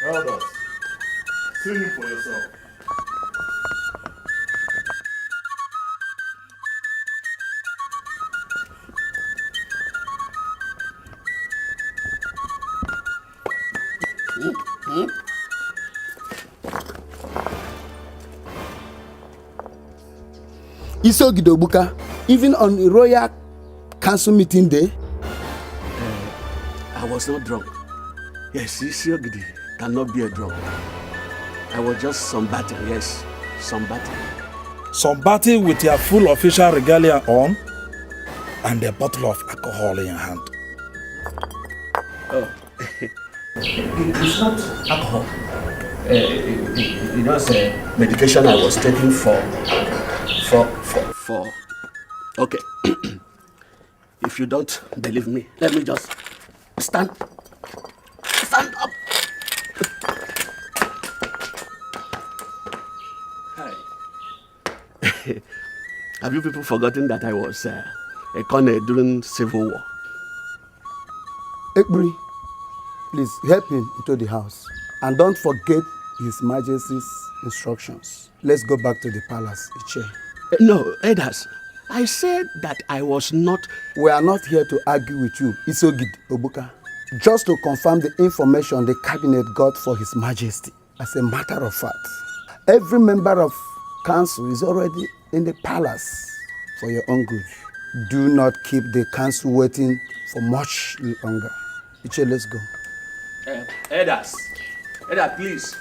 Elders, see him for yourself. Isogidobuka, even on the Royal Council meeting day? I was not drunk. Yes, Isiogidi cannot be a drunk. I was just sunbathing, yes, sunbathing. Sunbathing with your full official regalia on and a bottle of alcohol in your hand. Oh, it's not alcohol. It was a medication I was taking for. Okay. If you don't believe me, let me just stand up. Hi. Have you people forgotten that I was a colonel during Civil War? Ekburi, please help him into the house. And don't forget His Majesty's instructions. Let's go back to the palace, Iche. No, Elders, I said that I was not... We are not here to argue with you, Isogid Obuka. Just to confirm the information the cabinet got for His Majesty. As a matter of fact, every member of council is already in the palace for your own good. Do not keep the council waiting for much longer. Iche, let's go. Elders, please,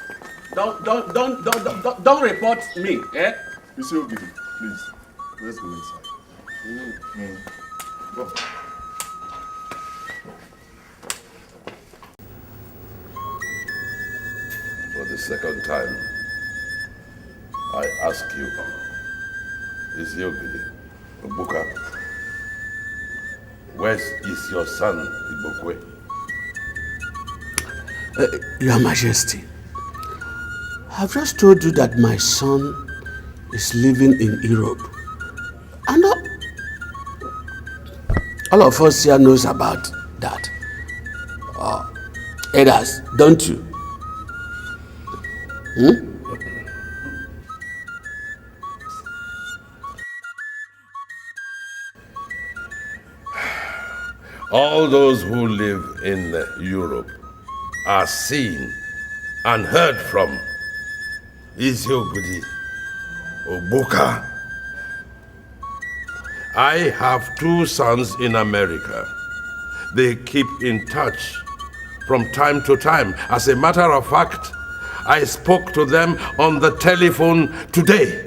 don't report me, eh? Isiogidi, please, let's go inside. Go. For the second time, I ask you, Isiogidi, Obuka, where is your son, Ibokwe? Your Majesty, I've just told you that my son is living in Europe. And all of us here knows about that. Elders, don't you? All those who live in Europe are seen and heard from. Isiogidi Obuka. I have 2 sons in America. They keep in touch from time to time. As a matter of fact, I spoke to them on the telephone today.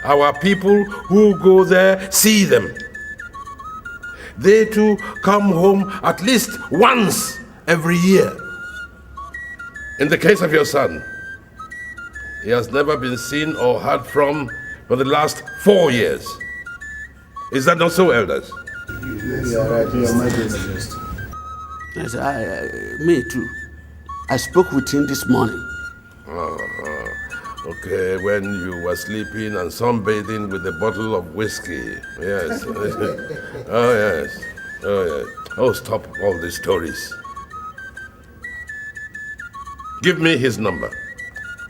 Our people who go there see them. They too come home at least once every year. In the case of your son, he has never been seen or heard from for the last 4 years. Is that not so, Elders? Yes, right, Your Majesty. Yes, me too. I spoke with him this morning. Okay, when you were sleeping and sunbathing with a bottle of whiskey. Yes. Oh, yes. Oh, yes. Oh, stop all these stories. Give me his number.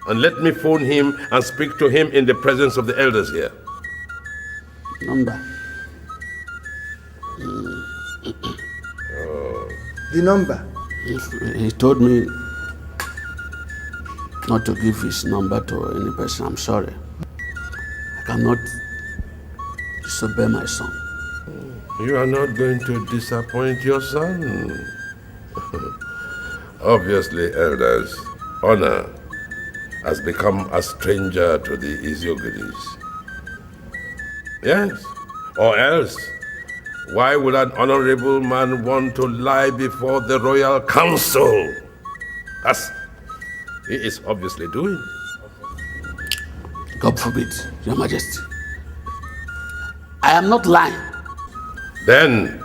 And let me phone him and speak to him in the presence of the elders here. Number? The number? He told me not to give his number to any person. I'm sorry. I cannot disobey my son. You are not going to disappoint your son. Obviously, elders, honor has become a stranger to the Isiogidis. Yes, or else, why would an honorable man want to lie before the royal council? As he is obviously doing. God forbid, Your Majesty. I am not lying. Then,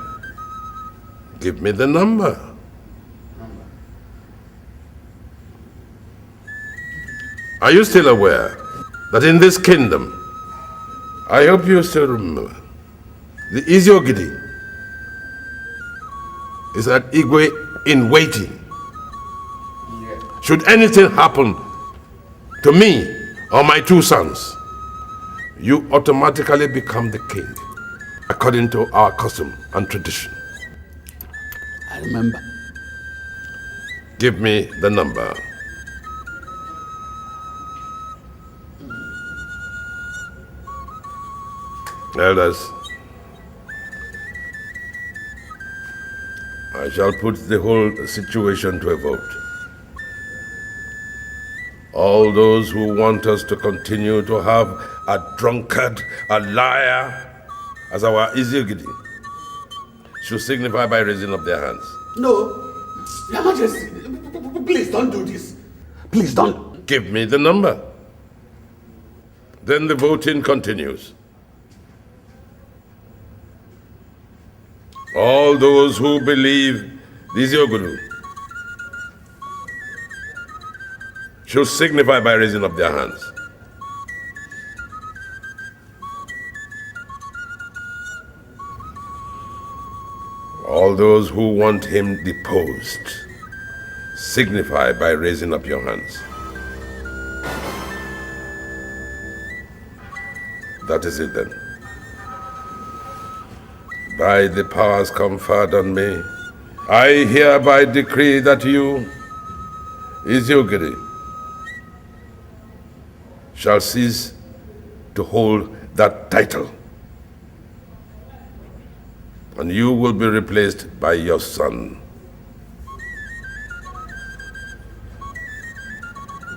give me the number. Are you still aware that in this kingdom, I hope you still remember, the Isiogidi is an Igwe in waiting. Should anything happen to me or my two sons, you automatically become the king, according to our custom and tradition. I remember. Give me the number. Elders, I shall put the whole situation to a vote. All those who want us to continue to have a drunkard, a liar, as our Iziogidi, should signify by raising up their hands. No, Your Majesty, please don't do this. Please don't. Give me the number. Then the voting continues. All those who believe this Yoguru should signify by raising up their hands. All those who want him deposed, signify by raising up your hands. That is it then. By the powers conferred on me, I hereby decree that you, Iziogiri, shall cease to hold that title, and you will be replaced by your son.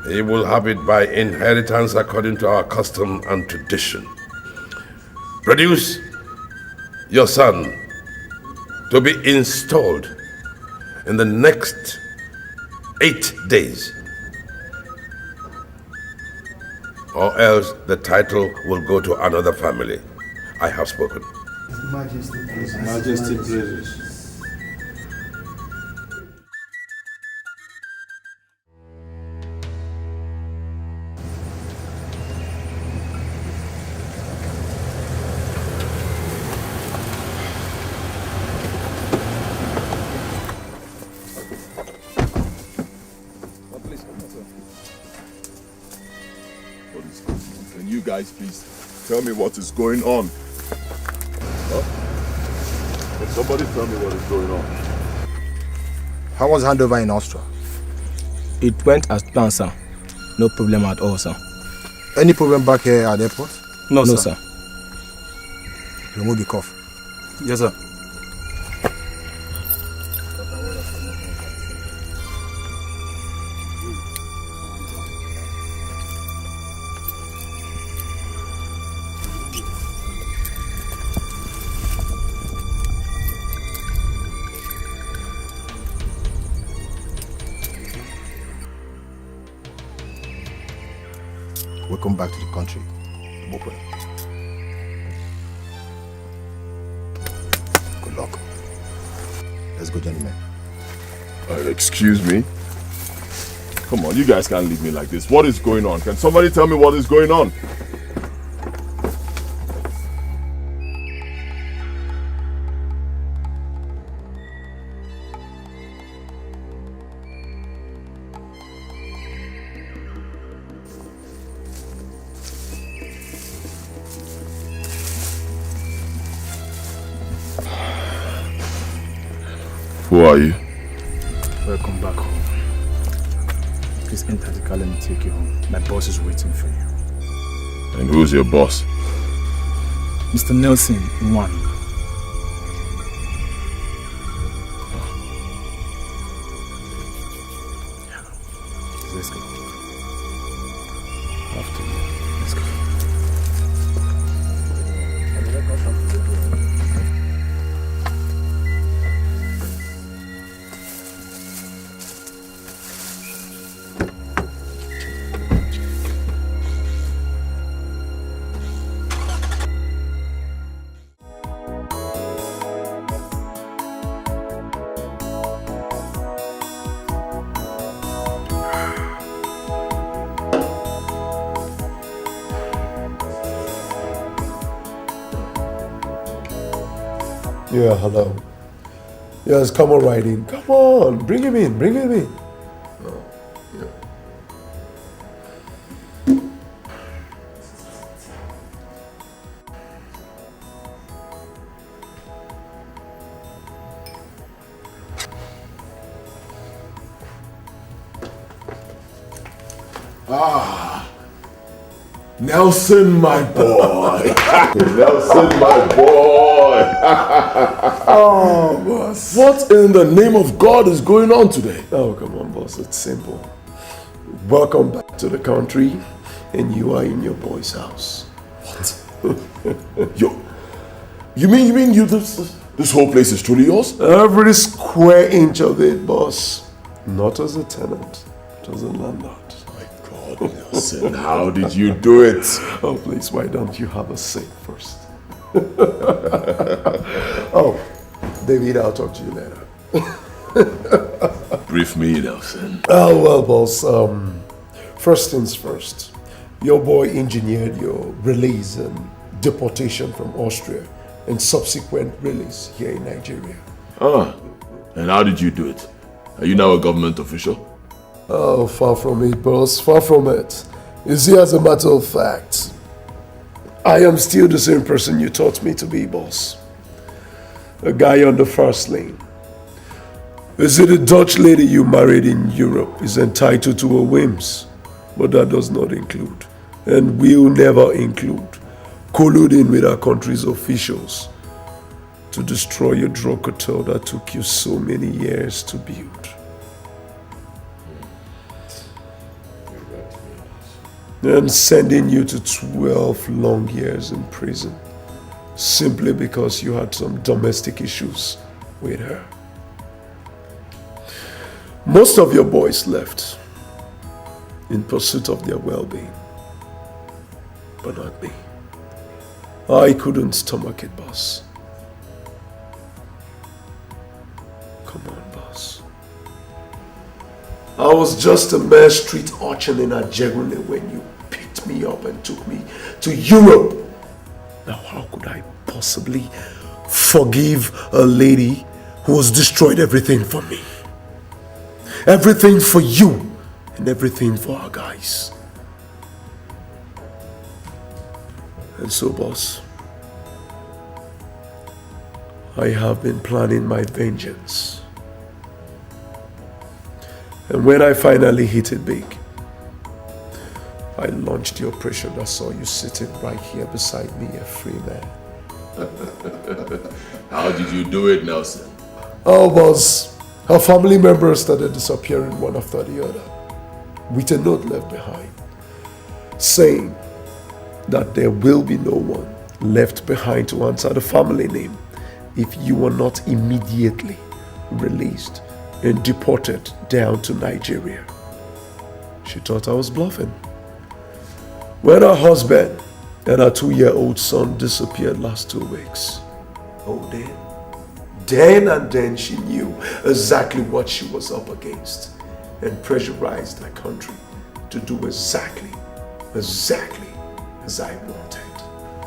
He will have it by inheritance according to our custom and tradition. Produce your son to be installed in the next 8 days, or else the title will go to another family. I have spoken. Majesty, please. Can you guys please tell me what is going on? Huh? Can somebody tell me what is going on? How was handover in Austria? It went as planned, sir. No problem at all, sir. Any problem back here at the airport? No, sir. Remove the cuff. Yes, sir. Welcome back to the country. Open. Good luck. Let's go, gentlemen. Excuse me? Come on, you guys can't leave me like this. What is going on? Can somebody tell me what is going on? Who are you? Welcome back home. Please enter the car, let me take you home. My boss is waiting for you. And who's your boss? Mr. Nelson, one. Let's go. After you. Let's go. Yeah, hello. Yes, come on right in. Come on, bring him in, bring him in. Yeah. Nelson, my boy. Nelson, my boy. Oh, boss. What in the name of God is going on today? Oh, come on, boss. It's simple. Welcome back to the country, and you are in your boy's house. What? You mean this whole place is truly yours? Every square inch of it, boss. Not as a tenant, but as a landlord. My God, Nelson, how did you do it? Oh, please, why don't you have a seat first? Oh, David, I'll talk to you later. Brief me, Nelson. Oh, well, boss, first things first. Your boy engineered your release and deportation from Austria and subsequent release here in Nigeria. And how did you do it? Are you now a government official? Oh, far from it, boss, far from it. You see, as a matter of fact, I am still the same person you taught me to be, boss. A guy on the first lane. You see, the Dutch lady you married in Europe is entitled to her whims, but that does not include, and will never include, colluding with our country's officials to destroy your drug cartel that took you so many years to build. And sending you to 12 long years in prison simply because you had some domestic issues with her. Most of your boys left in pursuit of their well-being, but not me. I couldn't stomach it, boss. Come on, boss. I was just a mere street urchin in Ajegune when you picked me up and took me to Europe. Now, how could I possibly forgive a lady who has destroyed everything for me? Everything for you and everything for our guys. And so, boss, I have been planning my vengeance. And when I finally hit it big, I launched the operation that saw you sitting right here beside me, a free man. How did you do it, Nelson? Oh, boss, her family members started disappearing one after the other, with a note left behind, saying that there will be no one left behind to answer the family name if you are not immediately released and deported down to Nigeria. She thought I was bluffing. When her husband and her 2-year-old son disappeared last 2 weeks, oh, then she knew exactly what she was up against and pressurized her country to do exactly as I wanted.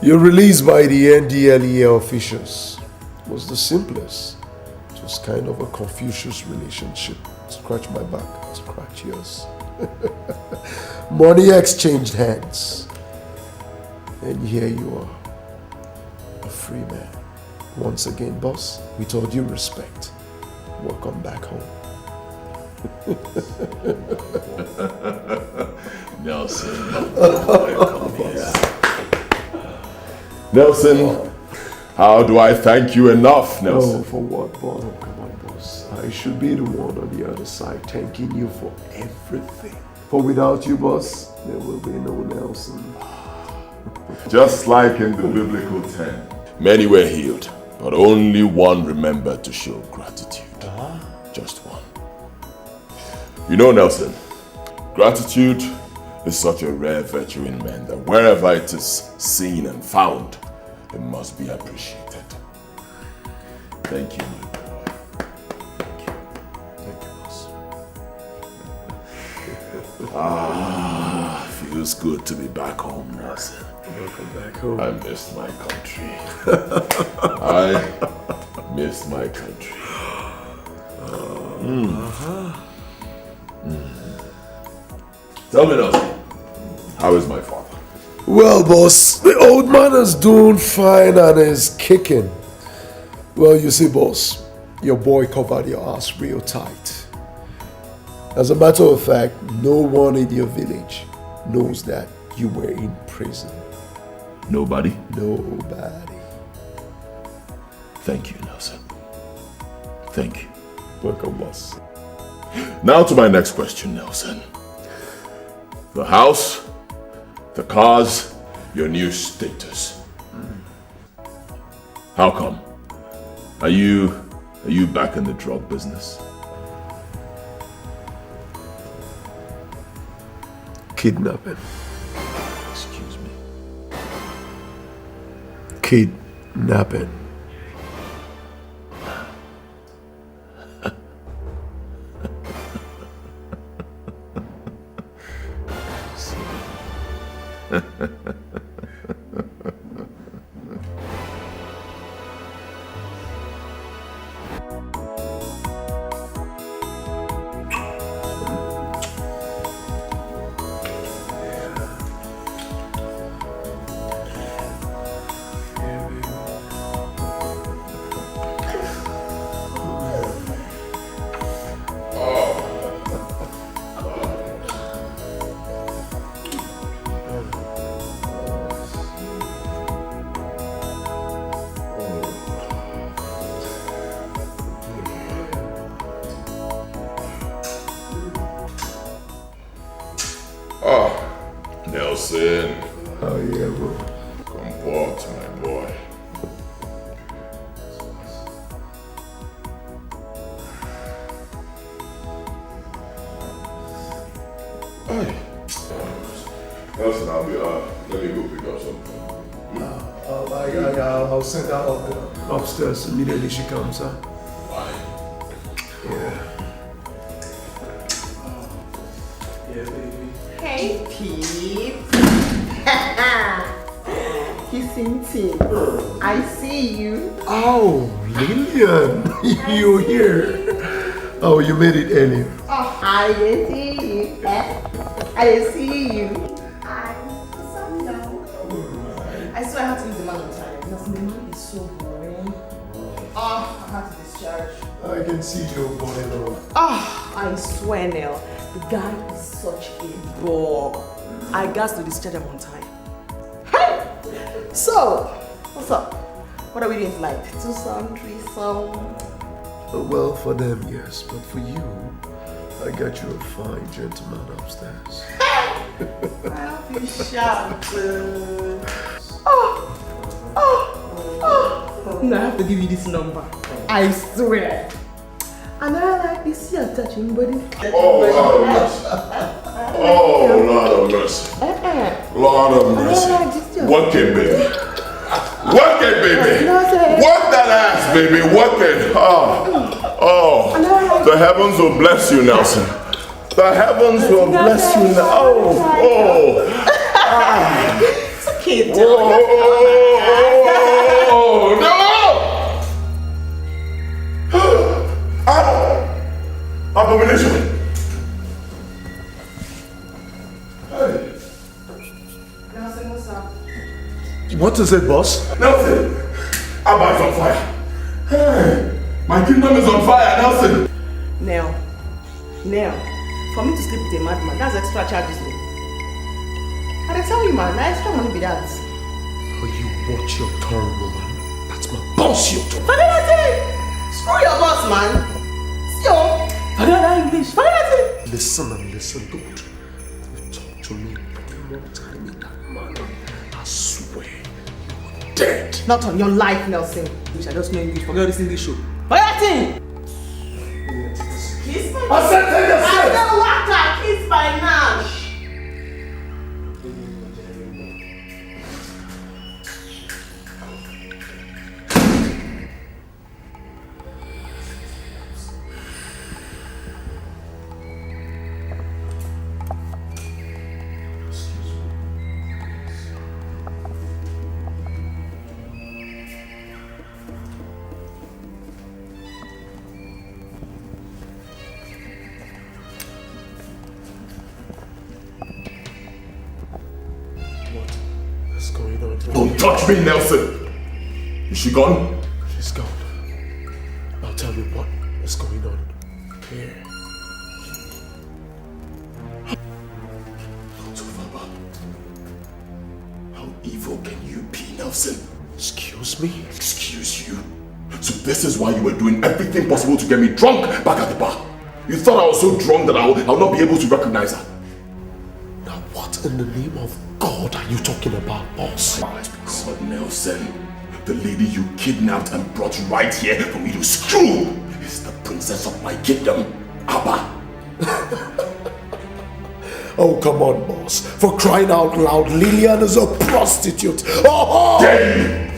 Your release by the NDLEA officials was the simplest. It was kind of a Confucius relationship. Scratch my back, scratch yours. Money exchanged hands. And here you are, a free man. Once again, boss, with all due respect, welcome back home. Nelson, come here. Nelson, how do I thank you enough, Nelson? Oh, for what, boss? Oh, come on, boss. I should be the one on the other side thanking you for everything. For without you, boss, there will be no Nelson. Just like in the biblical 10. Many were healed, but only one remembered to show gratitude. Just one. You know, Nelson, gratitude is such a rare virtue in men that wherever it is seen and found, it must be appreciated. Thank you, my boy. Thank you. Thank you, boss. Feels good to be back home, Nelson. Welcome back home. I missed my country. I miss my country. Tell me, Nelson, how is my father? Well, boss, the old man is doing fine and is kicking. Well, you see, boss, your boy covered your ass real tight. As a matter of fact, no one in your village knows that you were in prison? Nobody? Nobody. Thank you, Nelson. Thank you. Welcome, boss. Now to my next question, Nelson. The house, the cars, your new status. How come? Are you back in the drug business? Kidnapping. Excuse me. Kidnapping. Nelson. Oh yeah, bro. Comport, my boy. Hey. Nelson, I'll be let me go pick up something. I'll send her up upstairs immediately she comes, huh? Why? Yeah. Yeah, baby. Hey, Pete. Kissing team. I see you. Oh, Lillian, you're here. Oh, you made it early. Oh, I see you. I see you. I swear I had to leave the man on time. Because the man is so boring. Oh, I had to discharge. I can see your body now. Oh, I swear, Nell. The guy is such a bore. I got to discharge him on time. Hey! So, what's up? What are we doing tonight? Two-song, three-song? Well, for them, yes. But for you, I got you a fine gentleman upstairs. I'll be shocked. No, I have to give you this number. I swear. And I like this your touching body. Oh, Lord of mercy. Oh, Lord of mercy. Lord of mercy. Work it, baby. Work it, baby. Work that ass, baby. Work it. Oh. The heavens will bless you, Nelson. The heavens will bless you now. Oh. It's okay, Oh, no! Abomination! Hey. Nelson, what's up? What is it, boss? Nelson! Abba is on fire! Hey! My kingdom is on fire, Nelson! Now, for me to sleep with a madman, that's extra charges. I tell you, man, that extra money be that. Oh, you watch your tongue, woman. That's my boss, you do. Forget that. Screw your boss, man. See you. Forget that English. Forget that. Listen and listen, don't you talk to me one more time in that manner. I swear you are dead. Not on your life, Nelson. Wish I just know English. Forget this English show. Forget that. Kiss my I said take a I don't want to kiss my Nash. Don't touch me, Nelson! Is she gone? She's gone. I'll tell you what is going on here. Don't Nelson. Excuse me? Excuse you? So this is why you were doing everything possible to get me drunk back at the bar. You thought I was so drunk that I'll not be able to recognize her. Now what in the name of God are you talking about, boss? My God, Nelson. The lady you kidnapped and brought right here for me to screw is the princess of my kingdom, Abba. Oh, come on, boss. For crying out loud, Lillian is a prostitute. Oh! Damn!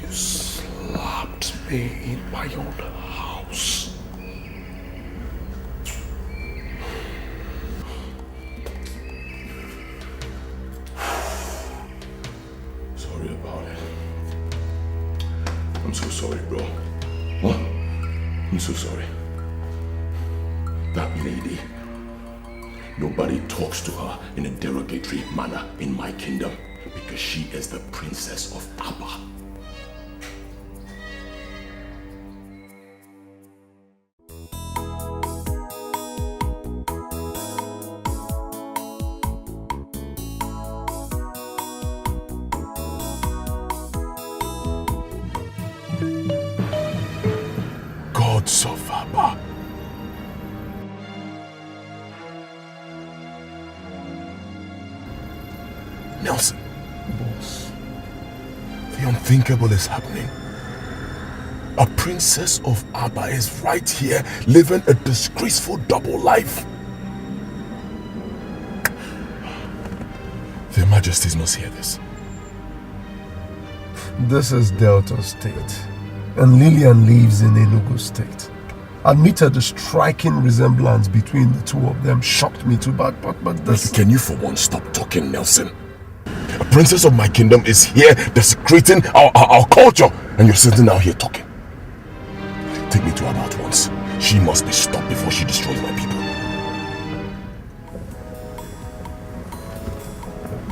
You slapped me in my own house. Sorry about it. I'm so sorry, bro. What? I'm so sorry. That lady, nobody talks to her in a derogatory manner in my kingdom because she is the princess of Abba. Gods of Abba. Nelson. Boss. The unthinkable is happening. A princess of Abba is right here living a disgraceful double life. Their Majesties must hear this. This is Delta State, and Lillian lives in Enugu State. Admitted the striking resemblance between the two of them shocked me too, but this... Can you for once stop talking, Nelson? A princess of my kingdom is here desecrating our culture, and you're sitting out here talking. Take me to her at once. She must be stopped before she destroys my people.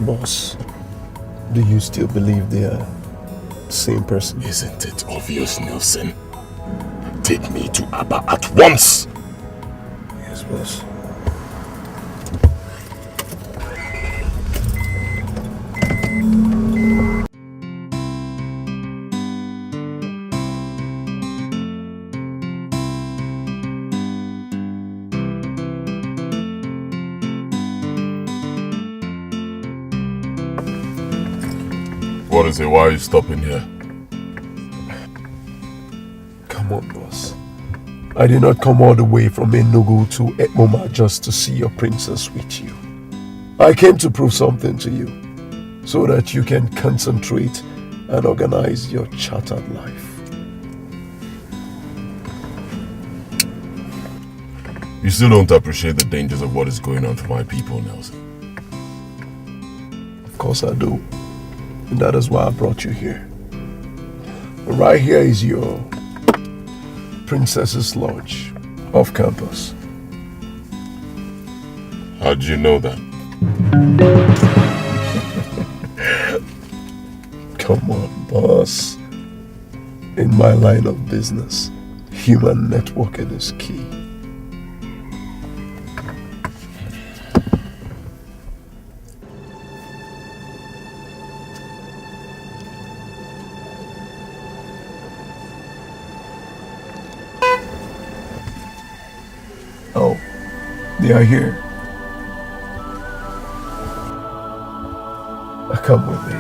Boss, do you still believe they are the same person? Isn't it obvious, Nelson? Take me to Abba at once! Yes, boss. What is it? Why are you stopping here? Come on, boss. I did not come all the way from Enugu to Ekmoma just to see your princess with you. I came to prove something to you, so that you can concentrate and organize your chartered life. You still don't appreciate the dangers of what is going on to my people, Nelson. Of course I do. And that is why I brought you here. Right here is your Princess's Lodge off campus. How'd you know that? Come on, boss. In my line of business, human networking is key. Oh, they are here. Come with me.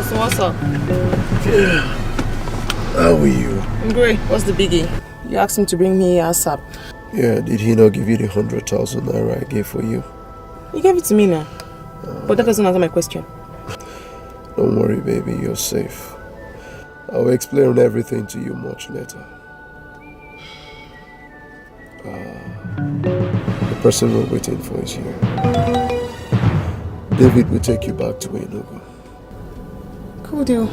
So what's up? Yeah. How are you? I'm great. What's the biggie? You asked him to bring me ASAP. Yeah, did he not give you the 100,000 naira I gave for you? He gave it to me now. But that doesn't answer my question. Don't worry, baby, you're safe. I'll explain everything to you much later. The person we're waiting for is here. David will take you back to Enugu. Cool deal.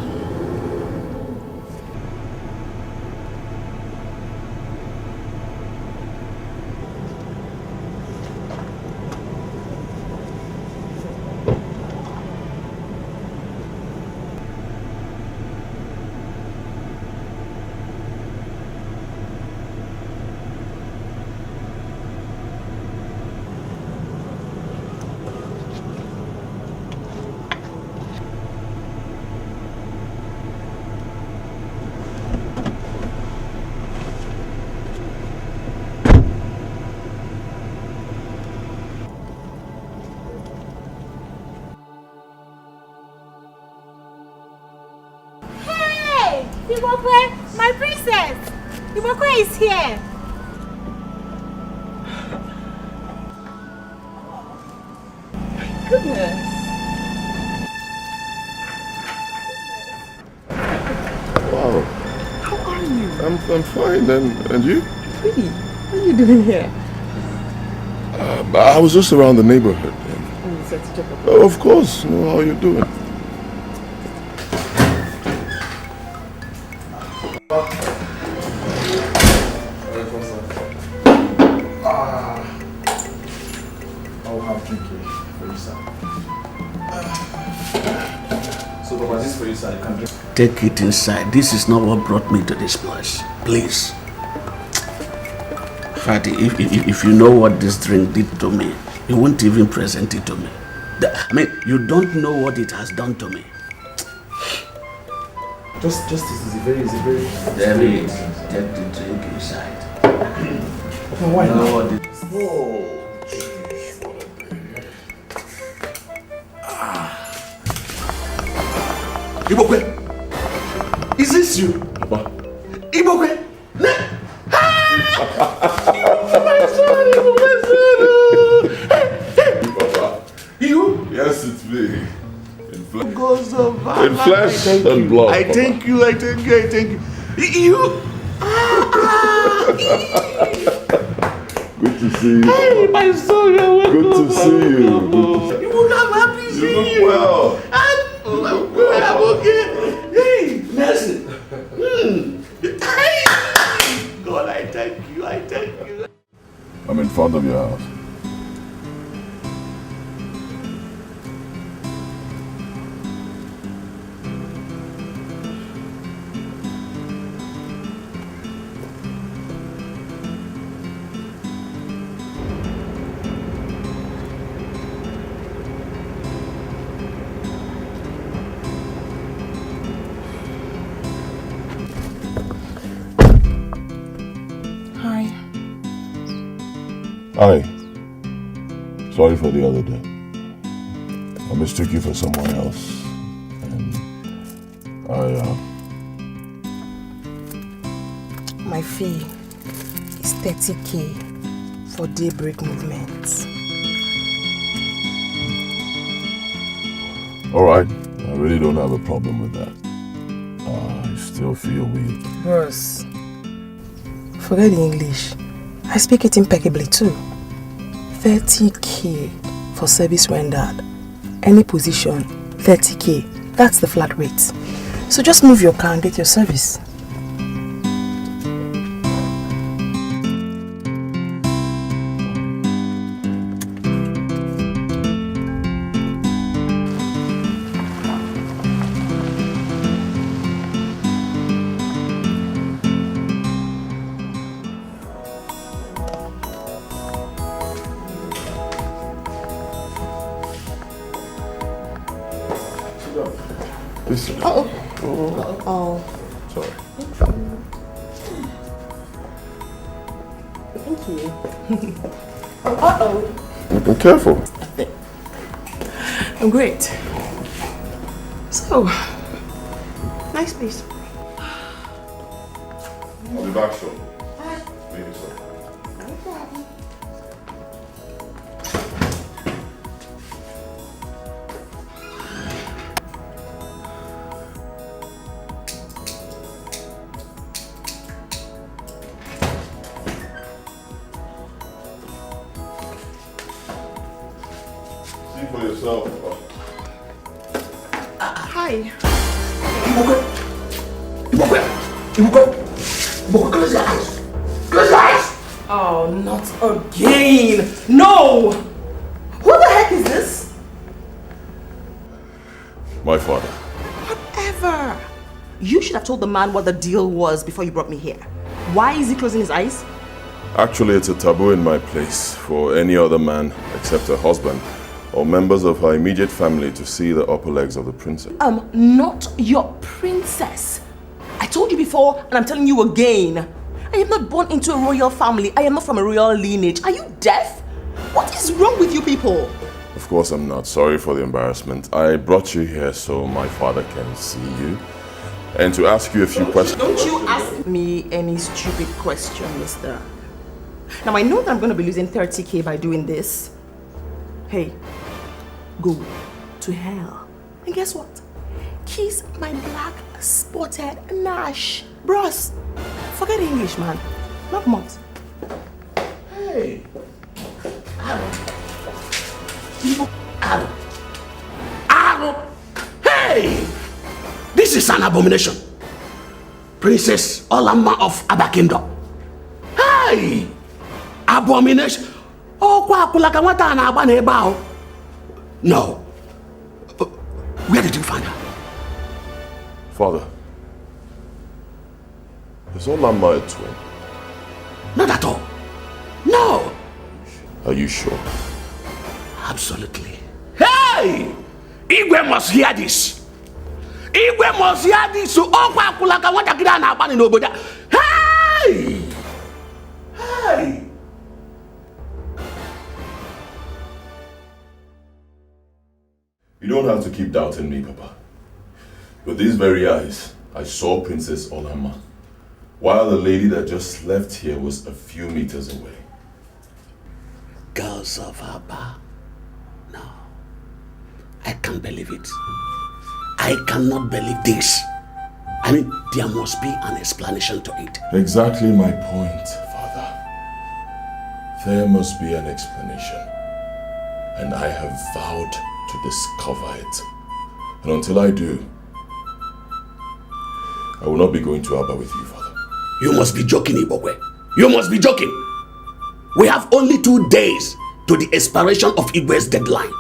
My princess! Ibokwe is here! Goodness. Wow. How are you? I'm fine, and you? Really? What are you doing here? I was just around the neighborhood. Oh, you said to check up. Oh, of course. How are you doing? I'll have drink here for you, sir. So, Papa, this is for you, sir. You can drink. Take it inside. This is not what brought me to this place. Please. Fatty, if you know what this drink did to me, you won't even present it to me. I mean, you don't know what it has done to me. Just this is very easy. David, take the drink inside. Papa, why You know not? what it Ibokwe, is this you? Papa. Ibokwe, my son, Papa. You? Yes, it's me. In flesh, Goes over. in flesh and blood. I Papa. thank you. You? Good to see you. Hey, my son, you're welcome. Good to see you. Good to see You would have happy you. seeing You look well. I'm okay. Hey, Nelson. Hey. God, I thank you. I'm in front of your house. Hi. Hi. Sorry for the other day. I mistook you for someone else. And My fee is 30K for daybreak movements. Alright. I really don't have a problem with that. I still feel weak. Bros, forget the English. I speak it impeccably too. 30K for service rendered. Any position, 30K. That's the flat rate. So just move your car and get your service. Listen. Oh. Sorry. Thank you. Uh-oh. Be careful. I'm great. So, nice place. I'll be back soon. Maybe so. See for yourself. Hi. Close your eyes. Close your eyes. Oh, not again. No. Who the heck is this? My father. Whatever. You should have told the man what the deal was before you brought me here. Why is he closing his eyes? Actually, it's a taboo in my place for any other man except her husband or members of her immediate family to see the upper legs of the princess. Not your princess. I told you before, and I'm telling you again. I am not born into a royal family. I am not from a royal lineage. Are you deaf? What is wrong with you people? Of course I'm not. Sorry for the embarrassment. I brought you here so my father can see you and to ask you a few questions. Don't you ask me any stupid question, mister. Now I know that I'm going to be losing 30k by doing this. Hey, go to hell. And guess what? Kiss my black spotted Nash. Bros, forget English, man. Not much. Hey. Aaron. Hey! This is an abomination. Princess Olama of Abba Kingdom. Hey! Abomination. Oh, no. Where did you find her? Father, is Olama a twin? Not at all. No. Are you sure? Absolutely. Hey! Igwe must hear this. Igwe must hear this. So, hey! Hey! You don't have to keep doubting me, Papa. With these very eyes, I saw Princess Olama, while the lady that just left here was a few meters away. Girls of Abba. No. I can't believe it. I cannot believe this. I mean, there must be an explanation to it. Exactly my point, Father. There must be an explanation. And I have vowed to discover it. And until I do, I will not be going to Abba with you, Father. You must be joking, Ibokwe. You must be joking. We have only 2 days to the expiration of Igwe's deadline.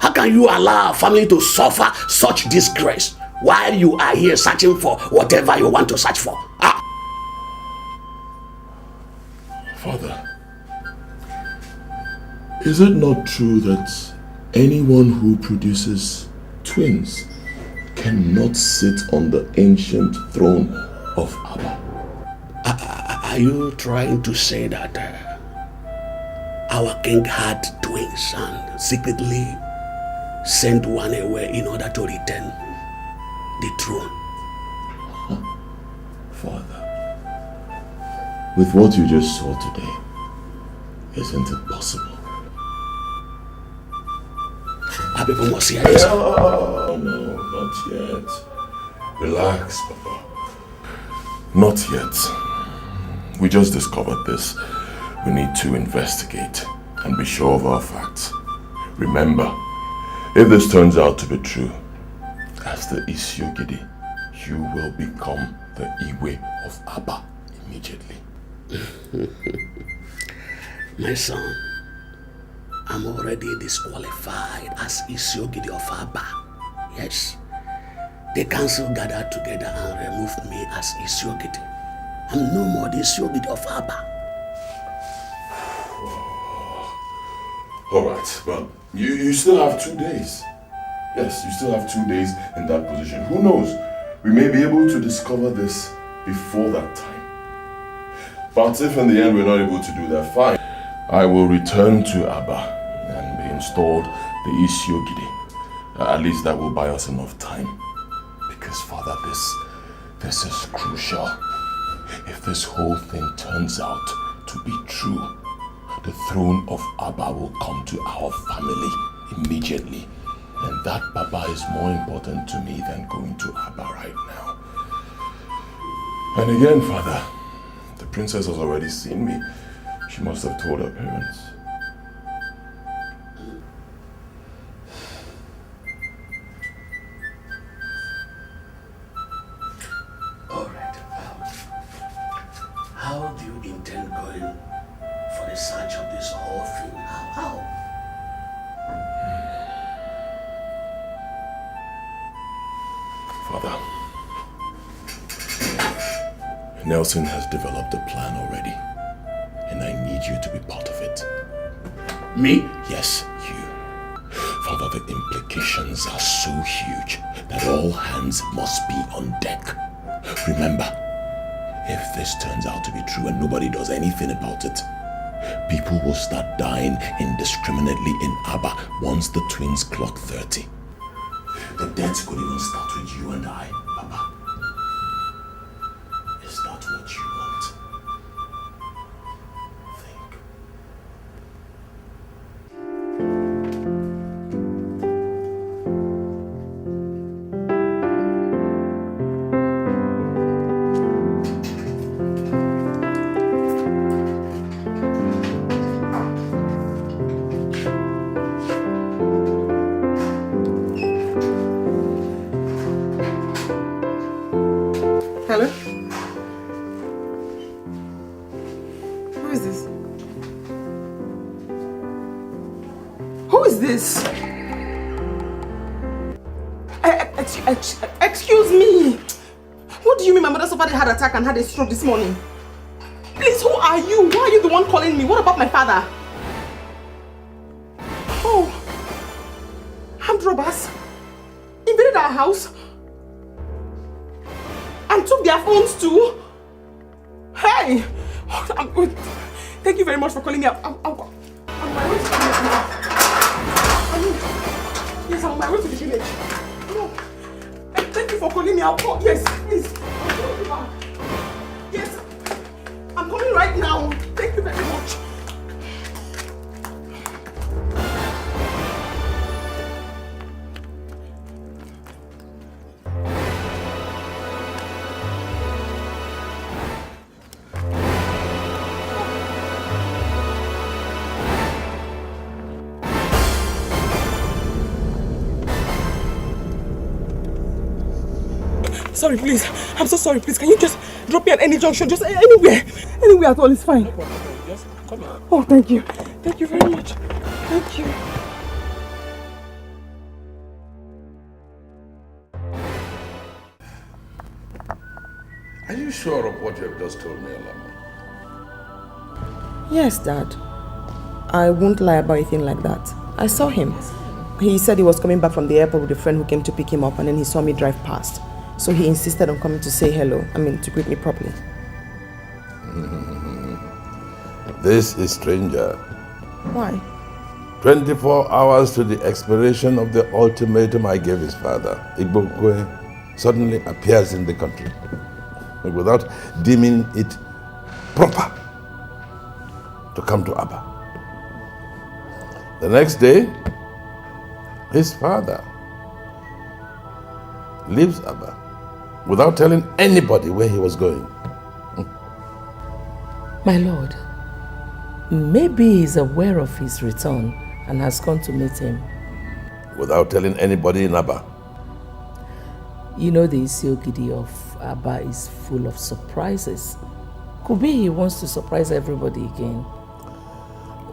How can you allow our family to suffer such disgrace while you are here searching for whatever you want to search for? Father, is it not true that anyone who produces twins cannot sit on the ancient throne of Abba? Are you trying to say that our king had twins and secretly sent one away in order to return the throne? Father, with what you just saw today, isn't it possible? Our people must hear this. No, not yet. Relax, Papa. Not yet. We just discovered this. We need to investigate and be sure of our facts. Remember, if this turns out to be true, as the Isiogidi, you will become the Iwe of Abba immediately. My son, I'm already disqualified as Isiogidi of Abba. Yes. The council gathered together and removed me as Isiogidi. I'm no more the Isiogidi of Abba. Alright, but you still have 2 days. Yes, you still have 2 days in that position. Who knows? We may be able to discover this before that time. But if in the end we're not able to do that, fine. I will return to Abba and be installed the Isiogidi. At least that will buy us enough time. Because, Father, this is crucial. If this whole thing turns out to be true, the throne of Abba will come to our family immediately. And that, Papa, is more important to me than going to Abba right now. And again, Father, the princess has already seen me. She must have told her parents. How do you intend going for the search of this whole thing? How? Father, Nelson has developed a plan already, and I need you to be part of it. Me? Yes, you. Father, the implications are so huge that all hands must be on deck. Remember, if this turns out to be true and nobody does anything about it, people will start dying indiscriminately in Aba once the twins clock 30. The deaths could even start with you and I, Papa. Is that what you want? Think. Hello? Who is this? Who is this? Excuse me. What do you mean my mother suffered a heart attack and had a stroke this morning? Please, who are you? Why are you the one calling me? What about my father? Oh, armed robbers invaded our house and took their phones too. Hey! Thank you very much for calling me up. I'm on my way to the village now. Yes, I'm on my way to the village. No. Thank you for calling me. I'll call. Yes, please. I'll call you back. Yes. I'm coming right now. Thank you very much. Sorry, please. I'm so sorry, please. Can you just drop me at any junction? Just anywhere. Anywhere at all is fine. No problem. Just come here. Oh, thank you. Thank you very much. Thank you. Are you sure of what you have just told me, Alama? Yes, Dad. I won't lie about anything like that. I saw him. He said he was coming back from the airport with a friend who came to pick him up, and then he saw me drive past. So he insisted on coming to say hello. To greet me properly. This is stranger. Why? 24 hours to the expiration of the ultimatum I gave his father, Igbokwe suddenly appears in the country without deeming it proper to come to Aba. The next day, his father leaves Aba without telling anybody where he was going. My lord, maybe he's aware of his return and has gone to meet him. Without telling anybody in Aba. You know the Isiogidi of Aba is full of surprises. Could be he wants to surprise everybody again.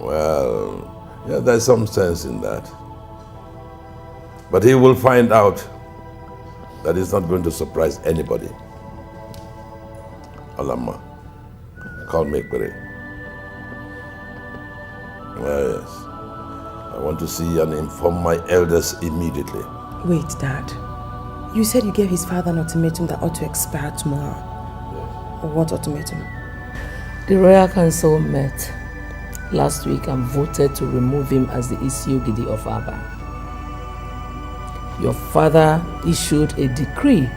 Well, yeah, there's some sense in that. But he will find out that he's not going to surprise anybody. Alama, call me Ekpere. Yes. I want to see and inform my elders immediately. Wait, Dad. You said you gave his father an ultimatum that ought to expire tomorrow. Yes. What ultimatum? The Royal Council met last week and voted to remove him as the Isiogidi of Aba. Your father issued a decree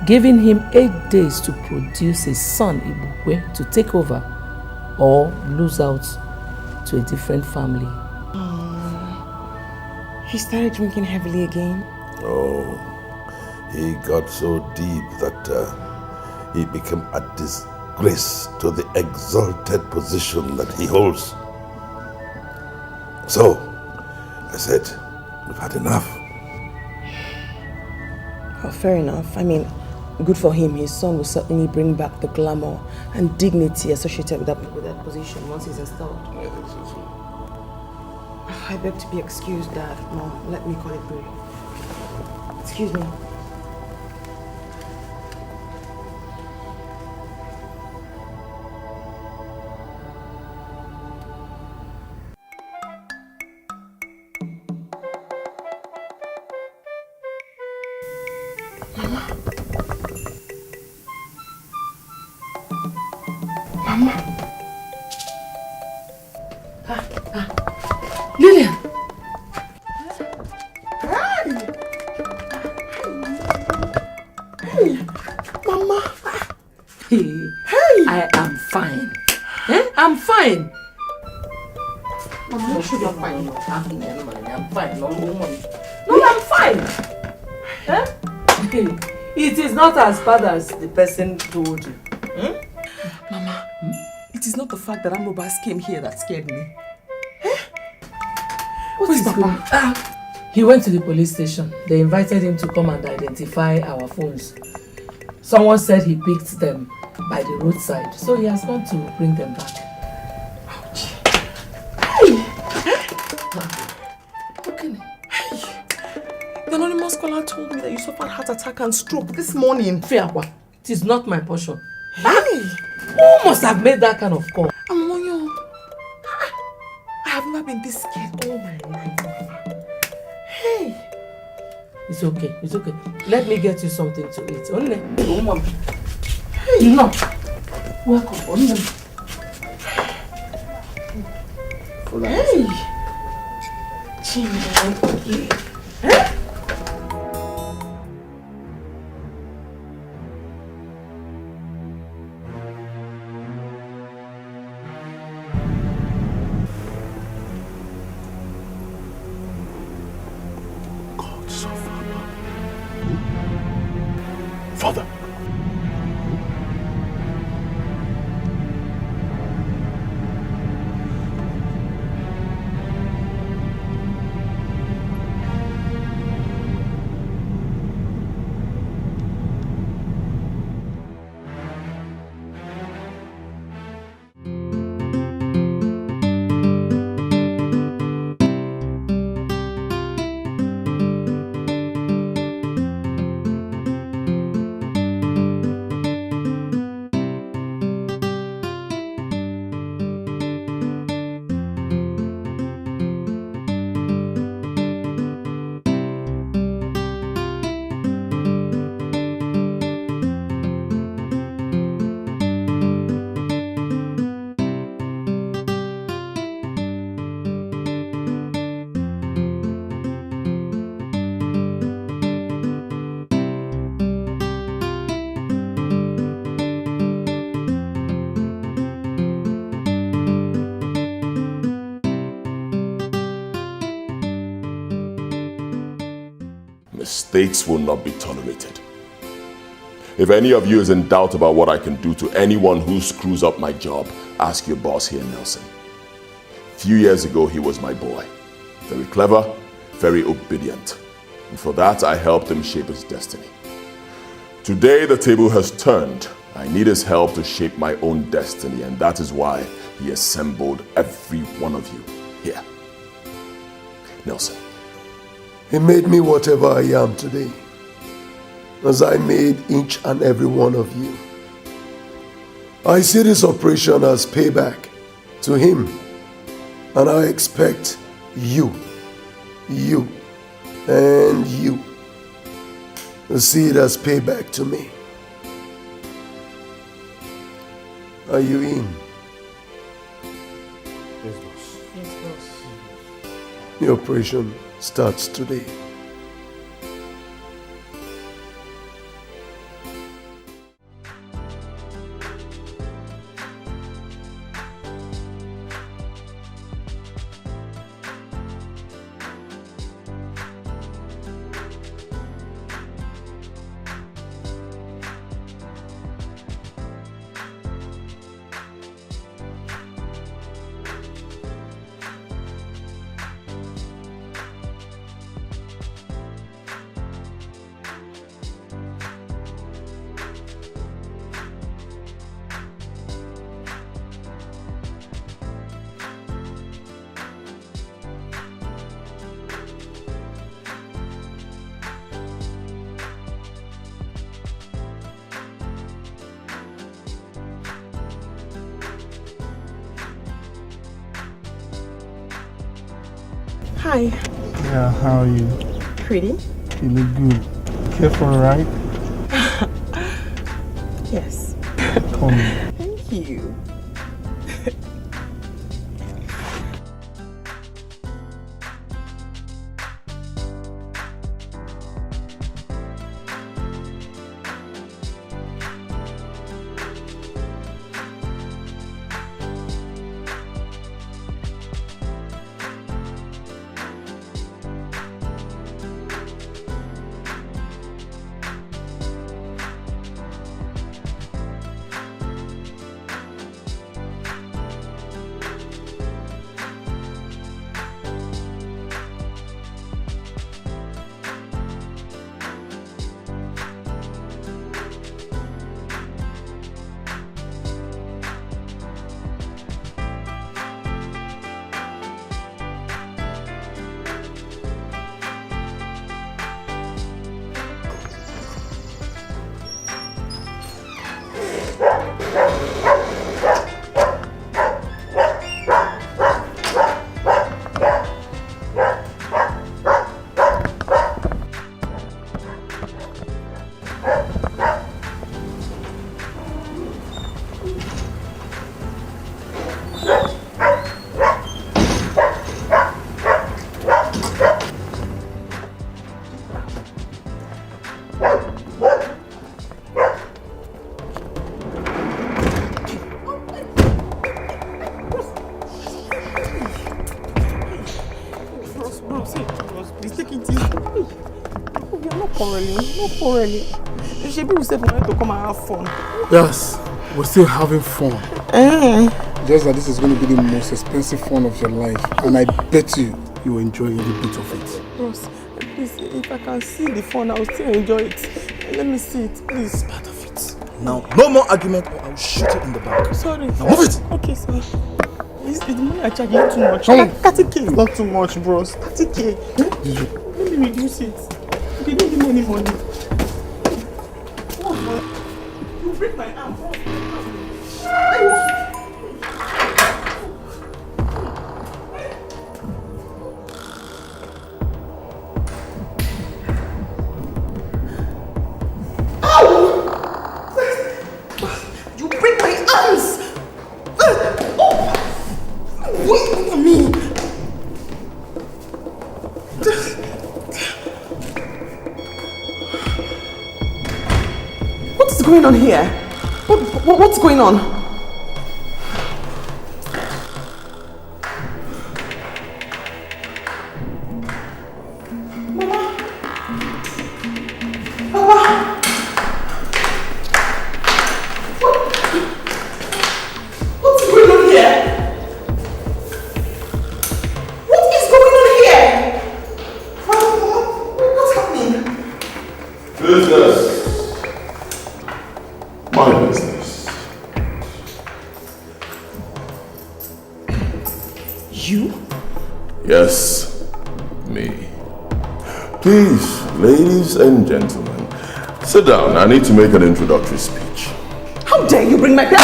giving him 8 days to produce his son Ibukwe to take over or lose out to a different family. He started drinking heavily again? Oh, he got so deep that he became a disgrace to the exalted position that he holds. So, I said, we've had enough. Well, fair enough. good for him. His son will certainly bring back the glamour and dignity associated with that position once he's installed. I think so too. I beg to be excused, Dad. Mom, let me call it brief. Excuse me. Lillian! Hey, Mama. Hey. I am fine. I'm fine. Mama, you should be fine. I'm fine. No, I'm fine. It is not as bad as the person told you. Mama, it is not the fact that armed robbers came here that scared me. What is Papa? He went to the police station. They invited him to come and identify our phones. Someone said he picked them by the roadside, so he has gone to bring them back. Ouch. Hey! Okay. Hey! The anonymous caller told me that you suffered heart attack and stroke this morning. Fiakwa, it is not my portion. Hey! Who must have made that kind of call? Amonyo, I have never been this scared all my life. Hey! It's okay. Let me get you something to eat. Only. Hey! No. Welcome. Only. Hey! Chimney. Hey! Father. Mistakes will not be tolerated. If any of you is in doubt about what I can do to anyone who screws up my job, ask your boss here, Nelson. A few years ago, he was my boy. Very clever, very obedient. And for that, I helped him shape his destiny. Today, the table has turned. I need his help to shape my own destiny, and that is why he assembled every one of you here. Nelson. He made me whatever I am today, as I made each and every one of you. I see this operation as payback to him, and I expect you, and you to see it as payback to me. Are you in? Yes, boss. Yes, boss. The operation starts today. Hi. Yeah, how are you? Pretty? You look good. Care for a ride? Yes. Come. Thank you. People said we wanted to come and have fun. Yes, we're still having fun. Just that this is going to be the most expensive fun of your life. And I bet you will enjoy every bit of it. Ross, please, if I can see the fun, I'll still enjoy it. Let me see it, please. It's part of it. Now, no more argument or I'll shoot you in the back. Sorry. Now move it! Okay, sorry. Is the money I charge you too much? 30k is not too much, bros. 30k. Let me reduce it. You didn't give me any money. You break my arm. You break my arms. Wait for me. What's going on here? What's going on? Yes, me. Please, ladies and gentlemen, sit down. I need to make an introductory speech. How dare you bring my pen?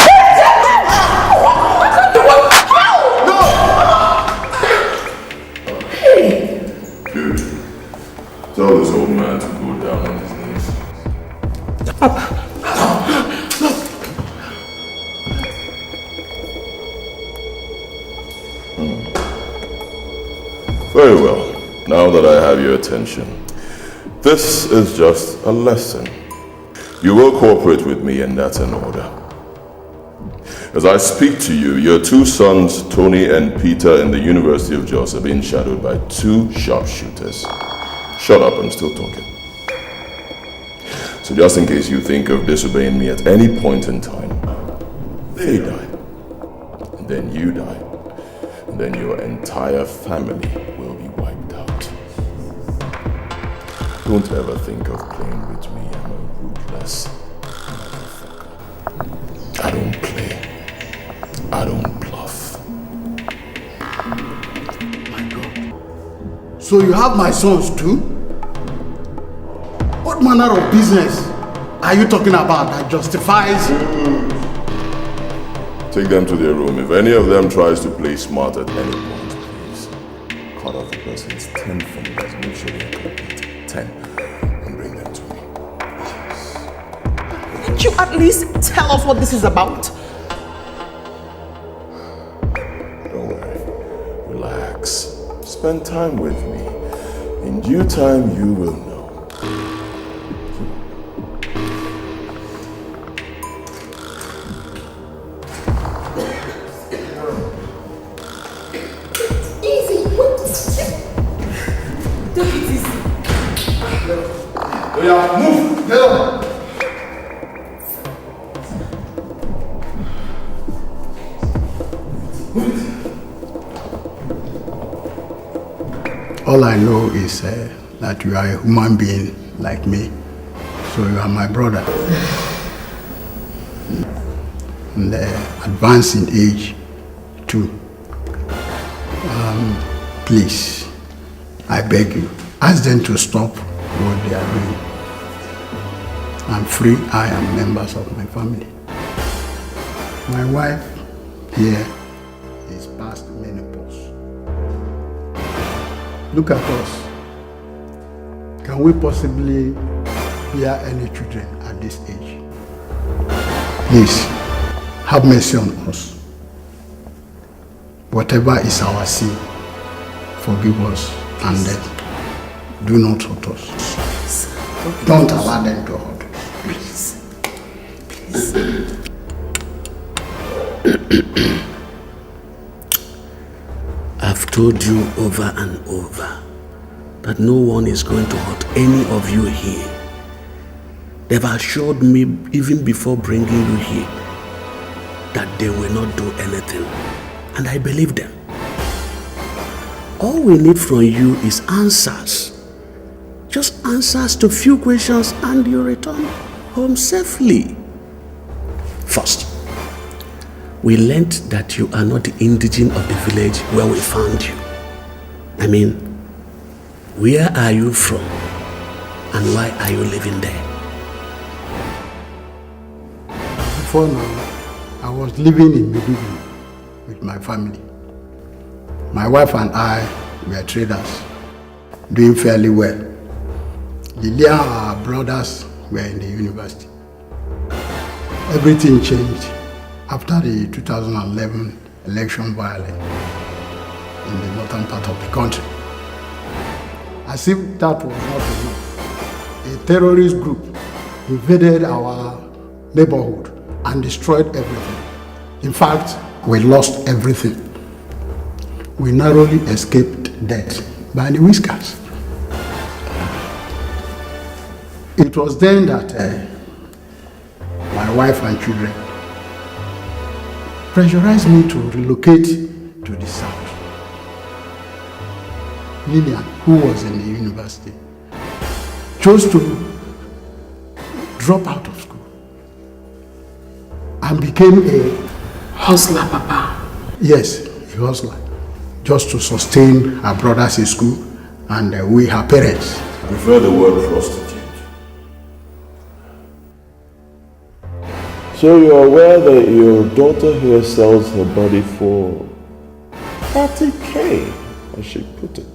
Dude, tell this old man to go down on his knees. Very well. Now that I have your attention, this is just a lesson. You will cooperate with me, and that's an order. As I speak to you, your two sons, Tony and Peter, in the University of Jos are being shadowed by two sharpshooters. Shut up, I'm still talking. So just in case you think of disobeying me at any point in time, they die, and then you die, and then your entire family will be wiped out. Don't ever think of playing with me, I'm a ruthless motherfucker. I don't play. I don't bluff. My God. So you have my sons too? What manner of business are you talking about that justifies? Take them to their room. If any of them tries to play smart at any point, please cut of the person's 10 fingers. Make sure they're complete. 10. And bring them to me. Can't you at least tell us what this is about? Don't worry. Relax. Spend time with me. In due time, you will know. Move! Get up! All I know is that you are a human being like me. So you are my brother. And advanced in age too. Please, I beg you, ask them to stop what they are doing. I'm free, I am members of my family. My wife here is past menopause. Look at us. Can we possibly bear any children at this age? Please, have mercy on us. Whatever is our sin, forgive us and do not hurt us. Don't allow them to hurt us. Please. I've told you over and over that no one is going to hurt any of you here. They've assured me even before bringing you here that they will not do anything, and I believe them. All we need from you is answers. Just answers to few questions and you return home safely. First, we learned that you are not the indigene of the village where we found you. I mean, where are you from and why are you living there? Before now, I was living in Maiduguri with my family. My wife and I were traders, doing fairly well. Lilia, our brothers, were in the university. Everything changed after the 2011 election violence in the northern part of the country. As if that was not enough, a terrorist group invaded our neighborhood and destroyed everything. In fact, we lost everything. We narrowly escaped death by the whiskers. It was then that my wife and children pressurized me to relocate to the south. Lillian, who was in the university, chose to drop out of school and became a hustler, Papa. Yes, a hustler, just to sustain her brothers in school and we, her parents. I prefer the word prostitute. So you're aware that your daughter here sells her body for 30K, as she put it.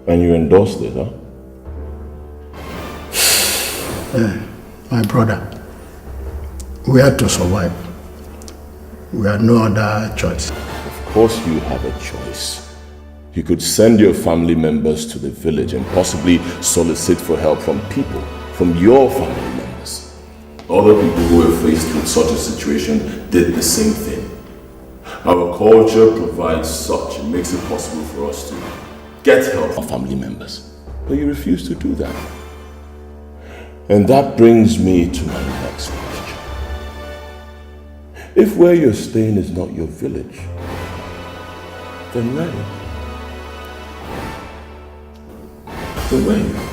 And you endorsed it, huh? My brother, we had to survive. We had no other choice. Of course you have a choice. You could send your family members to the village and possibly solicit for help from people, from your family members. Other people who were faced with such a situation did the same thing. Our culture provides such, it makes it possible for us to get help from family members. But you refuse to do that. And that brings me to my next question. If where you're staying is not your village, then where? Then where?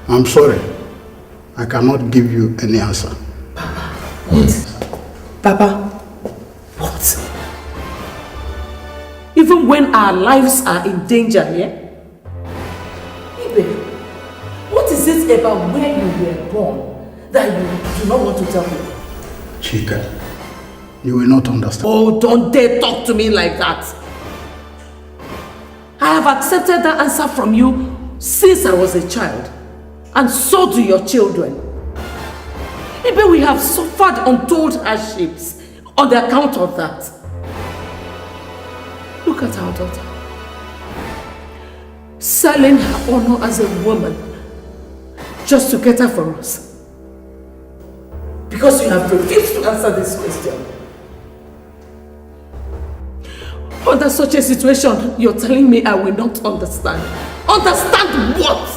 I'm sorry. I cannot give you any answer. Papa, what? Even when our lives are in danger, yeah? Ibe, what is it about where you were born that you do not want to tell me? Chika, You will not understand. Oh, don't dare talk to me like that. I have accepted that answer from you since I was a child. And so do your children. Maybe we have suffered untold hardships on the account of that. Look at our daughter. Selling her honor as a woman just to cater for us. Because you have refused to answer this question. Under such a situation, you're telling me I will not understand. Understand what?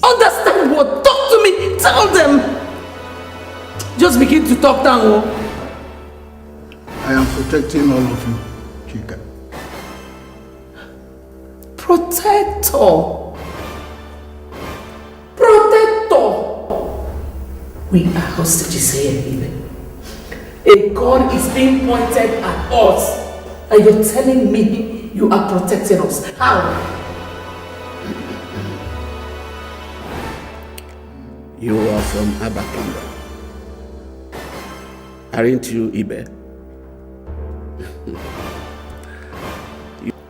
Understand what? Talk to me. Tell them. Just begin to talk down. Oh. I am protecting all of you, Chika. Protector. Protector. We are hostages here, even. A gun is being pointed at us. And you're telling me you are protecting us. How? You are from Abba Kingdom. Aren't you, Ibe?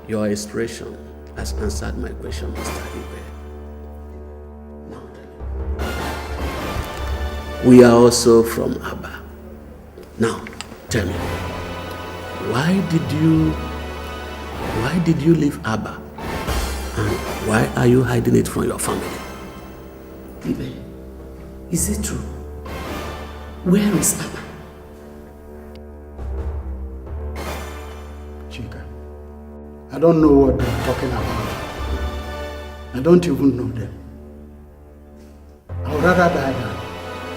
Your expression has answered my question, Mr. Ibe. Now tell me. We are also from Abba. Now, tell me, why did you leave Abba? And why are you hiding it from your family? Ibe, is it true? Where is Abba? Chika, I don't know what they're talking about. I don't even know them. I would rather die than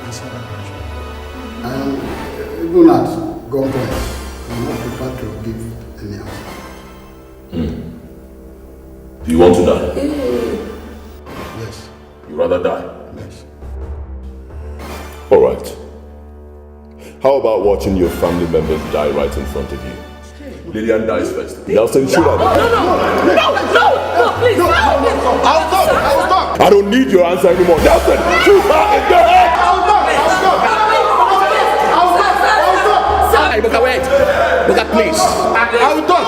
answer that question. I am even at gunpoint. I'm not prepared to give any answer. Do you want to die? Yes. You rather die? Yes. Alright. How about watching your family members die right in front of you? Lillian dies first. Nelson, shoot her. No, please. I'll talk. I don't need your answer anymore. Nelson, shoot her in the head. I'll talk. Iboka, wait. Iboka, please. I'll talk.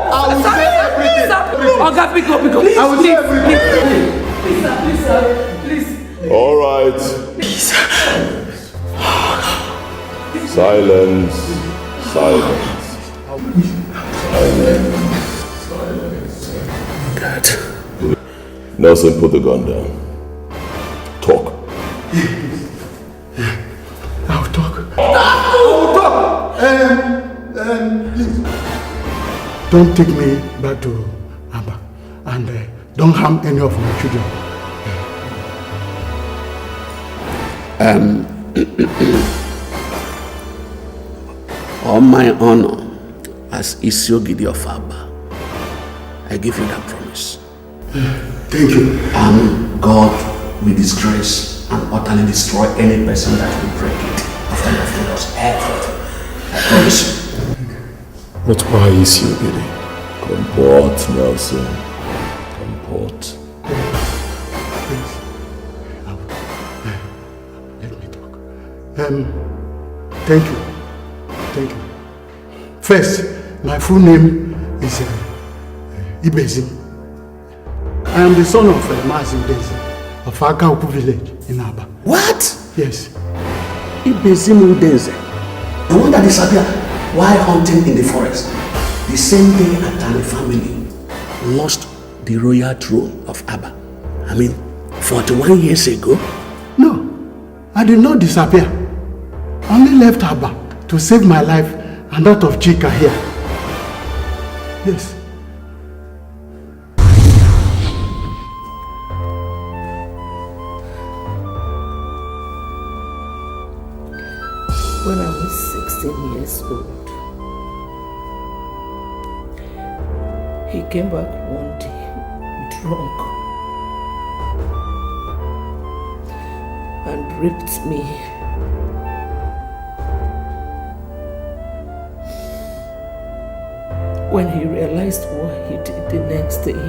I will say everything. Oga, pick up. Please, I will say everything. Please. All right. Silence. God. Nelson, put the gun down. Talk. I'll talk. Please. Don't take me back to Abba. And don't harm any of my children. On my honor as Isiogidi of Abba, I give you that promise. Thank you. And God will disgrace and utterly destroy any person that will break it after you have told us everything. I promise you. But why is you getting? Comport, Nelson. Comport. Let me talk. Thank you. First, my full name is Ibezim. I am the son of Mazim Udeze of Akauku village in Abba. What? Yes. Ibezim Udeze, the one that disappeared while hunting in the forest. The same day Atani family lost the royal throne of Abba. 41 years ago. No, I did not disappear. I only left Abba to save my life and that of Chika here. Yes. When I was 16 years old, he came back one day drunk and raped me. When he realized what he did the next day,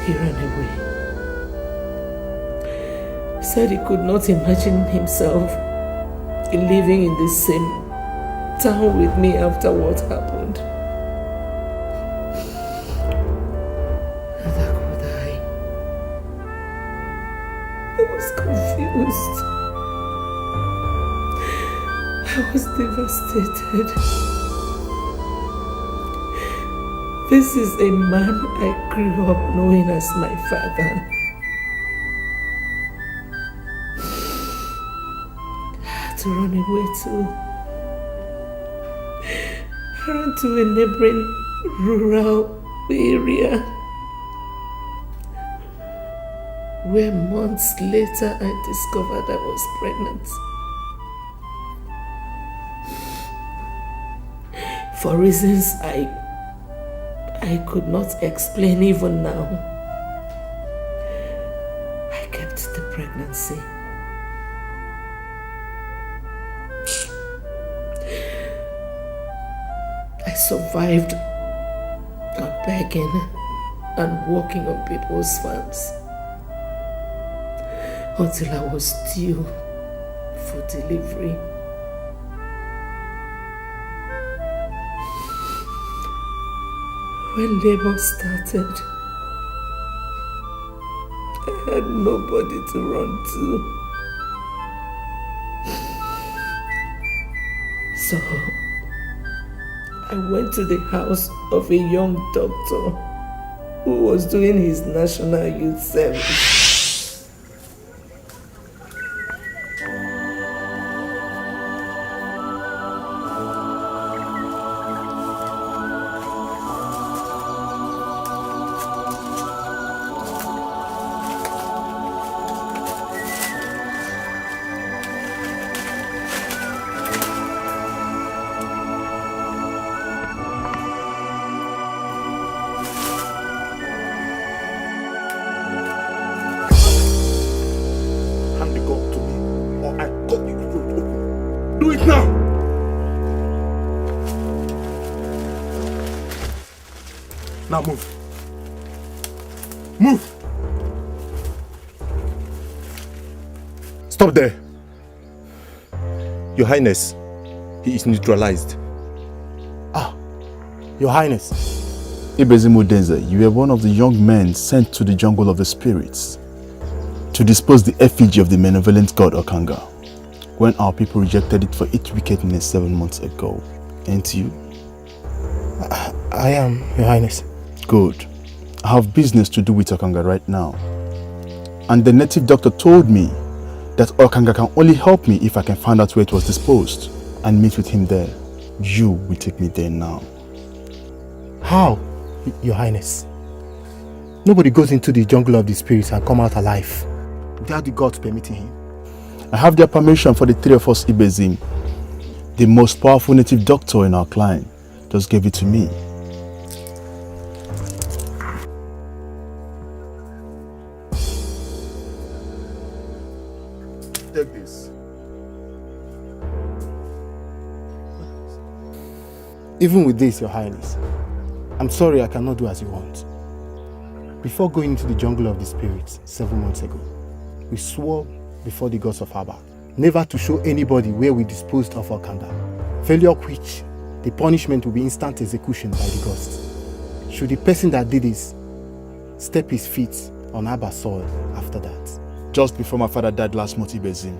he ran away. said he could not imagine himself living in the same town with me after what happened. Neither could I. I was confused. I was devastated. This is a man I grew up knowing as my father. I had to run away too. I ran to a neighboring rural area where months later I discovered I was pregnant. For reasons I could not explain even now, I kept the pregnancy. I survived on begging and working on people's farms until I was due for delivery. When labor started, I had nobody to run to. So, I went to the house of a young doctor who was doing his national youth service. Now move. Move! Stop there. Your Highness, he is neutralized. Ah, Your Highness. Ibezimu Denze, you were one of the young men sent to the jungle of the spirits to dispose the effigy of the malevolent god Okanga when our people rejected it for its wickedness 7 months ago. Ain't you? I am, Your Highness. Good. I have business to do with Okanga right now. And the native doctor told me that Okanga can only help me if I can find out where it was disposed and meet with him there. You will take me there now. How, Your Highness? Nobody goes into the jungle of the spirits and come out alive without the gods permitting him. I have their permission for the three of us Ibezim. The most powerful native doctor in our clan just gave it to me. Take this. Even with this, Your Highness, I'm sorry I cannot do as you want. Before going into the jungle of the spirits 7 months ago, we swore before the gods of Aba never to show anybody where we disposed of Okanga, failure of which the punishment will be instant execution by the gods. Should the person that did this step his feet on Aba soil after that. Just before my father died last month, Ibezim,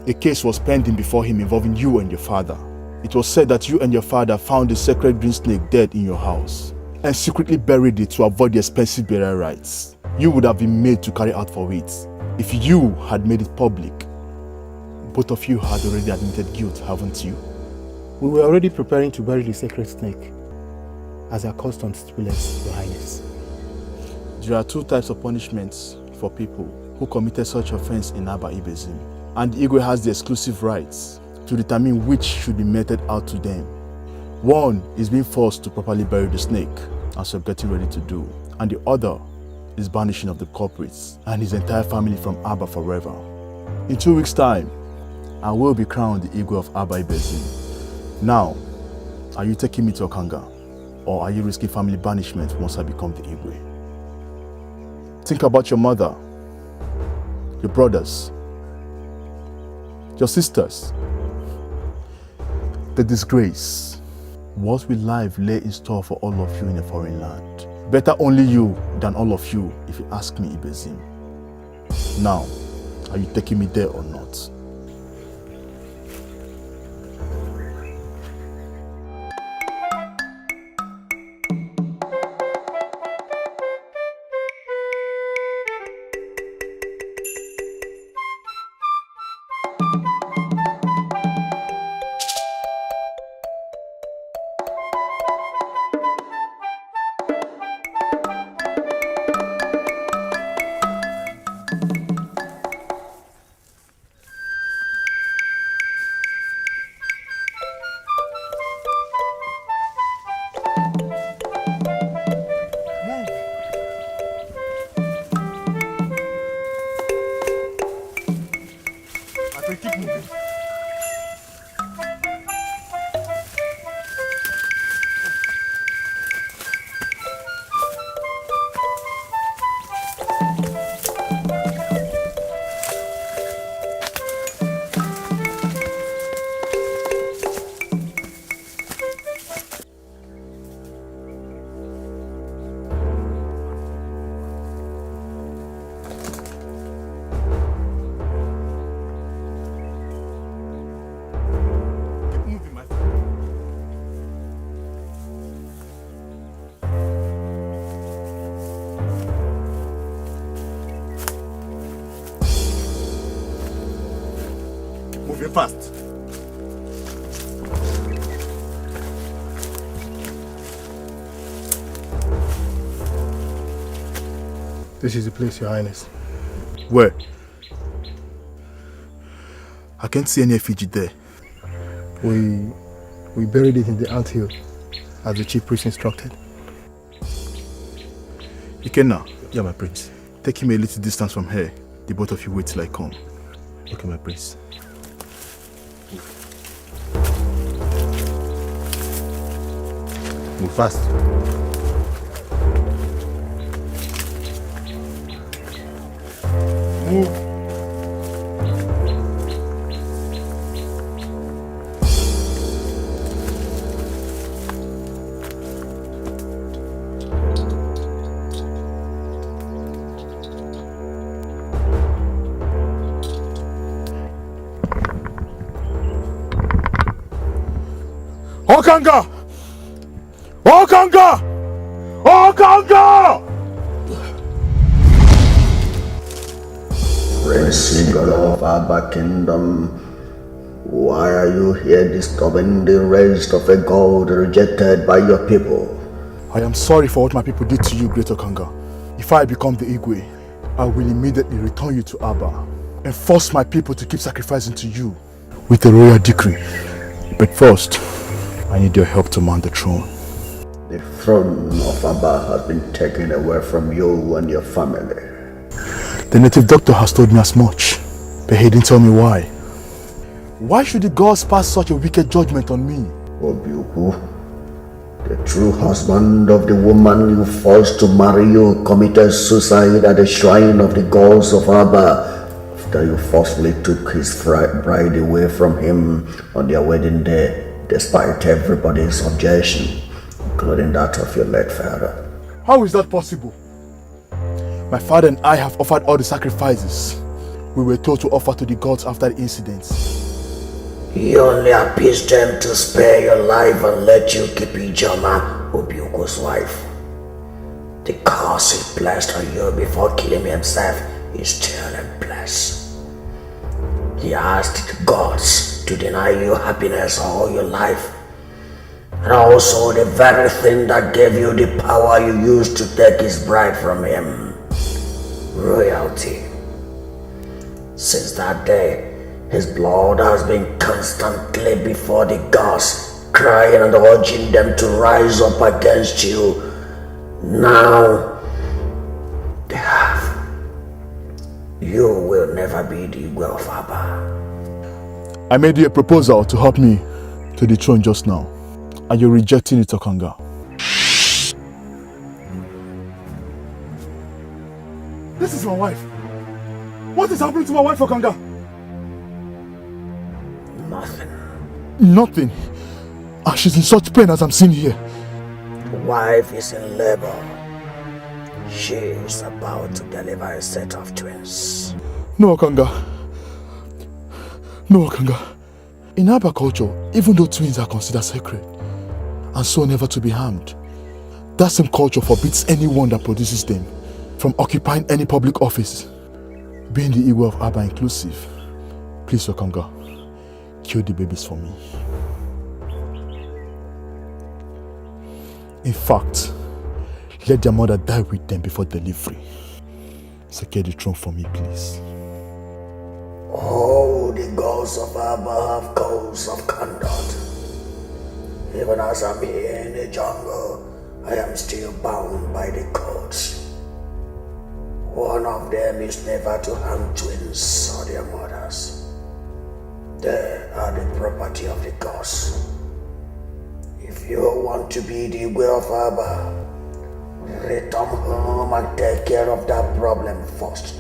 a case was pending before him involving you and your father. It was said that you and your father found the sacred green snake dead in your house and secretly buried it to avoid the expensive burial rites you would have been made to carry out for it. If you had made it public, both of you had already admitted guilt, haven't you? We were already preparing to bury the sacred snake, as our custom stipulates, Your Highness. There are two types of punishments for people who committed such offense in Aba Ibezim, and the Igwe has the exclusive rights to determine which should be meted out to them. One is being forced to properly bury the snake, as you're getting ready to do, and the other is banishing of the culprits and his entire family from Aba forever. In 2 weeks' time, I will be crowned the Igwe of Aba Ibezim. Now, are you taking me to Okanga, or are you risking family banishment once I become the Igwe? Think about your mother. your brothers, your sisters. The disgrace. What will life lay in store for all of you in a foreign land? Better only you than all of you, if you ask me, Ibezim. Now, are you taking me there or not? Moving fast. This is the place, Your Highness. Where? I can't see any effigy there. We buried it in the anthill, as the chief priest instructed. Ikenna. Yeah, my prince. Take him a little distance from here. The both of you wait till I come. Okay, my prince. Move fast. Move. Okanga! Okanga! Okanga! Prince of Abba Kingdom, why are you here disturbing the rest of a God rejected by your people? I am sorry for what my people did to you, Great Okanga. If I become the Igwe, I will immediately return you to Abba and force my people to keep sacrificing to you with a royal decree. But first, I need your help to mount the throne. The throne of Abba has been taken away from you and your family. The native doctor has told me as much, but he didn't tell me why. Why should the gods pass such a wicked judgment on me? Obiuku, the true husband of the woman you forced to marry you committed suicide at the shrine of the gods of Abba after you forcefully took his bride away from him on their wedding day, despite everybody's objection, including that of your late father. How is that possible? My father and I have offered all the sacrifices we were told to offer to the gods after the incident. He only appeased them to spare your life and let you keep Ijoma, Obiuku's wife. The curse he placed on you before killing himself is still in place. He asked the gods to deny you happiness all your life, and also the very thing that gave you the power you used to take his bride from him. Royalty. Since that day, his blood has been constantly before the gods, crying and urging them to rise up against you. Now, they have. You will never be the Igwe of Abba. I made you a proposal to help me to the throne just now, and you're rejecting it, Okanga. This is my wife. What is happening to my wife, Okanga? Nothing. Nothing. And she's in such pain as I'm seeing here. The wife is in labor. She is about to deliver a set of twins. No, Okanga. No, Okanga. In Aba culture, even though twins are considered sacred and so never to be harmed, that same culture forbids anyone that produces them from occupying any public office, being the Igwe of Aba inclusive. Please, Okanga, kill the babies for me. In fact, let their mother die with them before delivery. Secure the throne for me, please. Oh, the gods of Abba have codes of conduct. Even as I'm here in the jungle, I am still bound by the codes. One of them is never to harm twins or their mothers. They are the property of the gods. If you want to be the way of Abba, return home and take care of that problem first.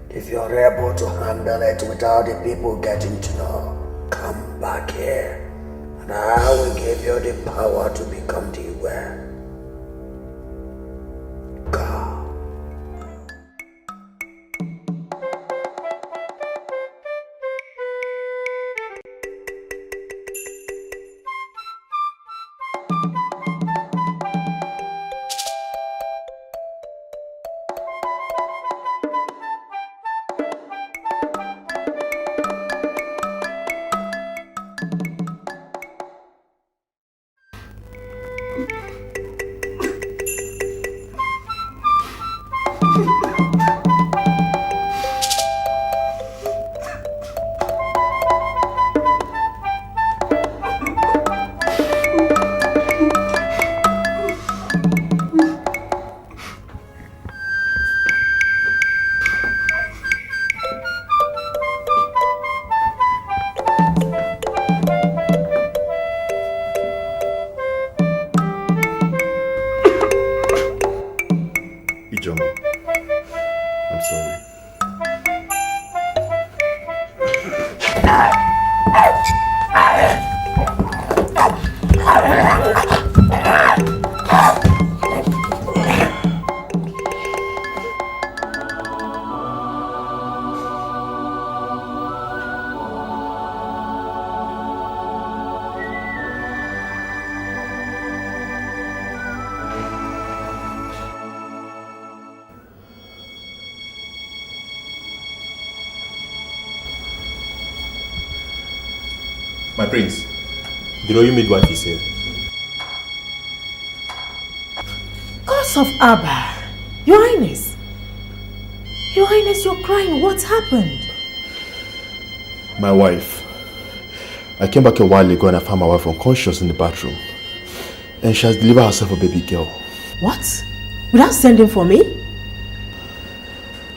If you're able to handle it without the people getting to know, come back here and I will give you the power to become the way. Go. My prince, the royal midwife is here. Gods of Abba, Your Highness. Your Highness, you're crying. What happened? My wife. I came back a while ago and I found my wife unconscious in the bathroom. And she has delivered herself a baby girl. What? Without sending for me?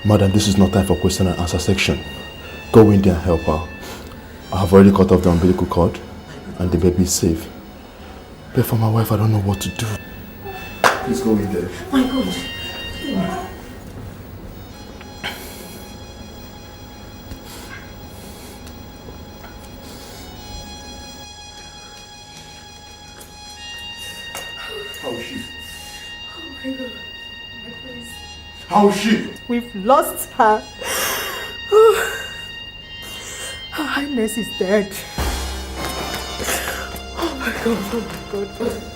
Madam, this is not time for question and answer section. Go in there and help her. I have already cut off the umbilical cord and the baby is safe. But for my wife, I don't know what to do. Please go in there. My God. How is she? Oh my God. My prince. How is she? We've lost her. Her Highness is dead. Oh my God, oh my God.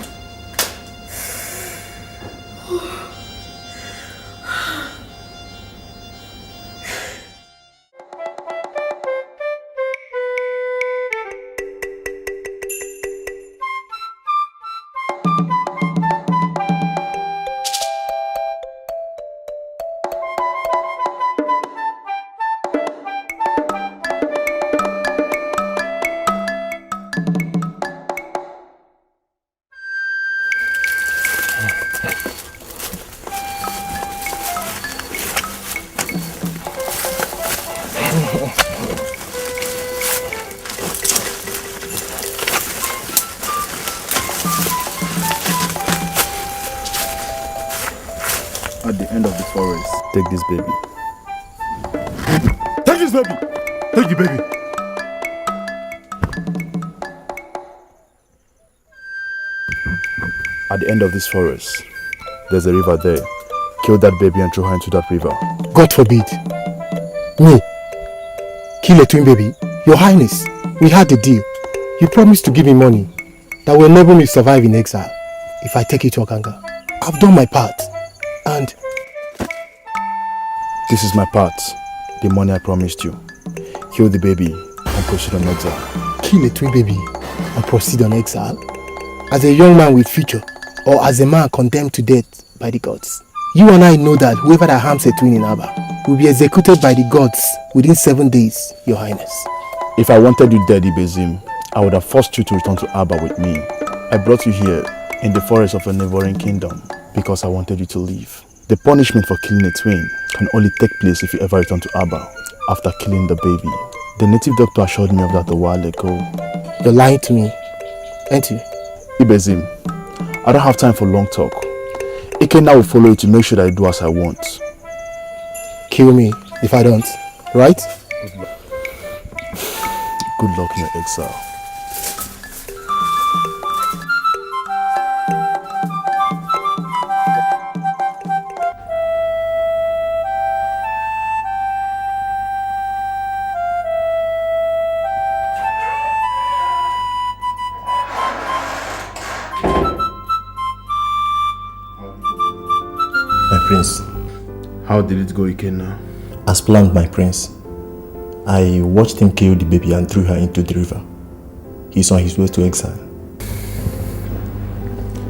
At the end of the forest, Take this baby. this baby. Take the baby. At the end of this forest, there's a river there. Kill that baby and throw her into that river. God forbid. Me? Kill a twin baby? Your Highness, we had a deal. You promised to give me money that will enable me to survive in exile if I take you to Okanga. I've done my part. And this is my part. The money I promised you. Kill the baby and proceed on exile. Kill a twin baby and proceed on exile? As a young man with future, or as a man condemned to death by the gods? You and I know that whoever that harms a twin in Aba will be executed by the gods within 7 days, Your Highness. If I wanted you dead, Ibezim, I would have forced you to return to Aba with me. I brought you here in the forest of a neighboring kingdom because I wanted you to leave. The punishment for killing a twin can only take place if you ever return to Aba after killing the baby. The native doctor assured me of that a while ago. You're lying to me, aren't you? Ibezim, I don't have time for long talk. Ikenna will follow you to make sure that I do as I want. Kill me if I don't, right? Good luck in your exile. Prince. How did it go, Ikenna? As planned, my prince. I watched him kill the baby and threw her into the river. He's on his way to exile.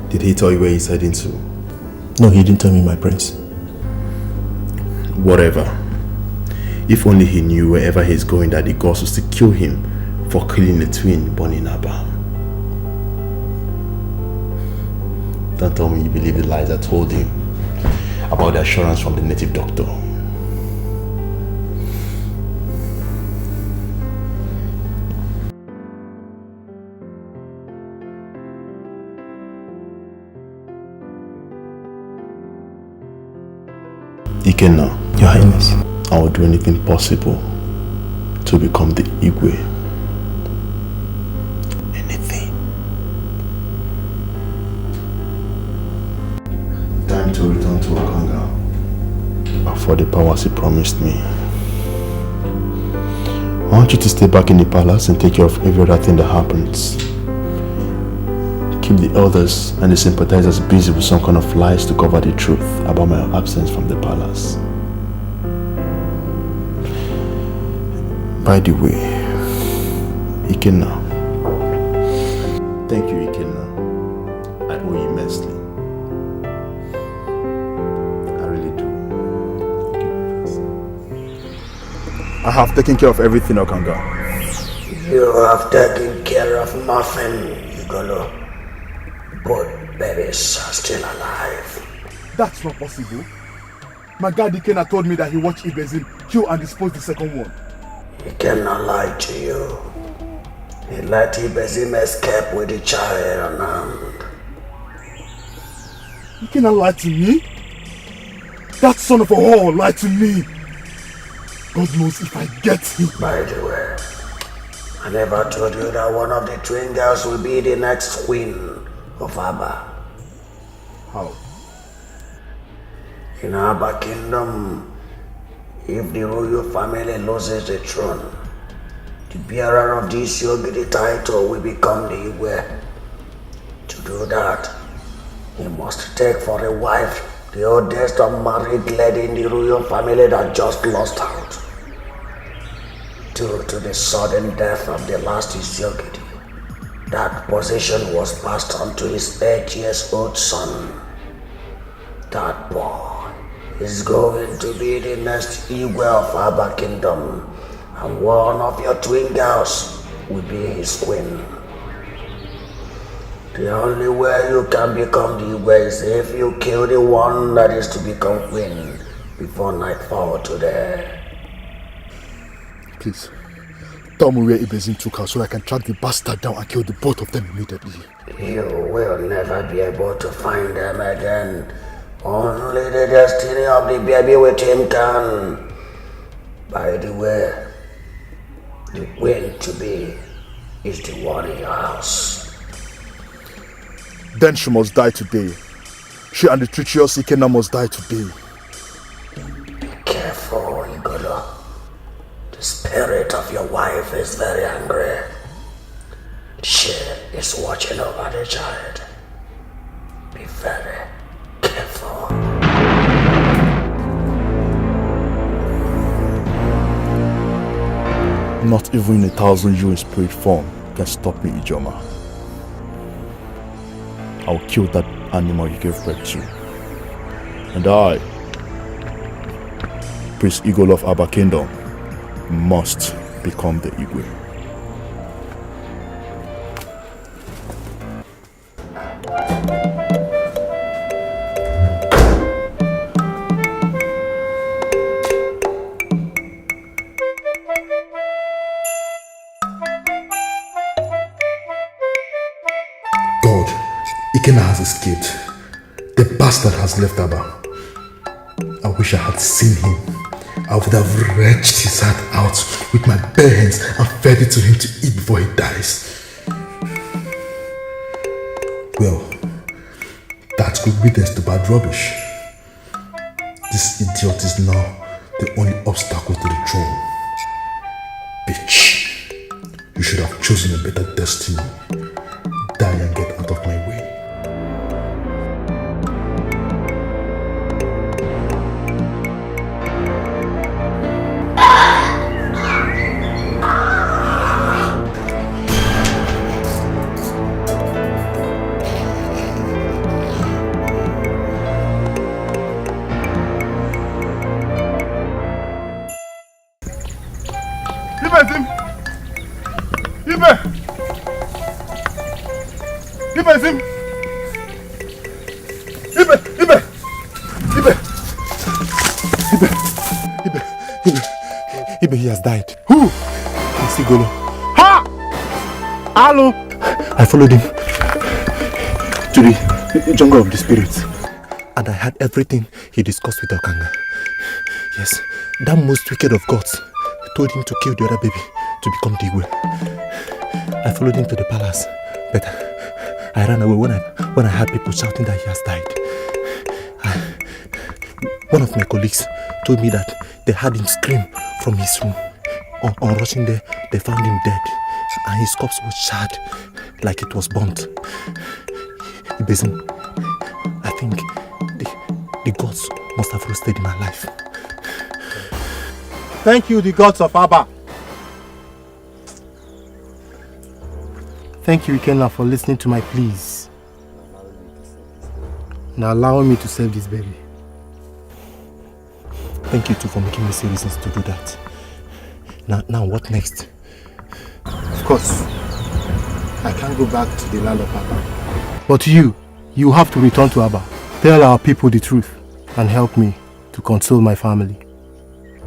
Did he tell you where he's heading to? No, he didn't tell me, my prince. Whatever. If only he knew wherever he's going that the gods will still kill him for killing the twin born in Aba. Don't tell me you believe the lies I told him about the assurance from the native doctor. Ikenna, Your Highness, I will do anything possible to become the Igwe. Anything. Time to return to Okanga for the powers he promised me. I want you to stay back in the palace and take care of every other thing that happens. Keep the elders and the sympathizers busy with some kind of lies to cover the truth about my absence from the palace. By the way, Ikenna. Thank you, Ikenna. I owe you immensely. I have taken care of everything, Okanga. You have taken care of nothing, Igolo. Both babies are still alive. That's not possible. My guy Dikeh told me that he watched Ibezim kill and dispose the second one. He cannot lie to you. He let Ibezim escape with the child unharmed. He cannot lie to me? That son of a whore lied to me. God knows if I get him. By the way, I never told you that one of the twin girls will be the next queen of Aba. How? In Aba Kingdom, if the royal family loses the throne, the bearer of this Yogiri title will become the Igwe. To do that, he must take for a wife the oldest unmarried lady in the royal family that just lost out. Due to the sudden death of the last Isyogidi, that position was passed on to his 8-year-old son. That boy is going to be the next Igwe of Aba Kingdom, and one of your twin girls will be his queen. The only way you can become the Igwe is if you kill the one that is to become queen before nightfall today. Please, tell me where Ibezim took her so I can track the bastard down and kill the both of them immediately. You will never be able to find them again. Only the destiny of the baby with him can. By the way, The will-to-be is the one in your house. Then she must die today. She and the treacherous Ikenna must die today. Be careful, Igolo. The spirit of your wife is very angry. She is watching over the child. Be very careful. Not even 1,000 you in spirit form can stop me, Ijoma. I'll kill that animal you gave birth to. And I, Prince Igolo of Aba Kingdom, must become the Igwe. God, Ikenna has escaped. The bastard has left Aba. I wish I had seen him. I would have wrenched his heart out with my bare hands and fed it to him to eat before he dies. Well, that's good witness to bad rubbish. This idiot is now the only obstacle to the throne. Bitch. You should have chosen a better destiny. Die and get out of my way. Ibe, he has died. Who? It's Igolo. Ha! Hello! I followed him to the jungle of the spirits, and I heard everything he discussed with Okanga. Yes, that most wicked of gods told him to kill the other baby to become the Igwe. I followed him to the palace, but I ran away when I heard people shouting that he has died. One of my colleagues told me that they heard him scream from his room. On rushing there, they found him dead, and his corpse was charred like it was burnt. Ibezim, I think the gods must have roasted him alive. Thank you, the gods of Aba. Thank you, Ikenna, for listening to my pleas and allowing me to save this baby. Thank you too for making me see reasons to do that. Now what next? Of course, I can't go back to the land of Aba. But you have to return to Aba. Tell our people the truth and help me to console my family.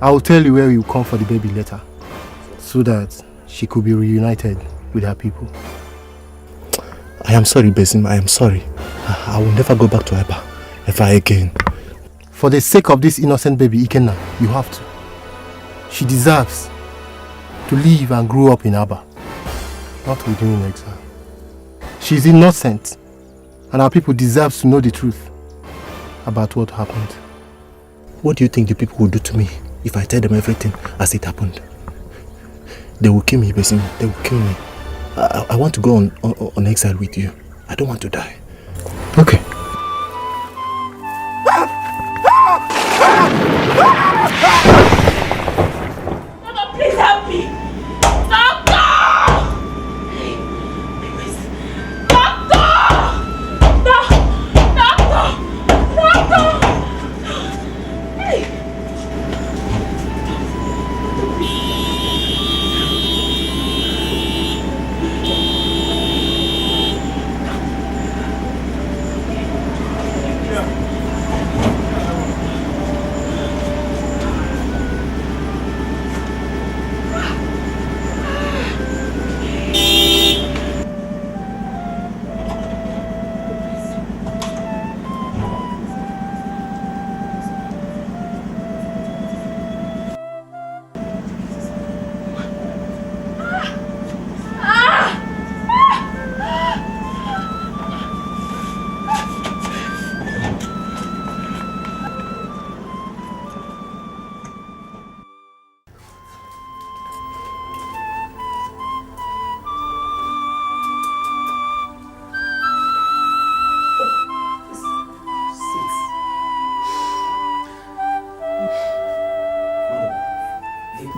I will tell you where you come for the baby later, so that she could be reunited with her people. I am sorry, Besim, I am sorry. I will never go back to Aba ever again. For the sake of this innocent baby, Ikenna, you have to. She deserves to live and grow up in Aba, not with you in exile. She is innocent, and our people deserve to know the truth about what happened. What do you think the people will do to me if I tell them everything as it happened? They will kill me, Besim. They will kill me. I want to go on exile with you. I don't want to die. Okay. Mama, please help me! Doctor!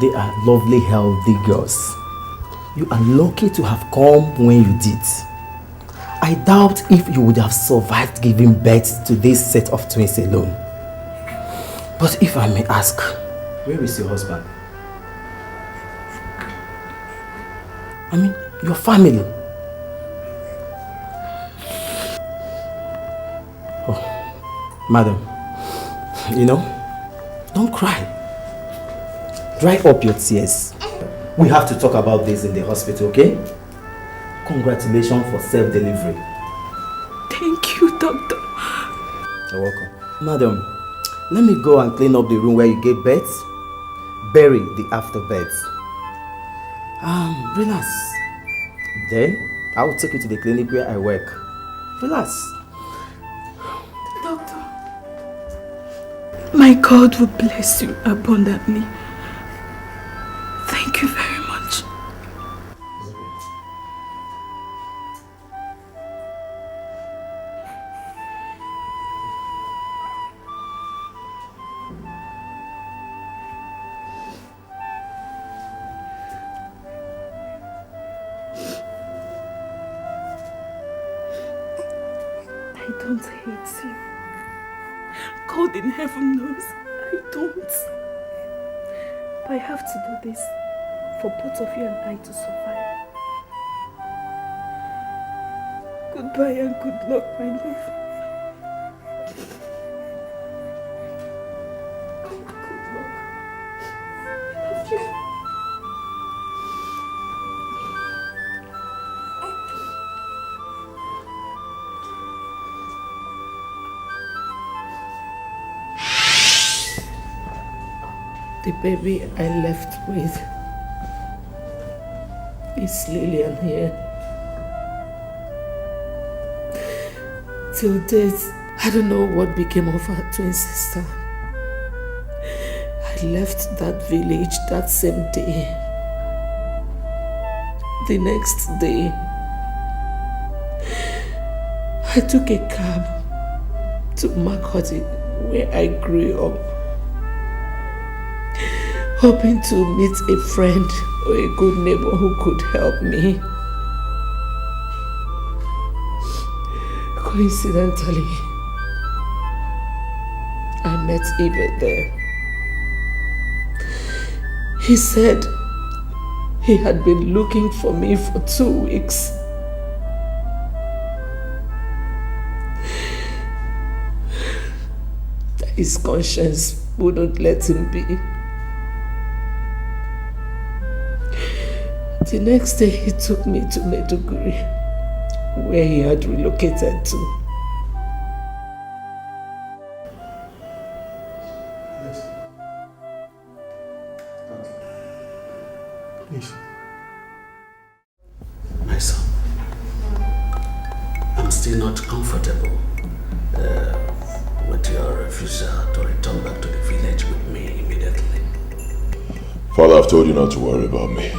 They are lovely, healthy girls. You are lucky to have come when you did. I doubt if you would have survived giving birth to this set of twins alone. But if I may ask, where is your husband? I mean, your family. Oh, madam, you know, don't cry. Dry up your tears. We have to talk about this in the hospital, okay? Congratulations for self-delivery. Thank you, doctor. You're welcome. Madam, let me go and clean up the room where you gave birth. Bury the afterbirth. Relax. Then, I will take you to the clinic where I work. Relax. Doctor, my God will bless you abundantly. Thank you very much. I don't hate you. God in heaven knows I don't. But I have to do this for both of you and I to survive. Goodbye and good luck, my love. Good luck. I love you. The baby I left with is Lillian here. Till death, I don't know what became of her twin sister. I left that village that same day. The next day, I took a cab to Makoti, where I grew up, hoping to meet a friend or a good neighbor who could help me. Coincidentally, I met Ibe there. He said he had been looking for me for 2 weeks. That his conscience wouldn't let him be. The next day he took me to Maiduguri, where he had relocated to. Please. My son, I'm still not comfortable with your refusal to return back to the village with me immediately. Father, I've told you not to worry about me.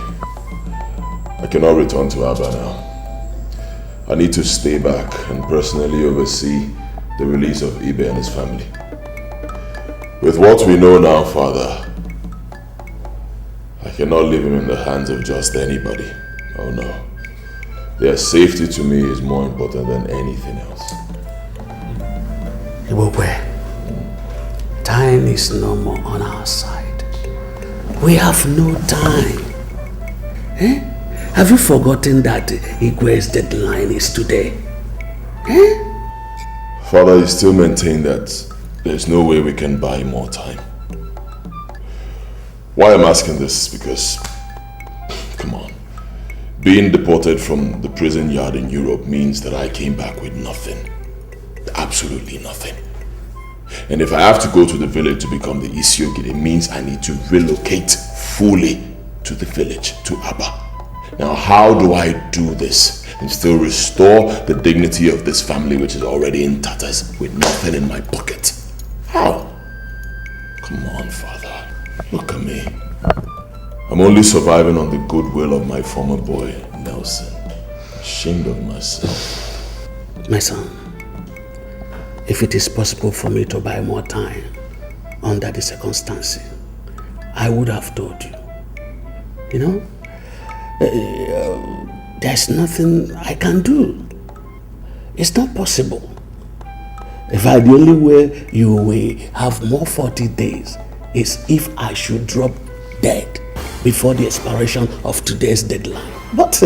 I cannot return to Abba now. I need to stay back and personally oversee the release of Ibe and his family. With what we know now, Father, I cannot leave him in the hands of just anybody. Oh no. Their safety to me is more important than anything else. Ibokwe, time is no more on our side. We have no time. Eh? Have you forgotten that Igwe's deadline is today? Eh? Father, you still maintain that there's no way we can buy more time. Why I'm asking this is because, come on, being deported from the prison yard in Europe means that I came back with nothing. Absolutely nothing. And if I have to go to the village to become the Isiogid, it means I need to relocate fully to the village, to Abba. Now, how do I do this and still restore the dignity of this family which is already in tatters with nothing in my pocket? How? Come on, Father. Look at me. I'm only surviving on the goodwill of my former boy, Nelson. Ashamed of myself. My son, if it is possible for me to buy more time under the circumstances, I would have told you. You know, there's nothing I can do. It's not possible. In fact, the only way you will have more 40 days is if I should drop dead before the expiration of today's deadline. But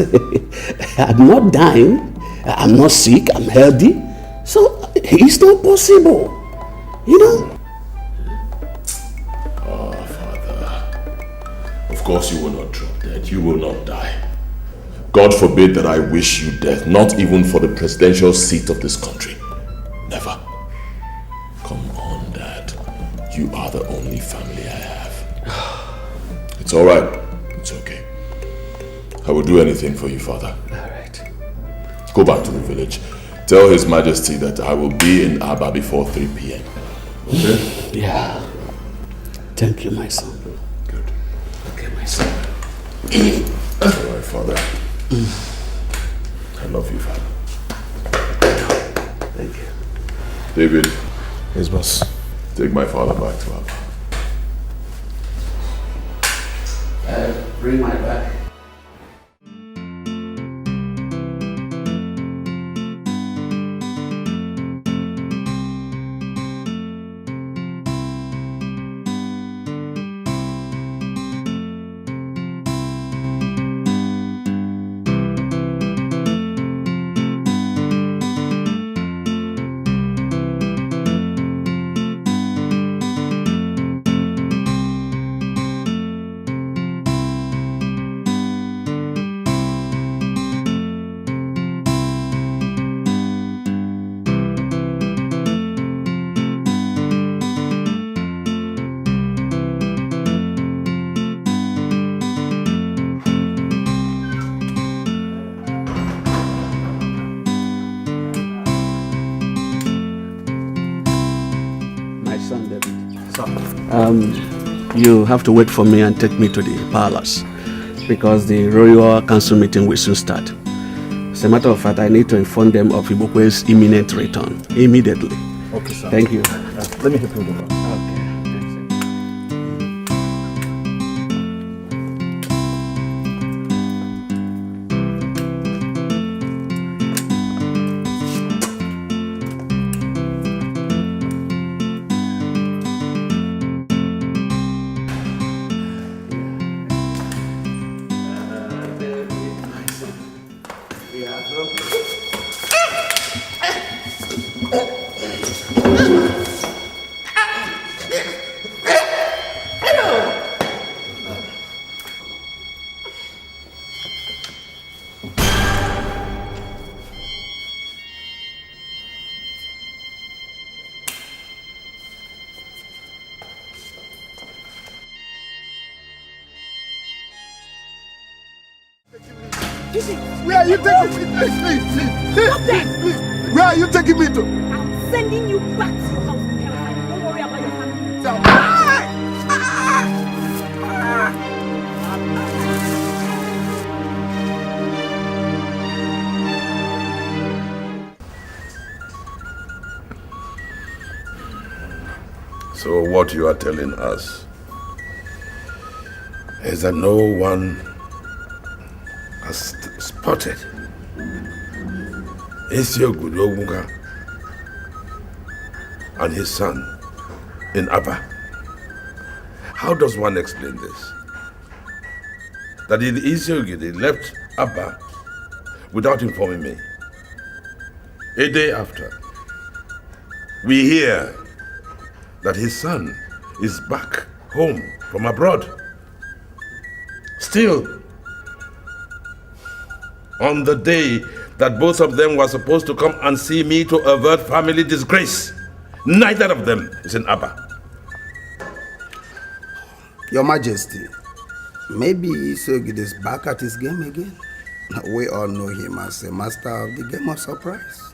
I'm not dying, I'm not sick, I'm healthy, so it's not possible, you know. Oh, Father, of course you will not drop dead, you will not die. God forbid that I wish you death, not even for the presidential seat of this country. Never. Come on, Dad. You are the only family I have. It's all right. It's okay. I will do anything for you, Father. All right. Go back to the village. Tell His Majesty that I will be in Aba before 3 p.m. Okay? Yeah. Thank you, my son. Good. Okay, my son. All right, Father. I love you, Father. Thank you. David. Yes, boss. Take my father back to Aba. Bring my bag. You have to wait for me and take me to the palace because the royal council meeting will soon start. As a matter of fact, I need to inform them of Ibukwe's imminent return immediately. Okay, sir. Thank you. Let me help you with that. Where are you taking me? Please. Where are you taking me to? I'm sending you back to your house in Hellfire. Don't worry about your family. So what you are telling us is that no one has spotted Isiogudowunga and his son in Aba. How does one explain this? That the Isiogide left Aba without informing me. A day after, we hear that his son is back home from abroad. Still, on the day that both of them were supposed to come and see me to avert family disgrace, neither of them is in Aba. Your Majesty, maybe Isogid is back at his game again. We all know him as a master of the game of surprise.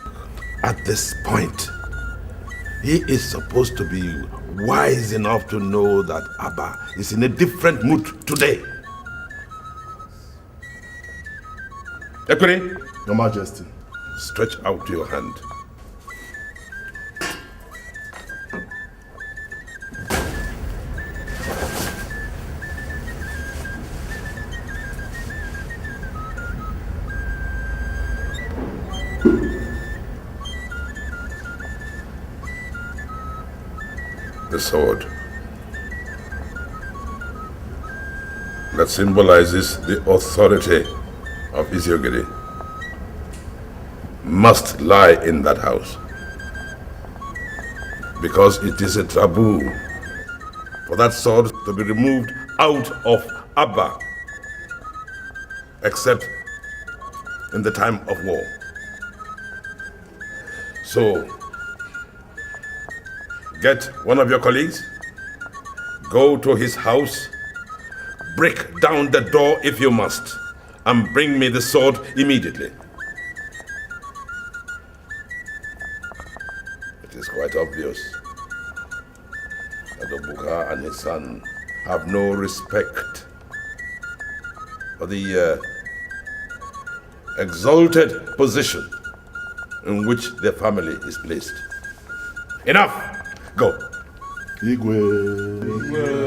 At this point, he is supposed to be wise enough to know that Aba is in a different mood today. Equity, Your Majesty. Stretch out your hand. the sword that symbolizes the authority of Isiogiri must lie in that house, because it is a taboo for that sword to be removed out of Abba, except in the time of war. So, get one of your colleagues, go to his house, break down the door if you must, and bring me the sword immediately. It is quite obvious that Obuka and his son have no respect for the exalted position in which their family is placed. Enough! Go! Igwe.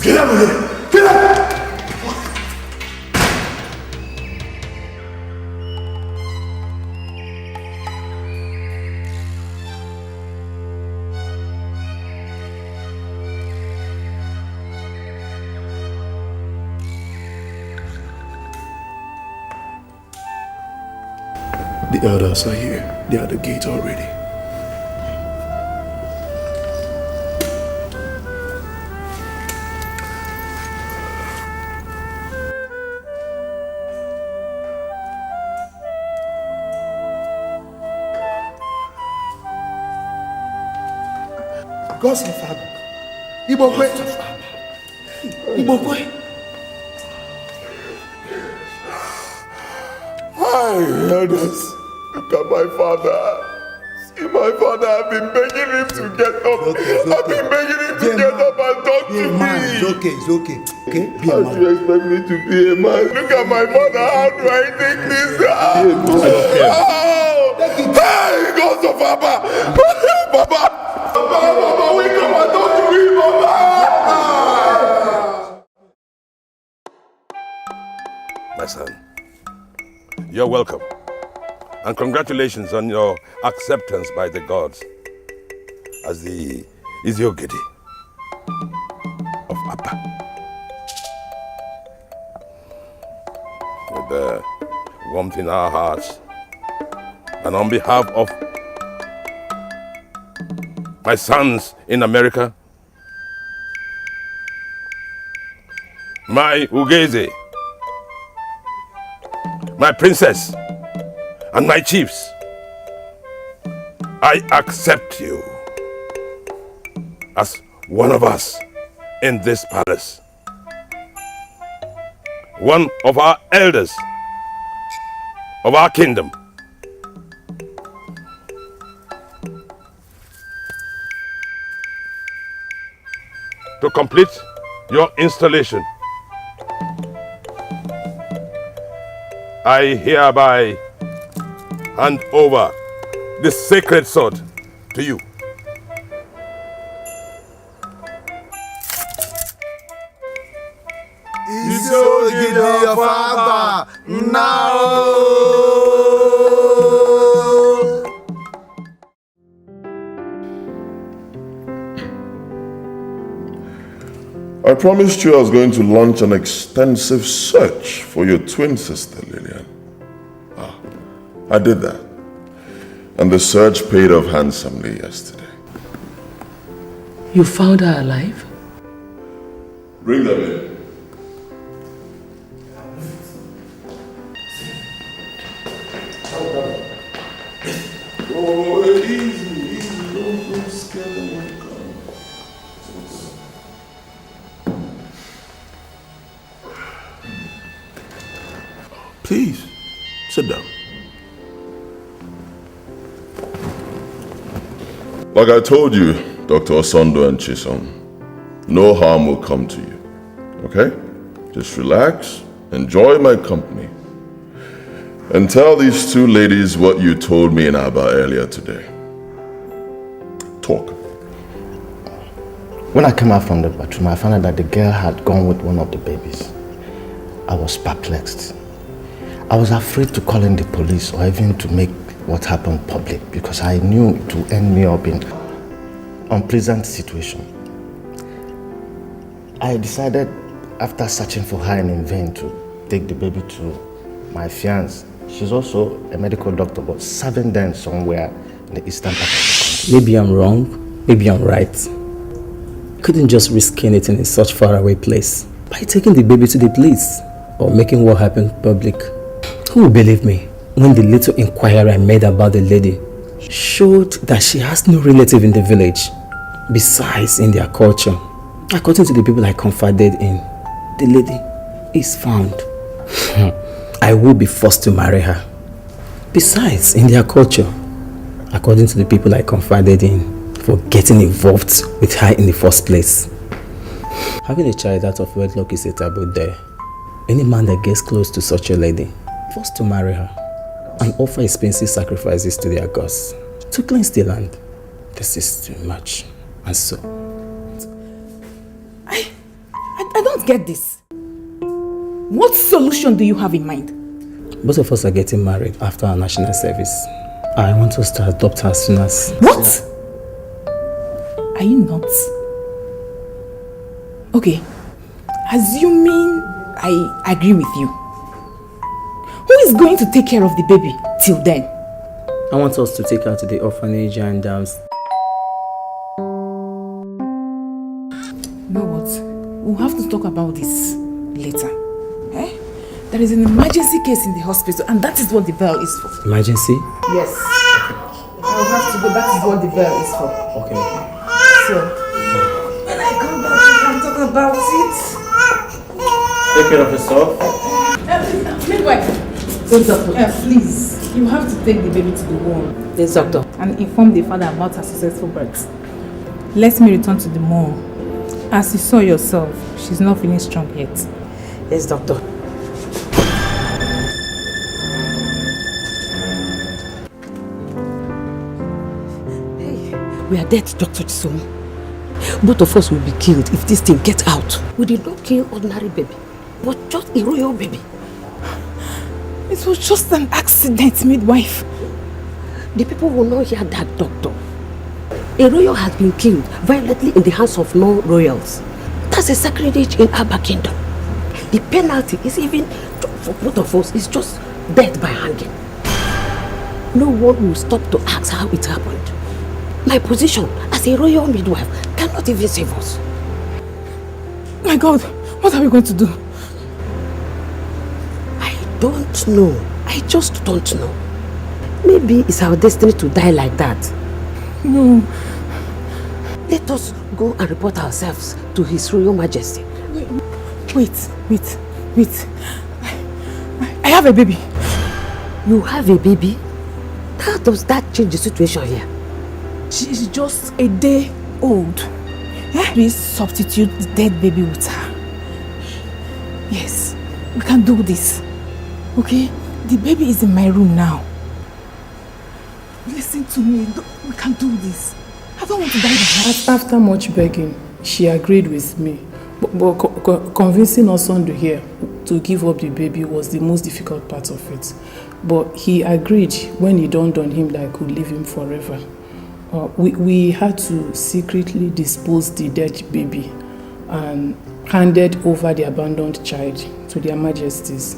Get out of here! Get out! The elders are here. They are at the gate already. God's of Abba. Ibokwe. Ibokwe. Hi, elders. Look at my father. See my father. I've been begging him to get up. I've been begging him to get up and talk to me. It's okay, it's okay. Okay? How do you expect me to be a man? Look at my father. How do I take this? Hey, God's of Abba. Papa. Papa, wake up and talk to me, Papa. My son, you're welcome. And congratulations on your acceptance by the gods as the Isiogiri of Abba. With the warmth in our hearts, and on behalf of my sons in America, my Ugeze, my princess, and my chiefs, I accept you as one of us in this palace, one of our elders of our kingdom. To complete your installation, I hereby hand over this sacred sword to you. Isiogiri of Abba, now! I promised you I was going to launch an extensive search for your twin sister, Lillian. I did that. And the search paid off handsomely yesterday. You found her alive? Bring them in. Oh, easy. Don't scare them when you come. Please, sit down. Like I told you, Dr. Osondo and Chisom, no harm will come to you, okay? Just relax, enjoy my company, and tell these two ladies what you told me in Aba earlier today. Talk. When I came out from the bathroom, I found out that the girl had gone with one of the babies. I was perplexed. I was afraid to call in the police or even to make what happened public because I knew it would end me up in an unpleasant situation. I decided, after searching for her in vain, to take the baby to my fiancée. She's also a medical doctor, but serving them somewhere in the eastern part of the country. Maybe I'm wrong, maybe I'm right. Couldn't just risk anything in such faraway place by taking the baby to the police or making what happened public. Who will believe me when the little inquiry I made about the lady showed that she has no relative in the village? Besides, in their culture, according to the people I confided in, the lady is found. I will be forced to marry her. Besides, in their culture, according to the people I confided in, for getting involved with her in the first place. Having a child out of wedlock is a taboo there. Any man that gets close to such a lady, forced to marry her and offer expensive sacrifices to their gods to cleanse the land. This is too much. And so, I don't get this. What solution do you have in mind? both of us are getting married after our national service. I want us to adopt her as soon as... What? Are you nuts? Okay, assuming I agree with you, who is going to take care of the baby till then? I want us to take her to the orphanage and You know what? We'll have to talk about this later. Eh? There is an emergency case in the hospital and that is what the bell is for. Emergency? Yes. I'll have to go. That is what the bell is for. Okay. So, when I come back, we can talk about it. Take care of yourself. Midwife. Yes, doctor. Please, you have to take the baby to the ward. Yes, doctor. And inform the father about her successful birth. Let me return to the mall. As you saw yourself, she's not feeling strong yet. Yes, doctor. We are dead, Dr. Chisom. Both of us will be killed if this thing gets out. We did not kill ordinary baby, but just a royal baby. It was just an accident, midwife. The people will not hear that, doctor. A royal has been killed violently in the hands of non-royals. That's a sacrilege in our kingdom. The penalty is even, for both of us, is just death by hanging. No one will stop to ask how it happened. My position as a royal midwife cannot even save us. My God, what are we going to do? I don't know. I just don't know. Maybe it's our destiny to die like that. No. Let us go and report ourselves to His Royal Majesty. Wait. I have a baby. You have a baby? How does that change the situation here? She is just a day old. Please substitute the dead baby with her. Yes, we can do this. Okay? The baby is in my room now. Listen to me. We can do this. I don't want to die by her. After much begging, she agreed with me. But convincing Osondo here to give up the baby was the most difficult part of it. But he agreed when it dawned on him that I could leave him forever. We had to secretly dispose the dead baby and handed over the abandoned child to their majesties.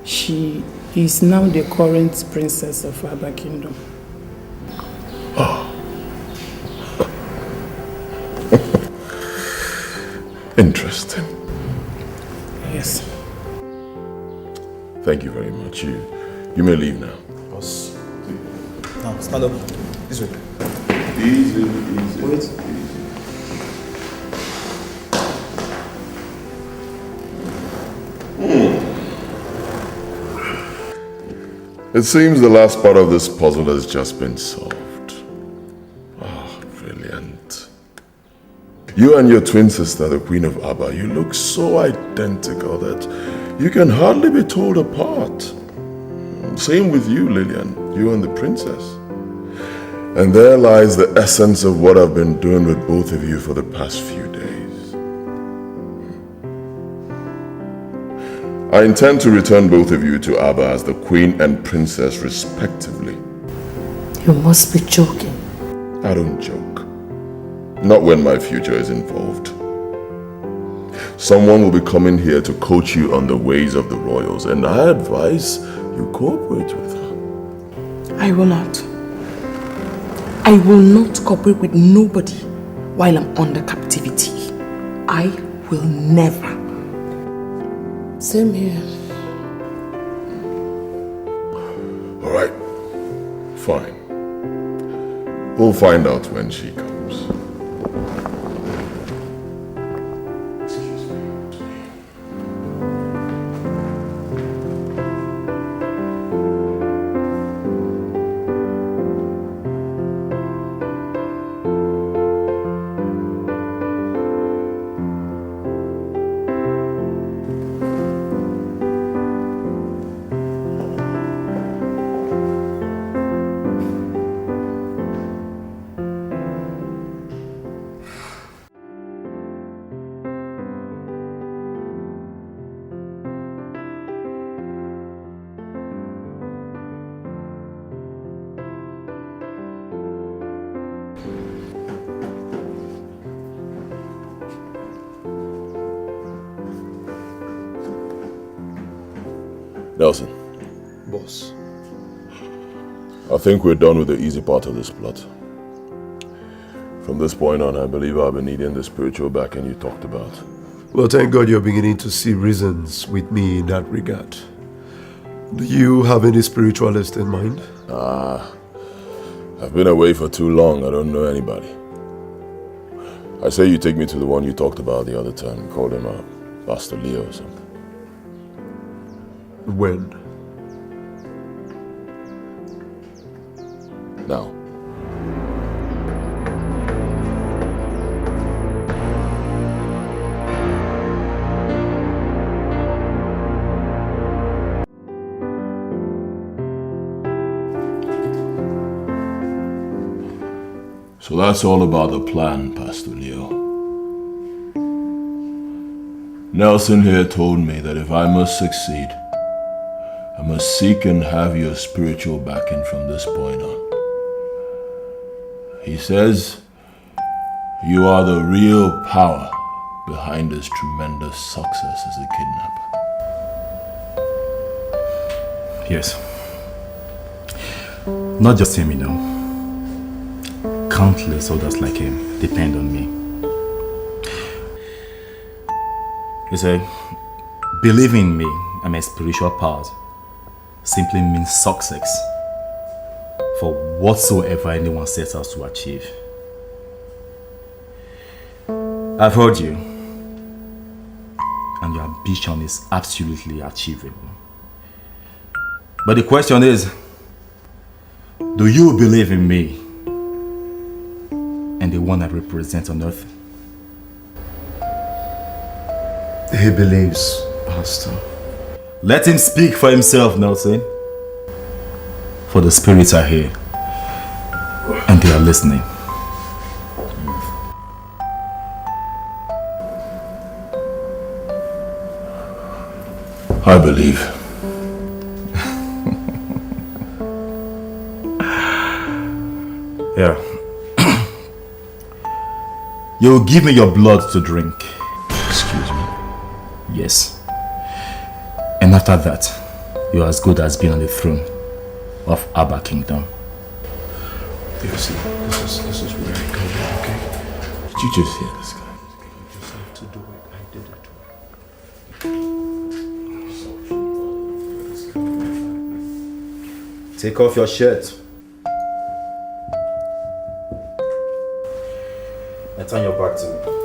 She is now the current princess of our kingdom. Oh. Interesting. Yes. Thank you very much. You may leave now. Boss. Now, stand up. This way. Easy. Wait. It seems the last part of this puzzle has just been solved. Oh, brilliant. You and your twin sister, the Queen of Abba, you look so identical that you can hardly be told apart. Same with you, Lillian, you and the princess. And there lies the essence of what I've been doing with both of you for the past few days. I intend to return both of you to Abba as the Queen and Princess respectively. You must be joking. I don't joke. Not when my future is involved. Someone will be coming here to coach you on the ways of the royals, and I advise you cooperate with her. I will not. I will not cooperate with nobody while I'm under captivity. I will never. Same here. All right. Fine. We'll find out when she comes. Nelson. Boss. I think we're done with the easy part of this plot. From this point on, I believe I'll be needing the spiritual backing you talked about. Well, thank God you're beginning to see reasons with me in that regard. Do you have any spiritualist in mind? I've been away for too long. I don't know anybody. I say you take me to the one you talked about the other time. You called him Pastor Leo or something. When? Now. So that's all about the plan, Pastor Leo. Nelson here told me that if I must succeed, I must seek and have your spiritual backing from this point on. He says you are the real power behind this tremendous success as a kidnapper. Yes. Not just him, you know. Countless others like him depend on me. You say, believing in me and my spiritual powers simply means success for whatsoever anyone sets out to achieve. I've heard you, and your ambition is absolutely achievable. But the question is, do you believe in me and the one I represent on earth? He believes, Pastor. Let him speak for himself, Nelson. For the spirits are here, and they are listening. I believe. Yeah. You'll give me your blood to drink. Excuse me? Yes. And after that, you're as good as being on the throne of Abba Kingdom. This is where I come in, okay? Did you just hear this guy? You just have to do it. I did it. Take off your shirt. and turn your back to me.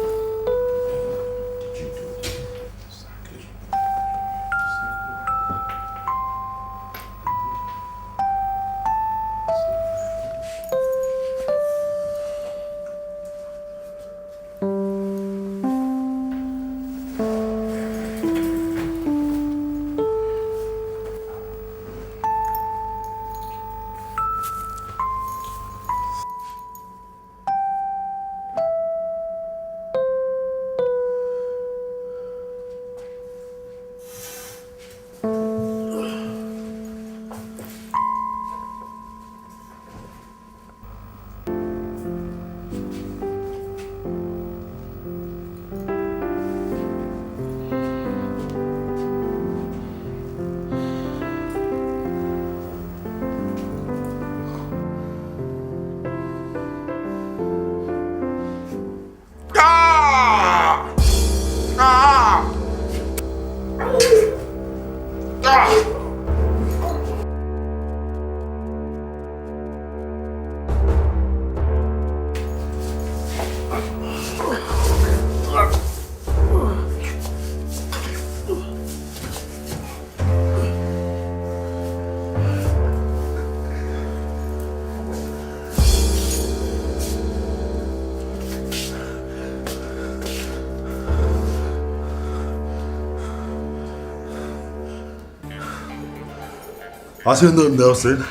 As you know, Nelson,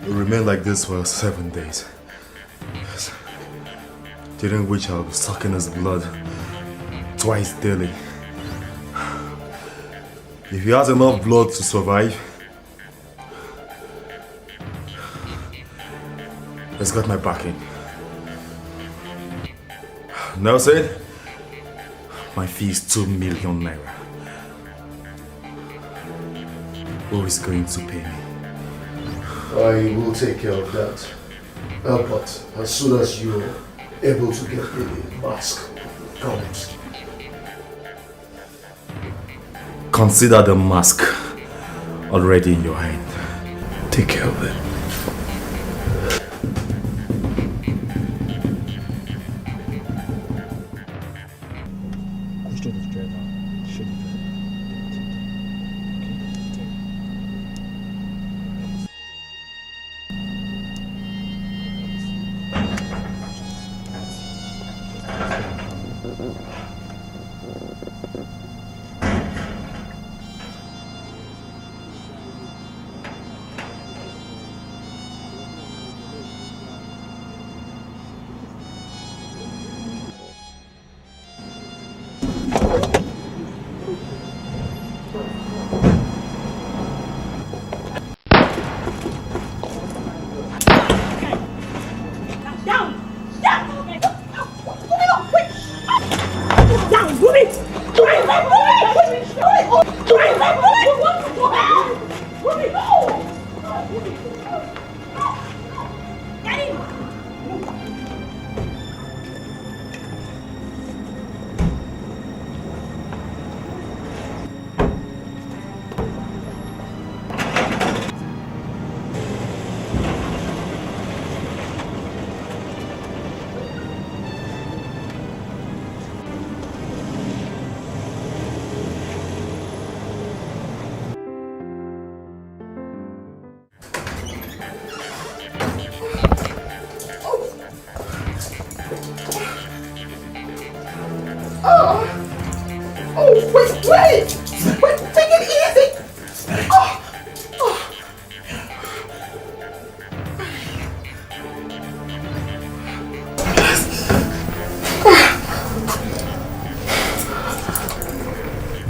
it remained like this for 7 days. Yes. During which I'll be sucking his blood twice daily. If he has enough blood to survive, he's got my backing. Nelson, my fee is 2 million naira. Who is going to pay me? I will take care of that. But as soon as you're able to get the mask comes. Consider the mask already in your hand. Take care of it.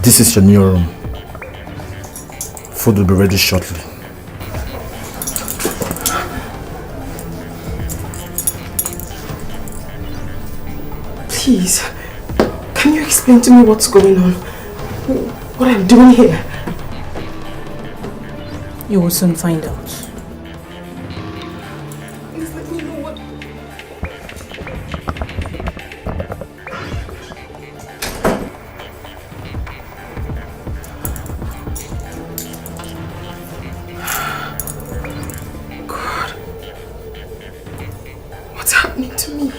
This is your new room. Food will be ready shortly. Please, can you explain to me what's going on? What I'm doing here? You will soon find out. Please let me know what... God. What's happening to me?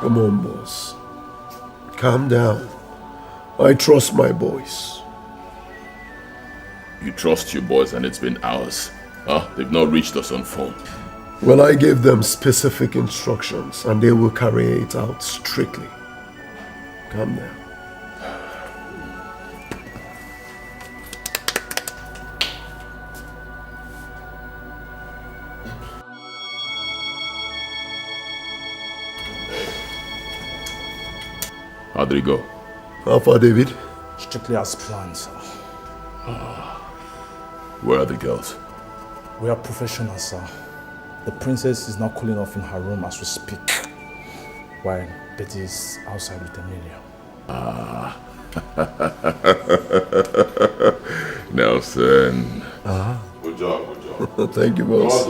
Come on, boss. Calm down. I trust my boys. You trust your boys and it's been hours. Huh? They've not reached us on phone. Well, I gave them specific instructions and they will carry it out strictly. Calm down. How did it go? How far, David? Strictly as planned, sir. Where are the girls? We are professionals, sir. The princess is now cooling off in her room as we speak, while Betty is outside with Emilia. Nelson. Good job. Thank you, boss.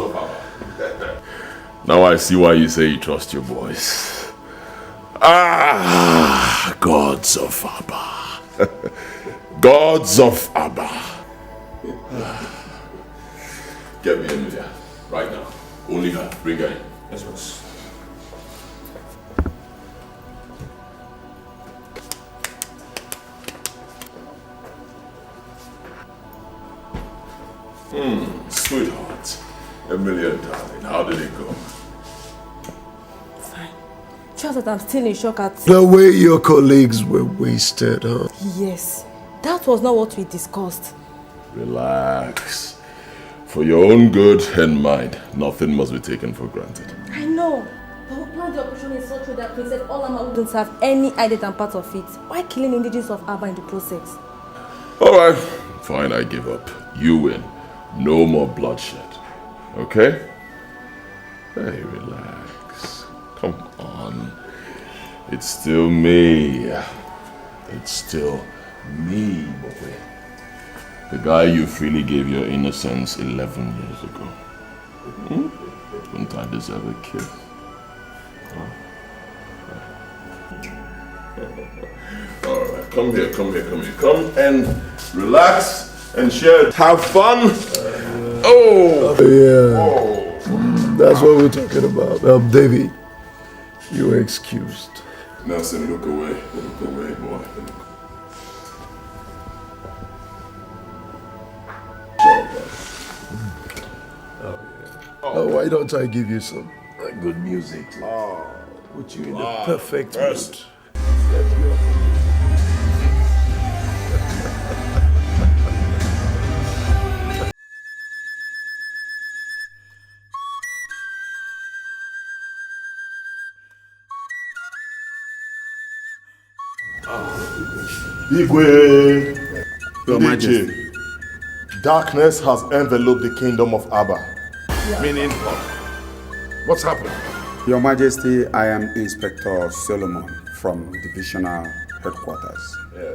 Now I see why you say you trust your boys. Gods of Abba. Gods of Abba. Get me Emilia, right now. Only her. Bring her in. Yes, boss. Sweetheart. Emilia, darling, how did it go? Just that I'm still in shock at... The way your colleagues were wasted, huh? Yes. That was not what we discussed. Relax. For your own good and mine, nothing must be taken for granted. I know. But we planned the operation in such a way that Princess Olama wouldn't have any idea and part of it. Why killing indigenous of Abba in the process? Alright, fine, I give up. You win. No more bloodshed. Okay? Hey, relax. Come on. It's still me. It's still me, boy. The guy you freely gave your innocence 11 years ago. Wouldn't I deserve a kiss? Alright, come here. Come and relax and share it. Have fun. That's what we're talking about. David, you're excused. Nelson, look away. Look away, boy. Why don't I give you some good music to put you in the perfect mood? Igwe, Your Majesty, darkness has enveloped the kingdom of Abba. Meaning what? What's happened? Your Majesty, I am Inspector Solomon from Divisional Headquarters. Yes.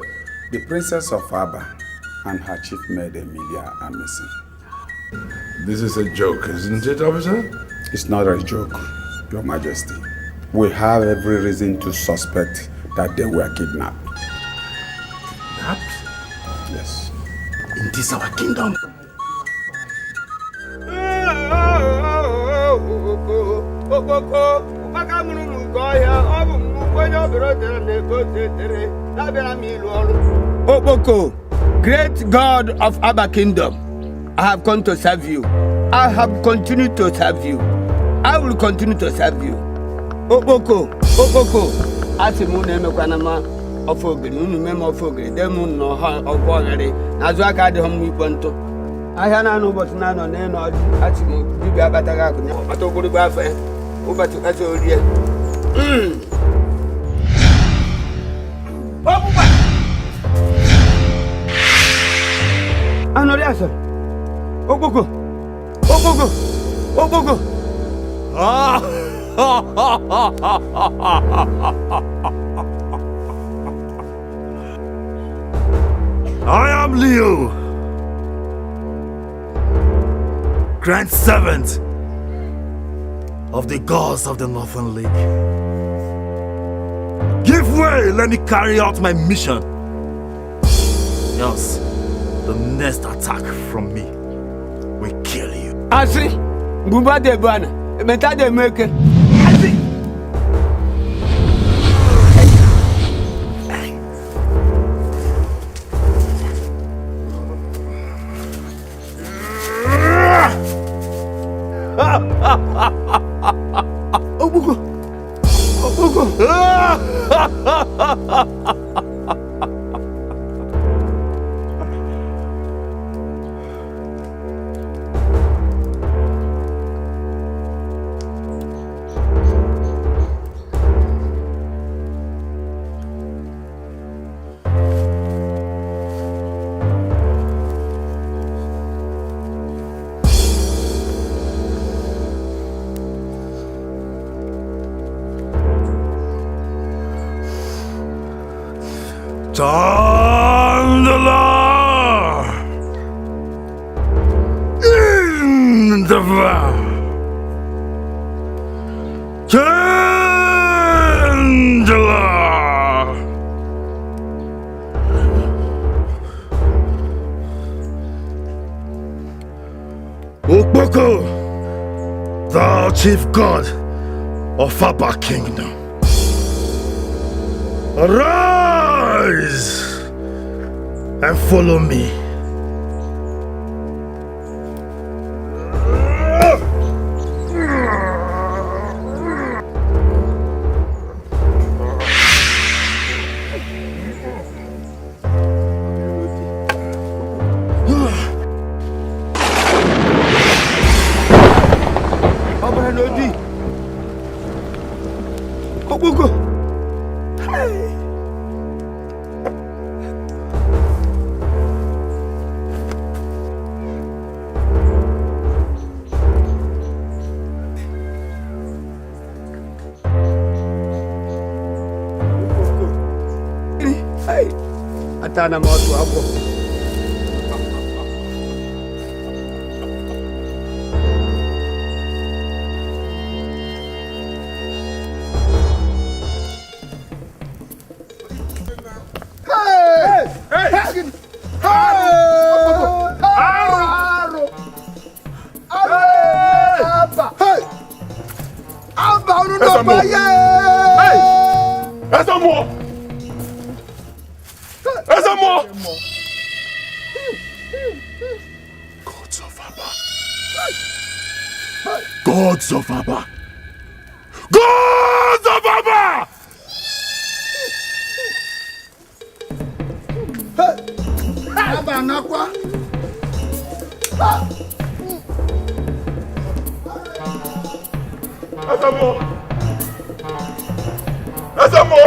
The Princess of Abba and her chief maid Emilia are missing. This is a joke, isn't it, officer? It's not a joke, Your Majesty. We have every reason to suspect that they were kidnapped. Kidnapped? Yes. In this our kingdom. Okpoko, great God of Abba Kingdom, I have come to serve you. I have continued to serve you. I will continue to serve you. Okpoko, Asimu Kwanama of Ogri, Unumem of Ogri, Demon no of Wagari, Nazaka de Home Ponto. I have no but none on any Asimu, Dibia Batagak, Atoguri Bafe, over to Asoria. Anoriasa. Okpoko. I am Leo, Grand Servant of the gods of the Northern Lake. Give way, let me carry out my mission. Else, the next attack from me will kill you. Asi, Bumba de Bana, Meta de Meke. Chandala! In the Chandala! Ukboko, thou chief god of Abba Kingdom, arise and follow me. Atana moto hapo. Gods of Abba! Gods of Abba! Abba nakwa. Asamo! Asamo!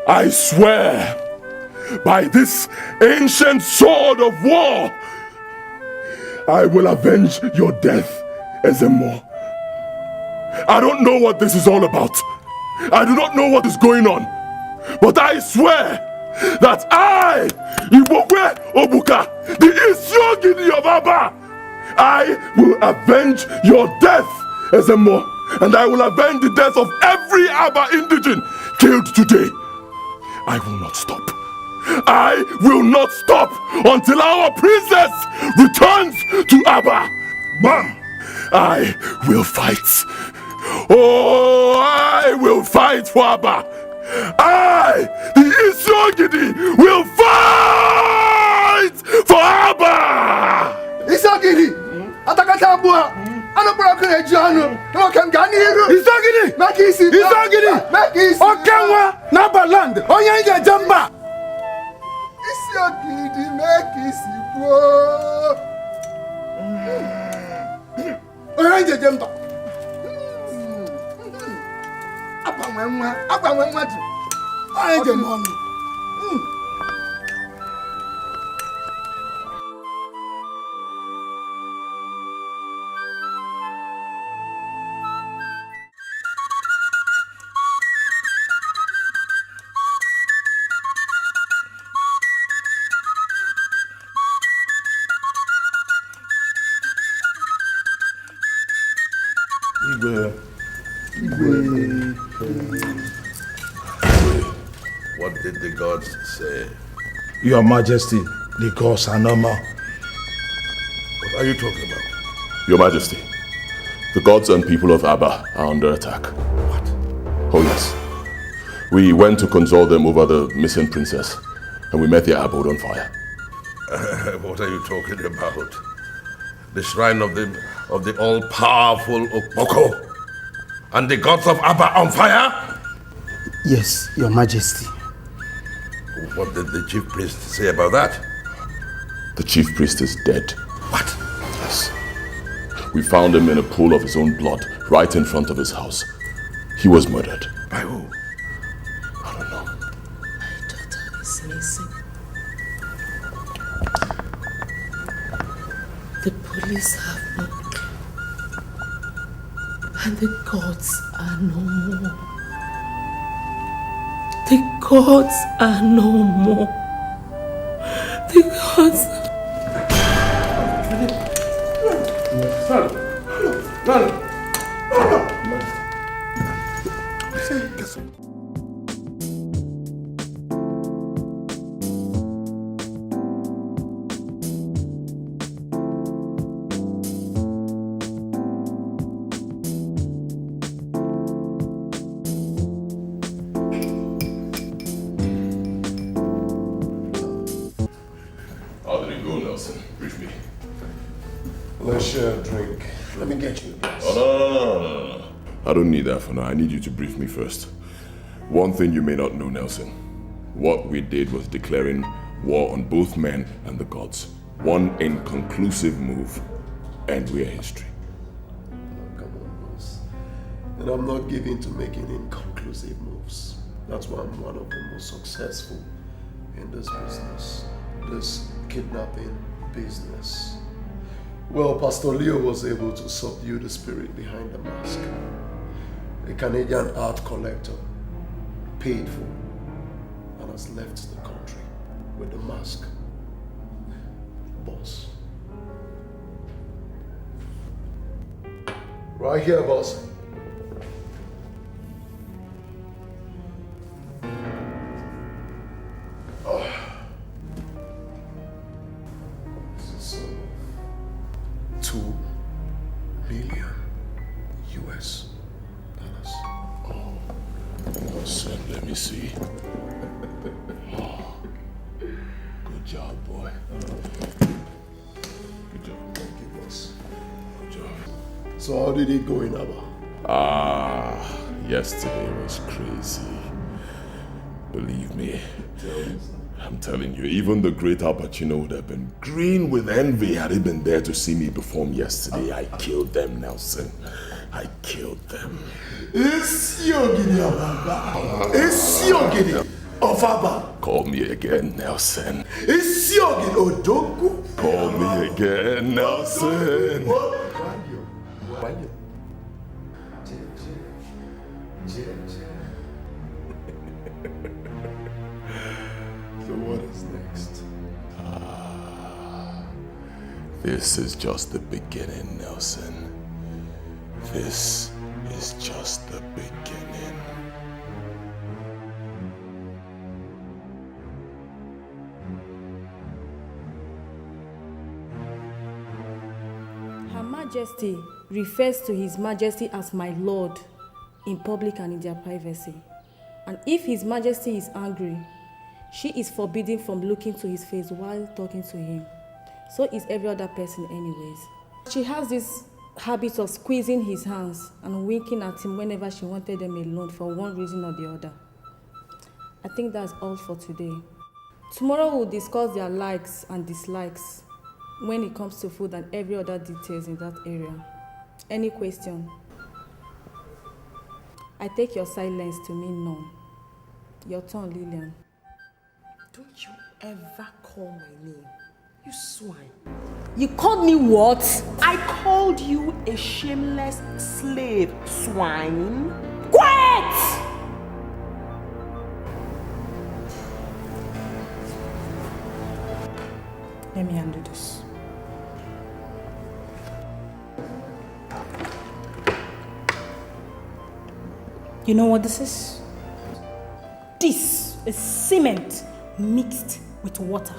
I swear by this ancient sword of war, I will avenge your death, Ezemo. I don't know what this is all about. I do not know what is going on. But I swear that I, Ibokwe Obuka, the Isiogidi of Abba, I will avenge your death, Ezemo. And I will avenge the death of every Abba indigene killed today. I will not stop. I will not stop until our princess returns to Abba. Bam! I will fight. Oh, I will fight for Abba. I, the Isiogidi, will fight for Abba. Isiogidi, atakata bua. Anopura kune jano. Okem ganiru. Isiogidi, Makisi. Isiogidi, Makisi. Okenwa naba land. Onya ije jamba. Isiogidi, Makisi bro. Onya ije jamba. Apa mwenwa tu. Onya ije mono. What did the gods say? Your Majesty, the gods are normal. What are you talking about? Your Majesty, the gods and people of Abba are under attack. What? Oh yes. We went to console them over the missing princess, and we met their abode on fire. What are you talking about? The shrine of the all-powerful Okpoko and the gods of Abba on fire? Yes, Your Majesty. What did the chief priest say about that? The chief priest is dead. What? Yes. We found him in a pool of his own blood, right in front of his house. He was murdered. By who? I don't know. My daughter is missing. The police have no clue. And the gods are no more. The gods are no more. The gods are... How did it go, Nelson? Brief me. Let's share a drink. Let me get you a glass. Oh, no. I don't need that for now. I need you to brief me first. One thing you may not know, Nelson. What we did was declaring war on both men and the gods. One inconclusive move, and we're history. Oh, come on, boss. And I'm not given to making inconclusive moves. That's why I'm one of the most successful in this business. This kidnapping business. Well, Pastor Leo was able to subdue the spirit behind the mask. A Canadian art collector, paid for, and has left the country with the mask. Boss. Right here, boss. This is 2 million US dollars. Oh, Nelson, let me see. Oh, good job, boy. Good job. Thank you, boss. Good job. So how did it go in Abba? Yesterday was crazy. Believe me. I'm telling you, even the great Al Pacino would have been green with envy had he been there to see me perform yesterday. I killed them, Nelson. I killed them. It's Yogini of Abba. It's Yogini of Abba. Call me again, Nelson. It's Yogini Odogu. Call me again, Nelson. So what is next? This is just the beginning, Nelson. This is just the beginning. Her Majesty refers to His Majesty as my Lord in public and in their privacy. And if His Majesty is angry, she is forbidden from looking to his face while talking to him. So is every other person anyways. She has this habit of squeezing his hands and winking at him whenever she wanted them alone for one reason or the other. I think that's all for today. Tomorrow we'll discuss their likes and dislikes when it comes to food and every other details in that area. Any question? I take your silence to mean none. Your turn, Lillian. Don't you ever call my name, you swine. You called me what? I called you a shameless slave, swine. Quiet! Let me undo this. You know what this is? This is cement mixed with water.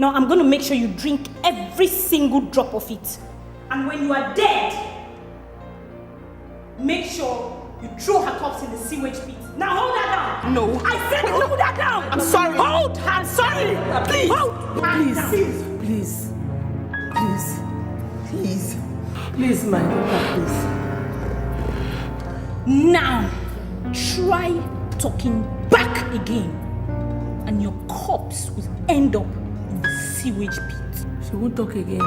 Now I'm going to make sure you drink every single drop of it. And when you are dead, make sure you throw her corpse in the sewage pit. Now hold that down. No. I said hold that down. I'm sorry. Hold. I'm sorry. Please. Hold. Please. Please, my daughter, please. Now, try talking back again, and your corpse will end up in the sewage pit. She won't talk again.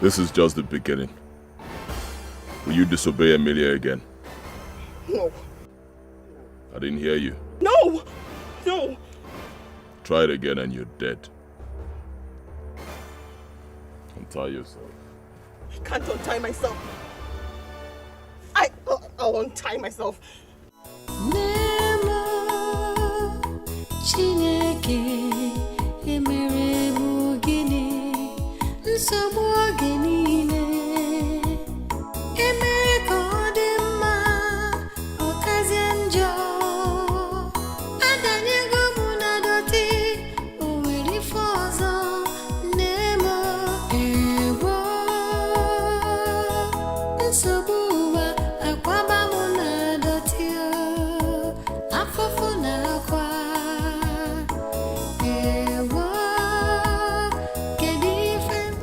This is just the beginning. Will you disobey Emilia again? No. I didn't hear you. No! No! Try it again and you're dead. Untie yourself. I can't untie myself. I'll untie myself.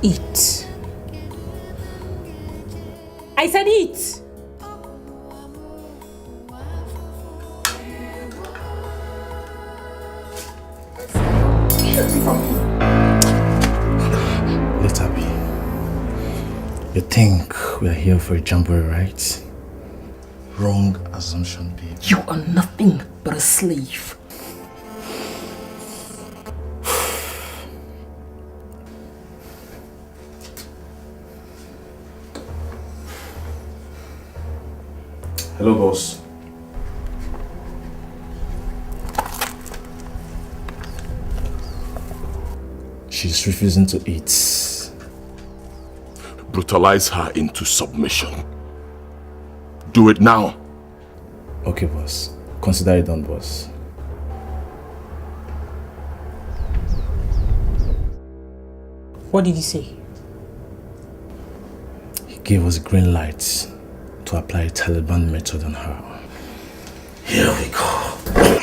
Eat. I said eat. Let her be. You think we are here for a jamboree, right? Wrong assumption, babe. You are nothing but a slave. Hello, boss. She's refusing to eat. Brutalize her into submission. Do it now. Okay, boss. Consider it done, boss. What did he say? He gave us green light to apply a Taliban method on her. Here we go.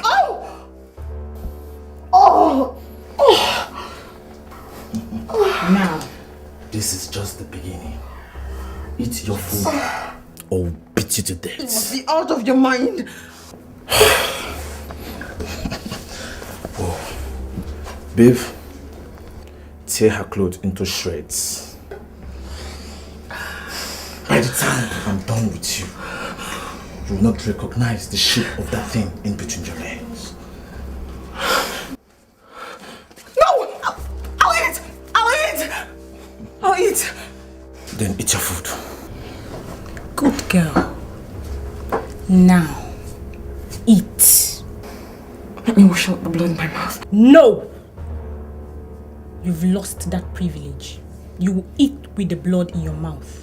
Oh! Oh! Oh! Now. This is just the beginning. Eat your food or we'll beat you to death. You must be out of your mind. Whoa. Babe, tear her clothes into shreds. By the time I'm done with you, you will not recognize the shape of that thing in between your legs. No! I'll eat! I'll eat! I'll eat! Then eat your food. Good girl. Now, eat. Let me wash out the blood in my mouth. No! You've lost that privilege. You will eat with the blood in your mouth.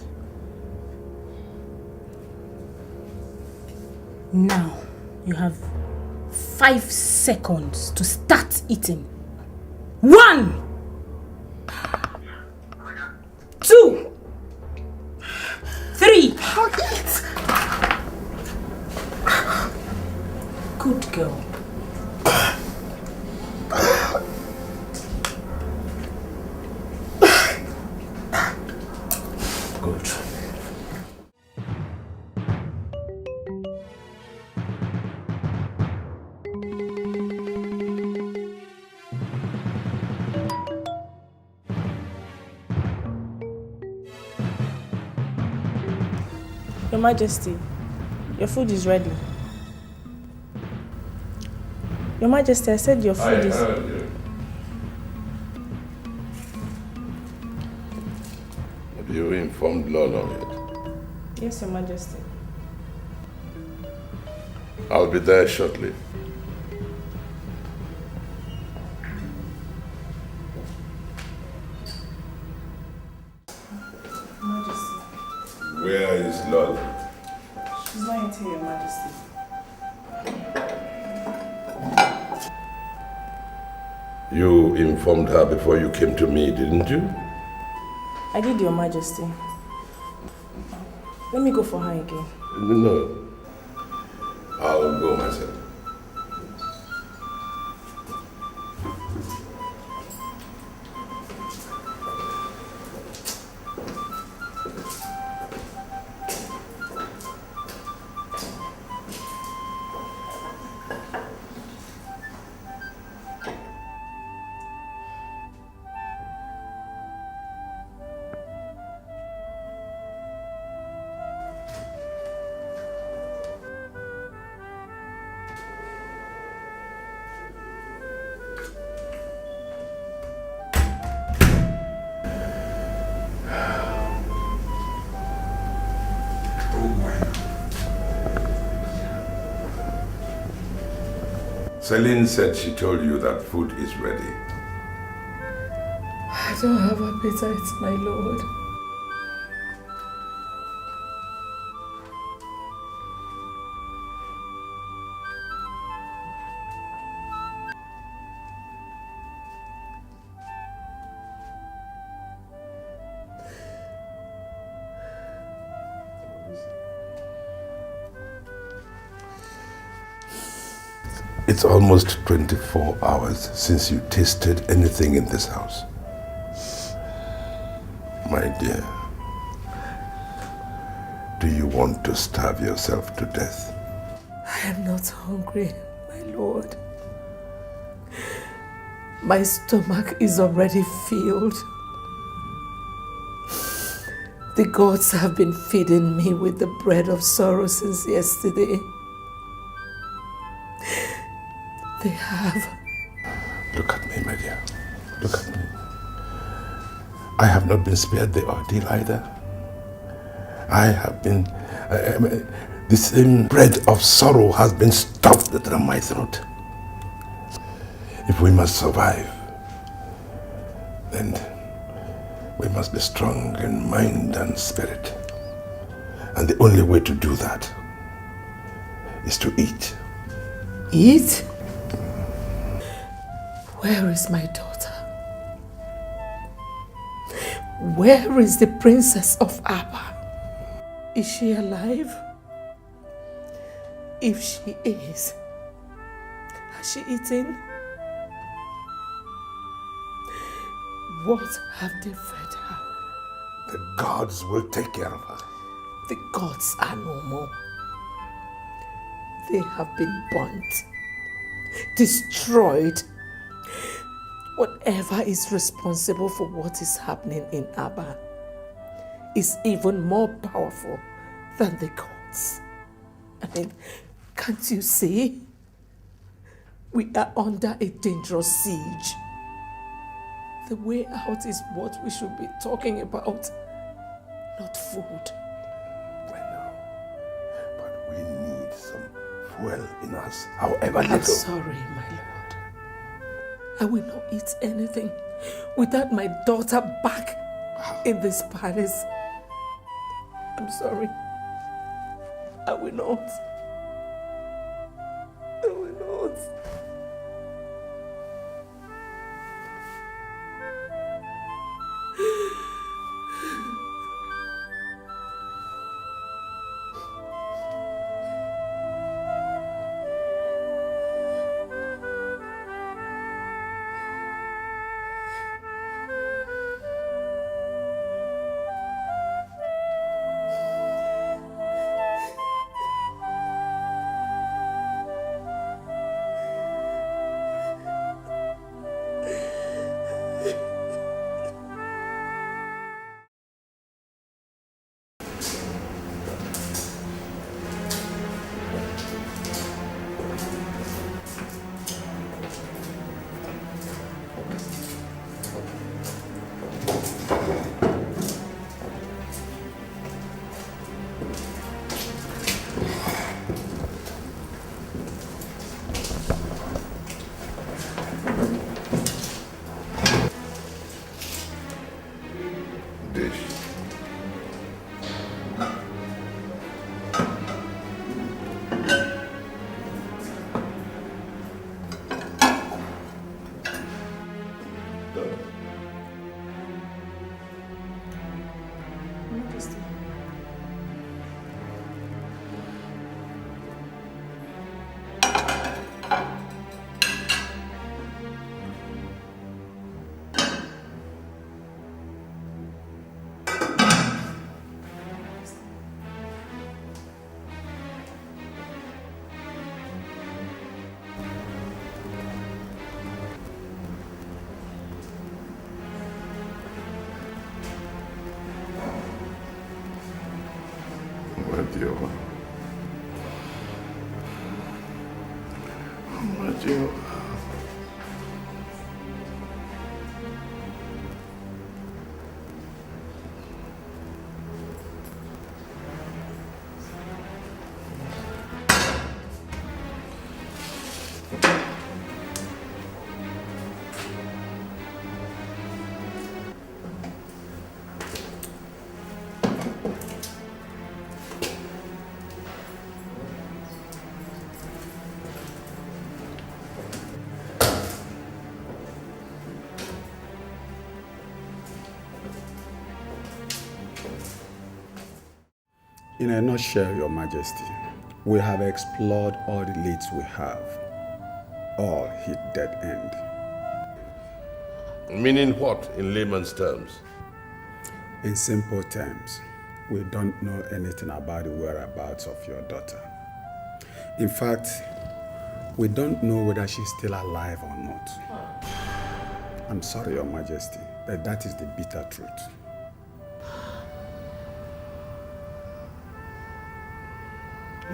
Now, you have 5 seconds to start eating. 1, 2, 3. I'll eat. Good girl. Your Majesty, your food is ready. Your Majesty, I said your food is... Have you informed Lolo yet? Yes, Your Majesty. I'll be there shortly. Majesty. Where is Lolo? She's not yet here, Your Majesty. You informed her before you came to me, didn't you? I did, Your Majesty. Let me go for her again. No. I'll go myself. Celine said she told you that food is ready. I don't have appetite, my lord. It's almost 24 hours since you tasted anything in this house. My dear, do you want to starve yourself to death? I am not hungry, my lord. My stomach is already filled. The gods have been feeding me with the bread of sorrow since yesterday. They have. Look at me, my dear. Look at me. I have not been spared the ordeal either. I have been... the same bread of sorrow has been stuffed down my throat. If we must survive, then we must be strong in mind and spirit. And the only way to do that is to eat. Eat? Where is my daughter? Where is the princess of Abba? Is she alive? If she is, has she eaten? What have they fed her? The gods will take care of her. The gods are no more. They have been burnt, destroyed. Whatever is responsible for what is happening in Abba is even more powerful than the gods. I mean, can't you see? We are under a dangerous siege. The way out is what we should be talking about, not food. But we need some fuel in us, however little. I'm sorry, my lord. I will not eat anything without my daughter back in this palace. I'm sorry. I will not. I will not. Done. Majesty. In a nutshell, Your Majesty, we have explored all the leads we have. All hit dead end. Meaning what, in layman's terms? In simple terms, we don't know anything about the whereabouts of your daughter. In fact, we don't know whether she's still alive or not. I'm sorry, Your Majesty, but that is the bitter truth.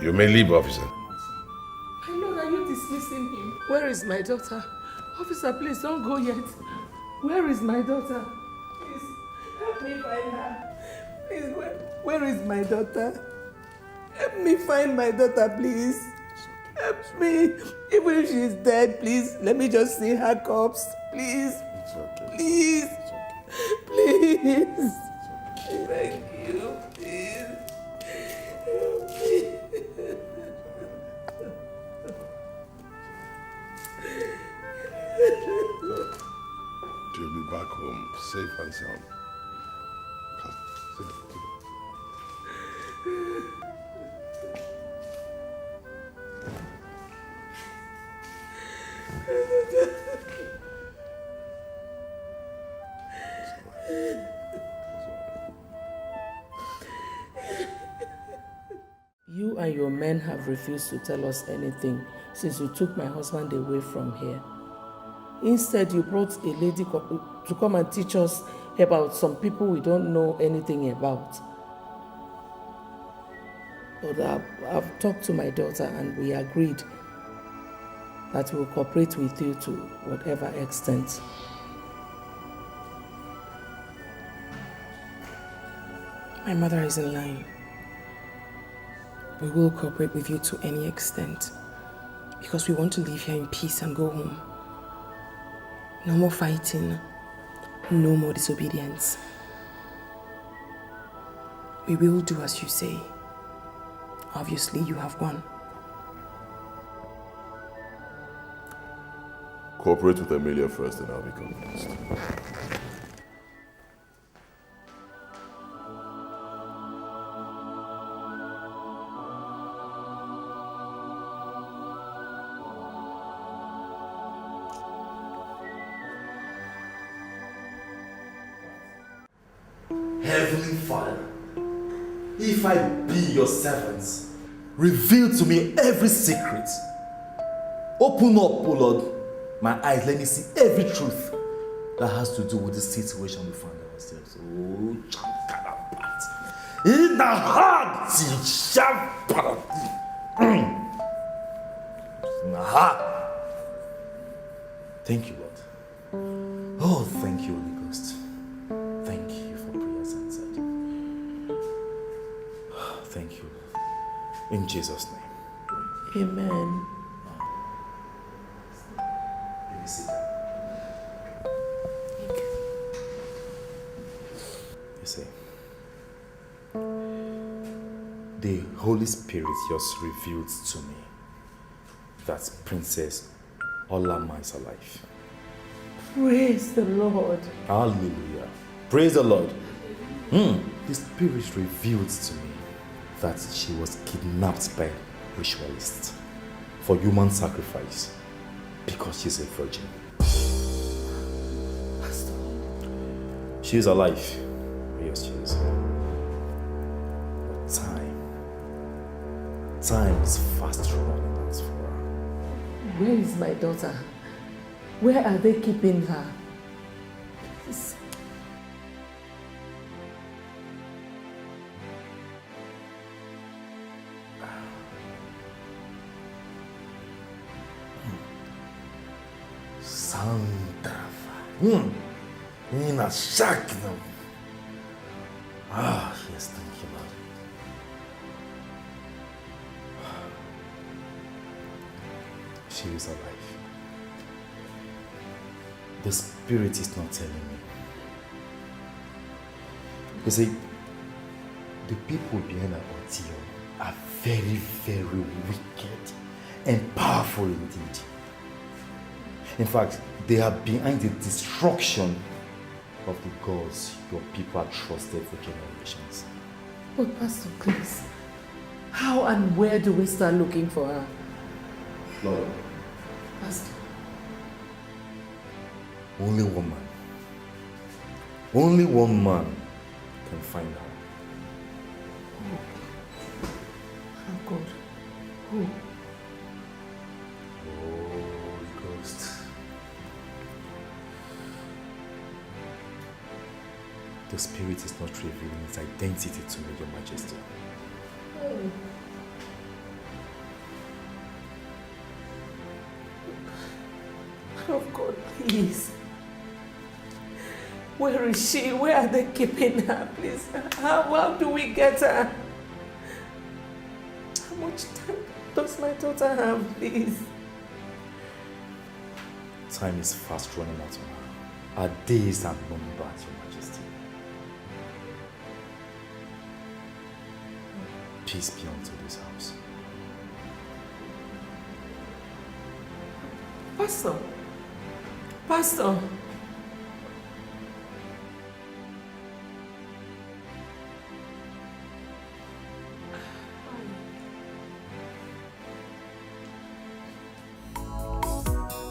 You may leave, officer. My lord, are you dismissing him? Where is my daughter? Officer, please don't go yet. Where is my daughter? Please, help me find her. Please, where is my daughter? Help me find my daughter, please. Help me. Even if she's dead, please, let me just see her corpse. Please. It's okay. Please. Please. Thank you. Please. Help me. You'll be back home, safe and sound. Come, sit down. You and your men have refused to tell us anything since you took my husband away from here. Instead, you brought a lady to come and teach us about some people we don't know anything about. But I've talked to my daughter and we agreed that we'll cooperate with you to whatever extent. My mother is in line. We will cooperate with you to any extent because we want to live here in peace and go home. No more fighting, no more disobedience. We will do as you say. Obviously, you have won. Cooperate with Emilia first and I'll be convinced. Heavenly Father, if I be your servant, reveal to me every secret. Open up, O Lord, my eyes, let me see every truth that has to do with the situation we find ourselves. Oh, Chankarabat. In the heart, in the heart. Thank you, Lord. Oh, thank you, Holy Ghost. Thank you for prayers answered. Thank you. In Jesus' name. Amen. Let me sit down. You see, the Holy Spirit just revealed to me that Princess Olama is alive. Praise the Lord. Hallelujah. Praise the Lord. The spirit revealed to me that she was kidnapped by ritualists for human sacrifice because she's a virgin. She is alive. Yes, she is. But time is fast running out for her. Where is my daughter? Where are they keeping her? Please. Sandrafa. Nina Shakno. Yes, thank you, Lord. She is alive. The spirit is not telling me. You see, the people behind our ordeal are very, very wicked and powerful indeed. In fact, they are behind the destruction of the gods your people have trusted for generations. But Pastor, please, how and where do we start looking for her? Lord, Pastor. only one man can find her. Oh God. Who? Holy Ghost. The spirit is not revealing its identity to me, Your Majesty. Oh God, please. Where is she? Where are they keeping her, please? How do we get her? How much time does my daughter have, please? Time is fast running out on her. Our days are numbered, Your Majesty. Peace be unto this house. Pastor. Pastor.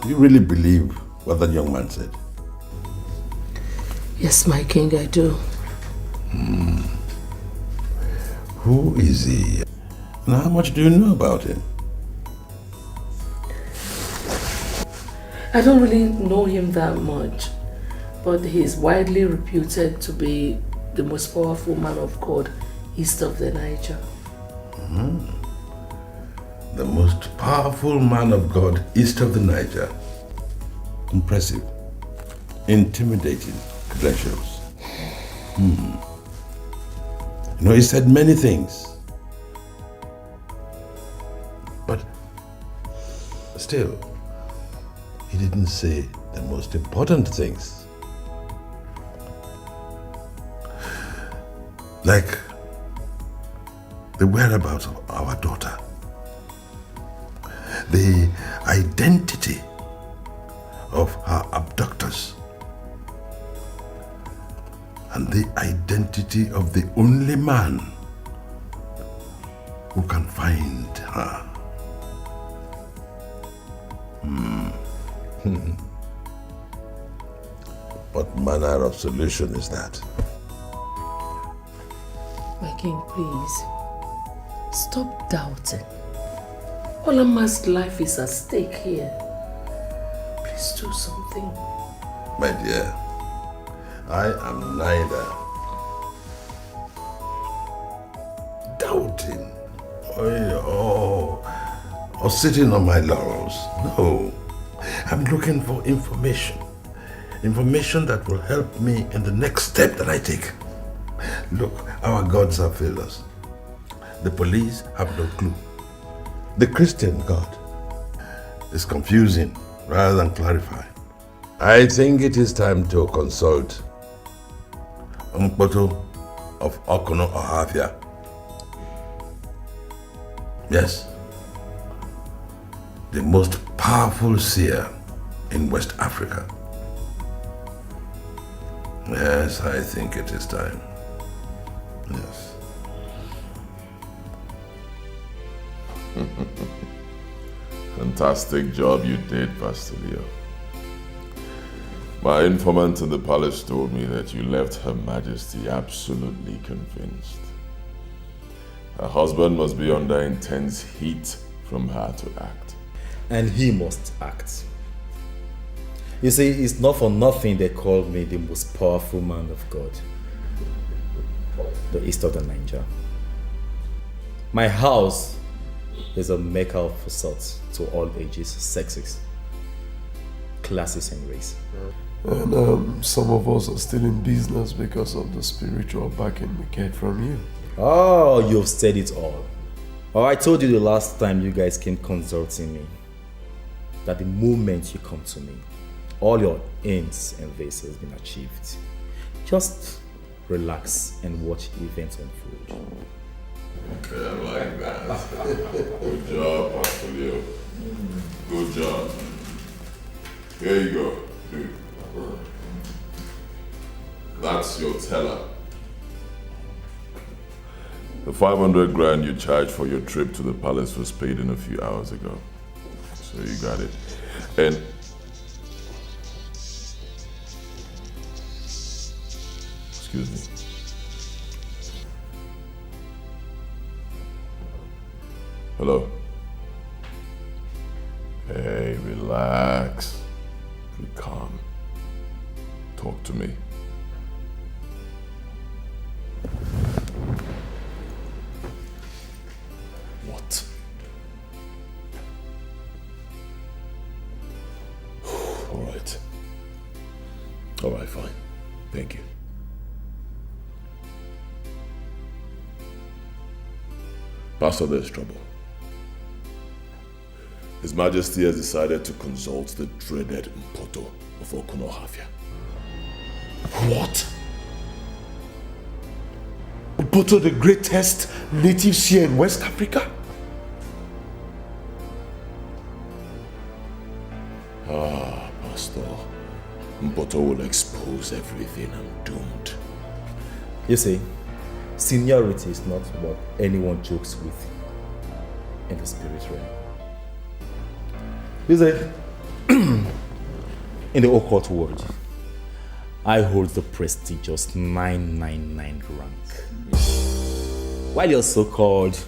Do you really believe what that young man said? Yes, my king, I do. Who is he? And how much do you know about him? I don't really know him that much, but he's widely reputed to be the most powerful man of God east of the Niger. The most powerful man of God east of the Niger. Impressive. Intimidating credentials. You know, he said many things. But still, he didn't say the most important things. Like the whereabouts of our daughter. The identity of her abductors. And the identity of the only man who can find her. What manner of solution is that? My king, please, stop doubting. Olama's life is at stake here. Please do something. My dear, I am neither doubting or sitting on my laurels. No, I'm looking for information. Information that will help me in the next step that I take. Look, our gods have failed us. The police have no clue. The Christian God is confusing rather than clarifying. I think it is time to consult Mkpoto of Okono Ohafia. Yes, the most powerful seer in West Africa. Yes, I think it is time. Yes. Fantastic job you did, Pastor Leo. My informant in the palace told me that you left Her Majesty absolutely convinced. Her husband must be under intense heat from her to act. And he must act. You see, it's not for nothing they call me the most powerful man of God. The east of the Niger. My house is a mecca of sorts to all ages, sexes, classes and race. And some of us are still in business because of the spiritual backing we get from you. Oh, you've said it all. Oh, I told you the last time you guys came consulting me that the moment you come to me, all your aims and visions have been achieved. Just relax and watch events unfold. Okay, I like that. Good job, Pastor Leo. Good job. Here you go, dude. That's your teller. The 500 grand you charged for your trip to the palace was paid in a few hours ago. So you got it. And excuse me. Hello? Hey, relax. Be calm. Talk to me. What? All right. All right, fine. Thank you. Pastor, there's trouble. His Majesty has decided to consult the dreaded Mpoto of Okunohafia. What? Mpoto, the greatest natives here in West Africa? Ah, Pastor. Mpoto will expose everything. I'm doomed. You see, seniority is not what anyone jokes with in the spirit realm. You see, in the occult world, I hold the prestigious 999 rank. While your so-called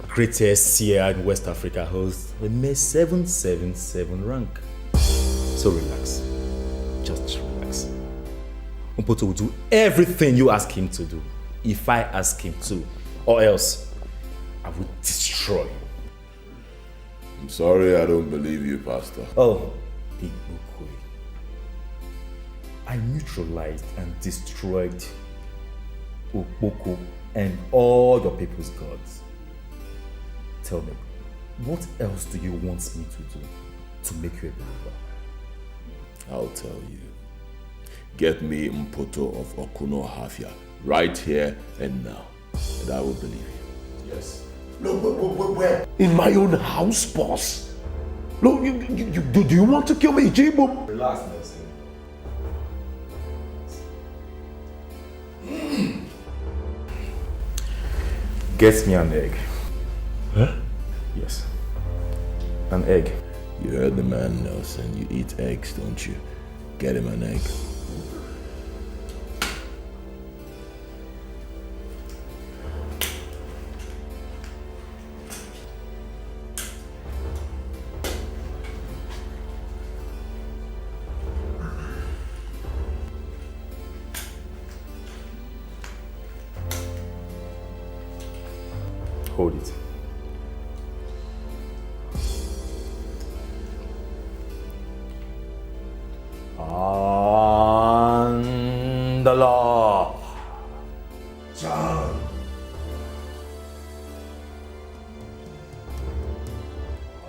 greatest seer in West Africa holds the mere 777 rank. So relax. Just relax. Mpoto will do everything you ask him to do, if I ask him to, or else I will destroy you. I'm sorry I don't believe you, Pastor. Oh, Big Bukwe. I neutralized and destroyed Okpoko and all your people's gods. Tell me, what else do you want me to do to make you a believer? I'll tell you. Get me Mpoto of Okunohafia right here and now, and I will believe you. Yes. No, where? In my own house, boss? No, do you want to kill me, Jibo? Relax, Nelson. Get me an egg. Huh? Yes. An egg. You heard the man, Nelson. You eat eggs, don't you? Get him an egg. Hold it. Andala. John.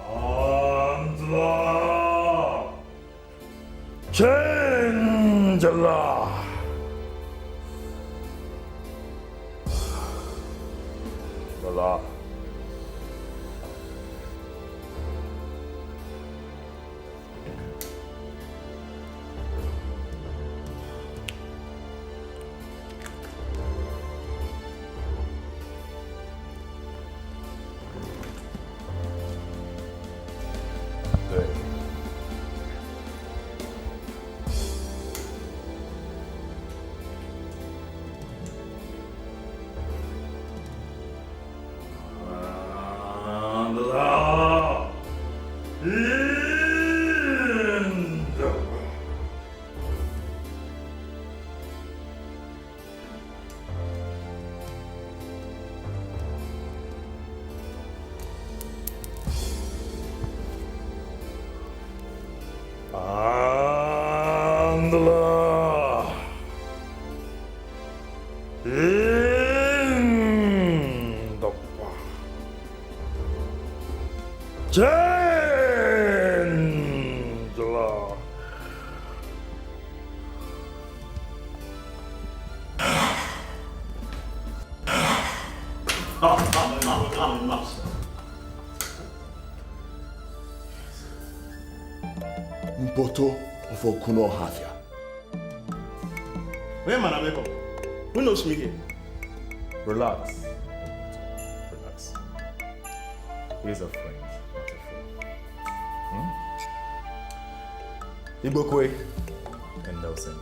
Andala. Change-la. Andala. Chandler. In the Chandler. Mpoto of Okuno Havia. Where man am I? Who knows me here? Relax. Relax. He's a friend, not a fool. Ibokwe and Nelson.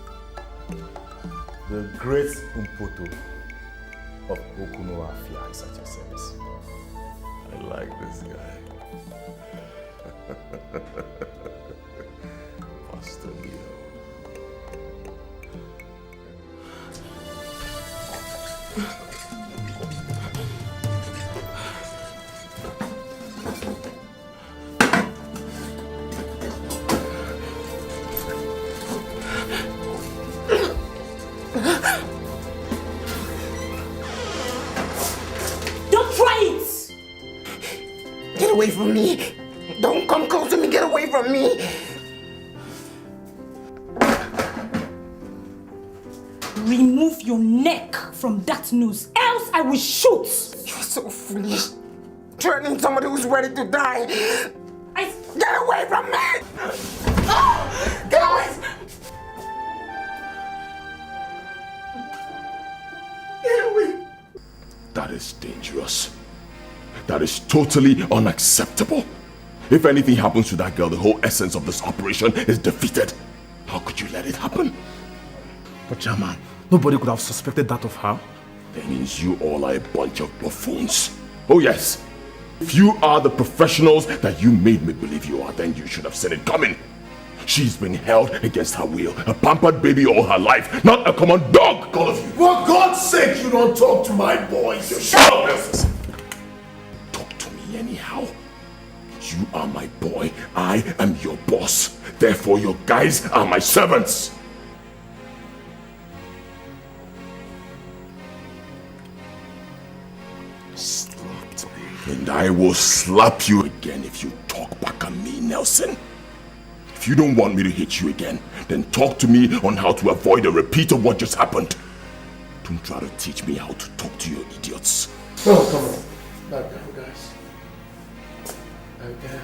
The great Mpoto of Okuno Havia is at your service. I like this guy. Pastor Leo. Don't try it! Get away from me! Don't come close to me! Get away from me! Remove your neck from that noose, else I will shoot! You're so foolish. Threatening somebody who's ready to die. Get away from me! Oh, get away! Get away! That is dangerous. That is totally unacceptable. If anything happens to that girl, the whole essence of this operation is defeated. How could you let it happen? But Chairman, nobody could have suspected that of her. That means you all are a bunch of buffoons. Oh yes. If you are the professionals that you made me believe you are, then you should have seen it coming. She's been held against her will, a pampered baby all her life, not a common dog, all of you. For God's sake, you don't talk to my boys. Shut up, Nelson. Talk to me anyhow. You are my boy. I am your boss. Therefore, your guys are my servants. Slapped me. And I will slap you again if you talk back at me, Nelson. If you don't want me to hit you again, then talk to me on how to avoid a repeat of what just happened. Don't try to teach me how to talk to you idiots. Oh, come on. Back down, guys. Okay.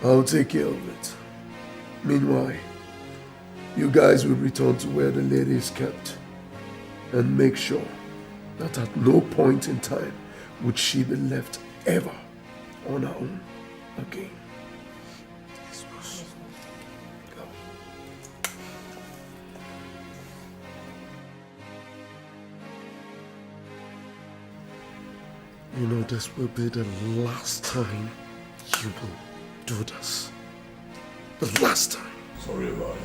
I'll take care of it. Meanwhile, you guys will return to where the lady is kept and make sure that at no point in time would she be left ever on her own again. Go. You know, this will be the last time you will do this. The last time. Sorry about it.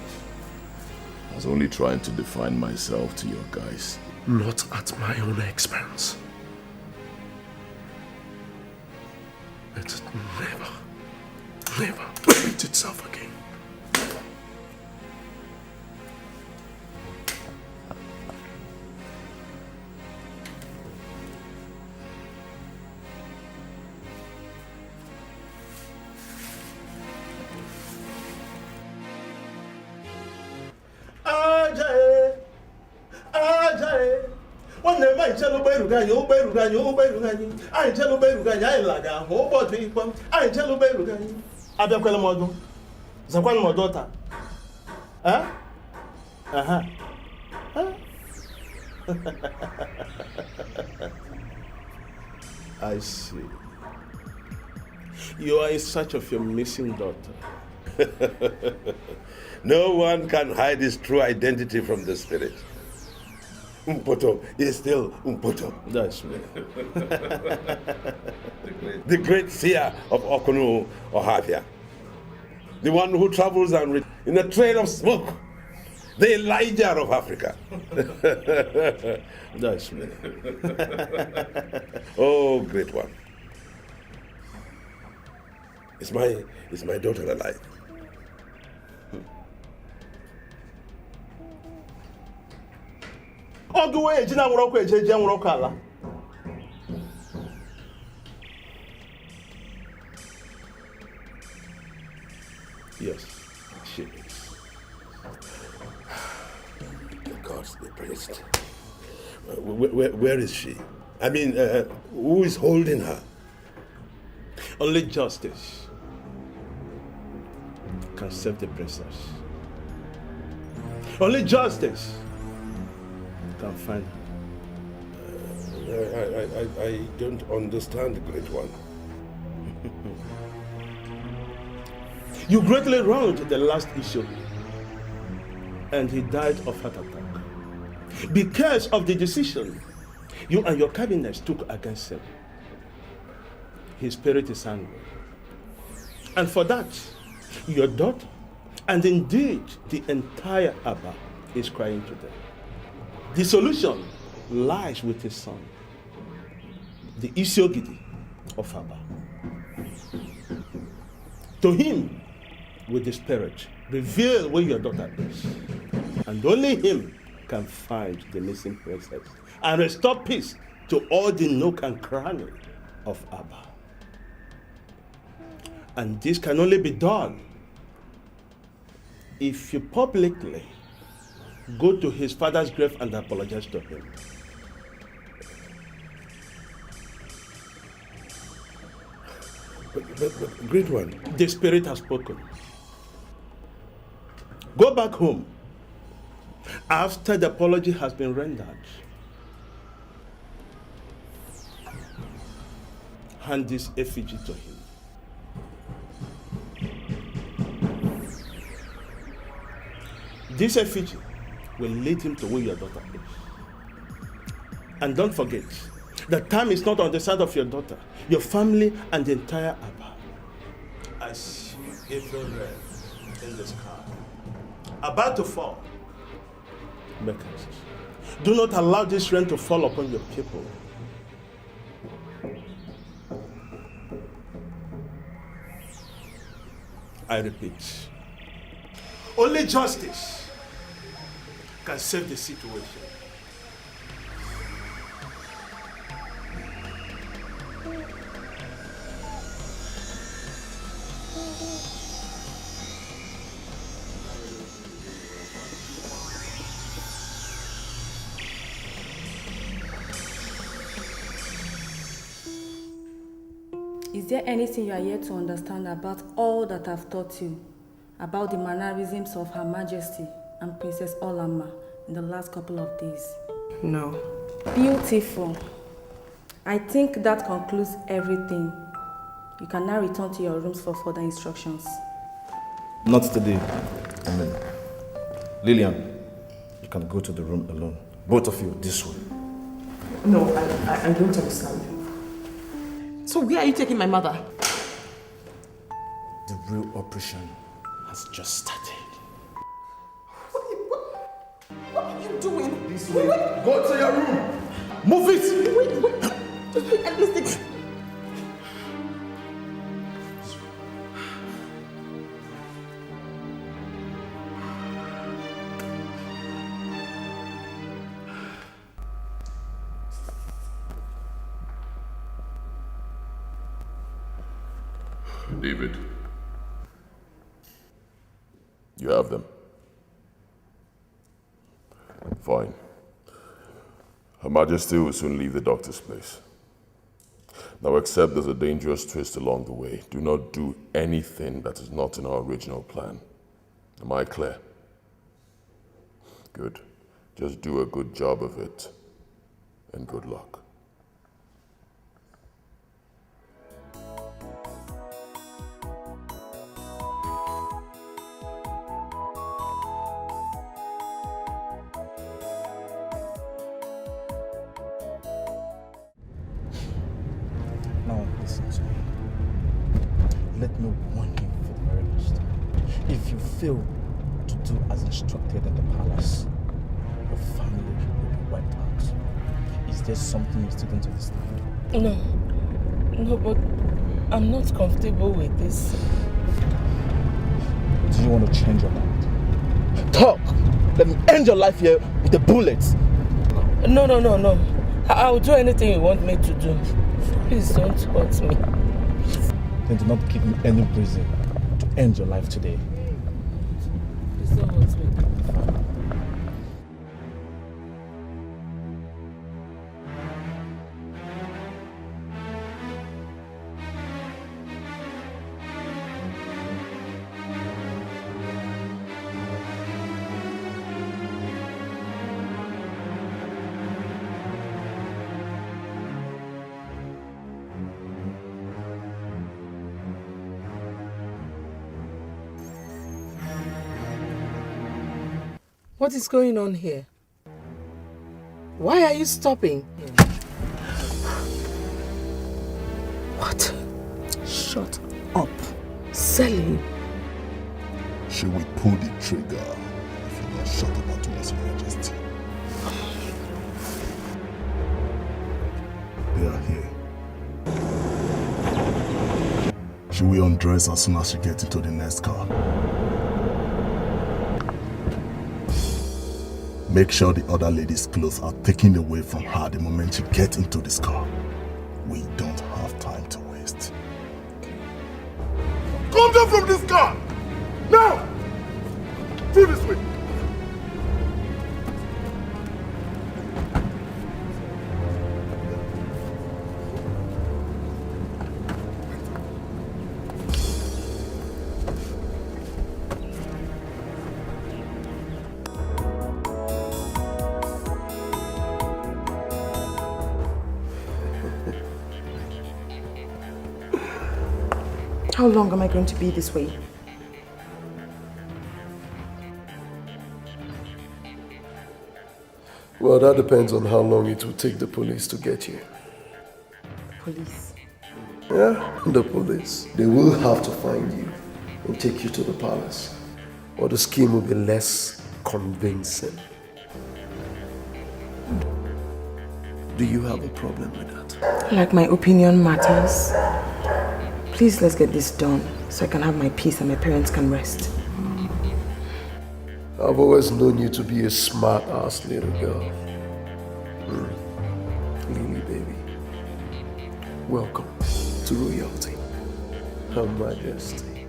I was only trying to define myself to your guys. Not at my own expense. Let it never repeat itself again. Abịakwala m ọdụ. Zakwanụ m ọdụ taa. I see. You are in search of your missing daughter. No one can hide his true identity from the spirit. Mpoto is still Mpoto. That's me. The great seer of Okuno Havia. The one who travels and in a trail of smoke. The Elijah of Africa. That's me. Oh, great one. Is my daughter alive? Yes, she is. The gods be praised. Where is she? I mean, who is holding her? Only justice can save the princess. Only justice can find her. I don't understand, Great One. You greatly wronged the last issue, and he died of heart attack because of the decision you and your cabinet took against him. His spirit is angry, and for that, your daughter, and indeed the entire Abba, is crying today. The solution lies with his son, the Isiogidi of Abba. To him, with the spirit, reveal where your daughter is, and only him can find the missing princess and restore peace to all the nook and cranny of Abba. And this can only be done if you publicly go to his father's grave and apologize to him. But Great One, the spirit has spoken. Go back home after the apology has been rendered. Hand this effigy to him. This effigy will lead him to where your daughter is. And don't forget, the time is not on the side of your daughter, your family, and the entire Abba. I see April red in the sky, about to fall. Make haste. Do not allow this rain to fall upon your people. I repeat, only justice can save the situation. Is there anything you are yet to understand about all that I've taught you about the mannerisms of Her Majesty and Princess Olama in the last couple of days? No. Beautiful. I think that concludes everything. You can now return to your rooms for further instructions. Not today. I mean, Lillian, you can go to the room alone. Both of you, this way. No, I don't understand. So where are you taking my mother? The real operation has just started. What are you doing? This way. Go to your room. Move it. Wait. Just wait, listen. David, you have them. Fine. Her Majesty will soon leave the doctor's place. Now, except there's a dangerous twist along the way, do not do anything that is not in our original plan. Am I clear? Good. Just do a good job of it, and good luck. Now, listen to me. Let me warn you for the very last time. If you fail to do as instructed at the palace, your family will be wiped out. Is there something you still don't understand? No, but I'm not comfortable with this. Do you you want to change your mind? Talk! Let me end your life here with a bullet. No. I'll do anything you want me to do. Please don't hurt me. Then do not give me any reason to end your life today. Please don't hurt me. What is going on here? Why are you stopping? What? Shut up. Sally. She will pull the trigger if you not shut up at once, Your Majesty. They are here. She will undress as soon as she gets into the next car. Make sure the other lady's clothes are taken away from her the moment she gets into this car. We don't have time to waste. Come down from this car! Now! Through this way! How long am I going to be this way? Well, that depends on how long it will take the police to get you. Police? Yeah, the police. They will have to find you and take you to the palace, or the scheme will be less convincing. Do you have a problem with that? Like my opinion matters. Please, let's get this done so I can have my peace and my parents can rest. I've always known you to be a smart-ass little girl. Lily, baby. Welcome to royalty. Her Majesty.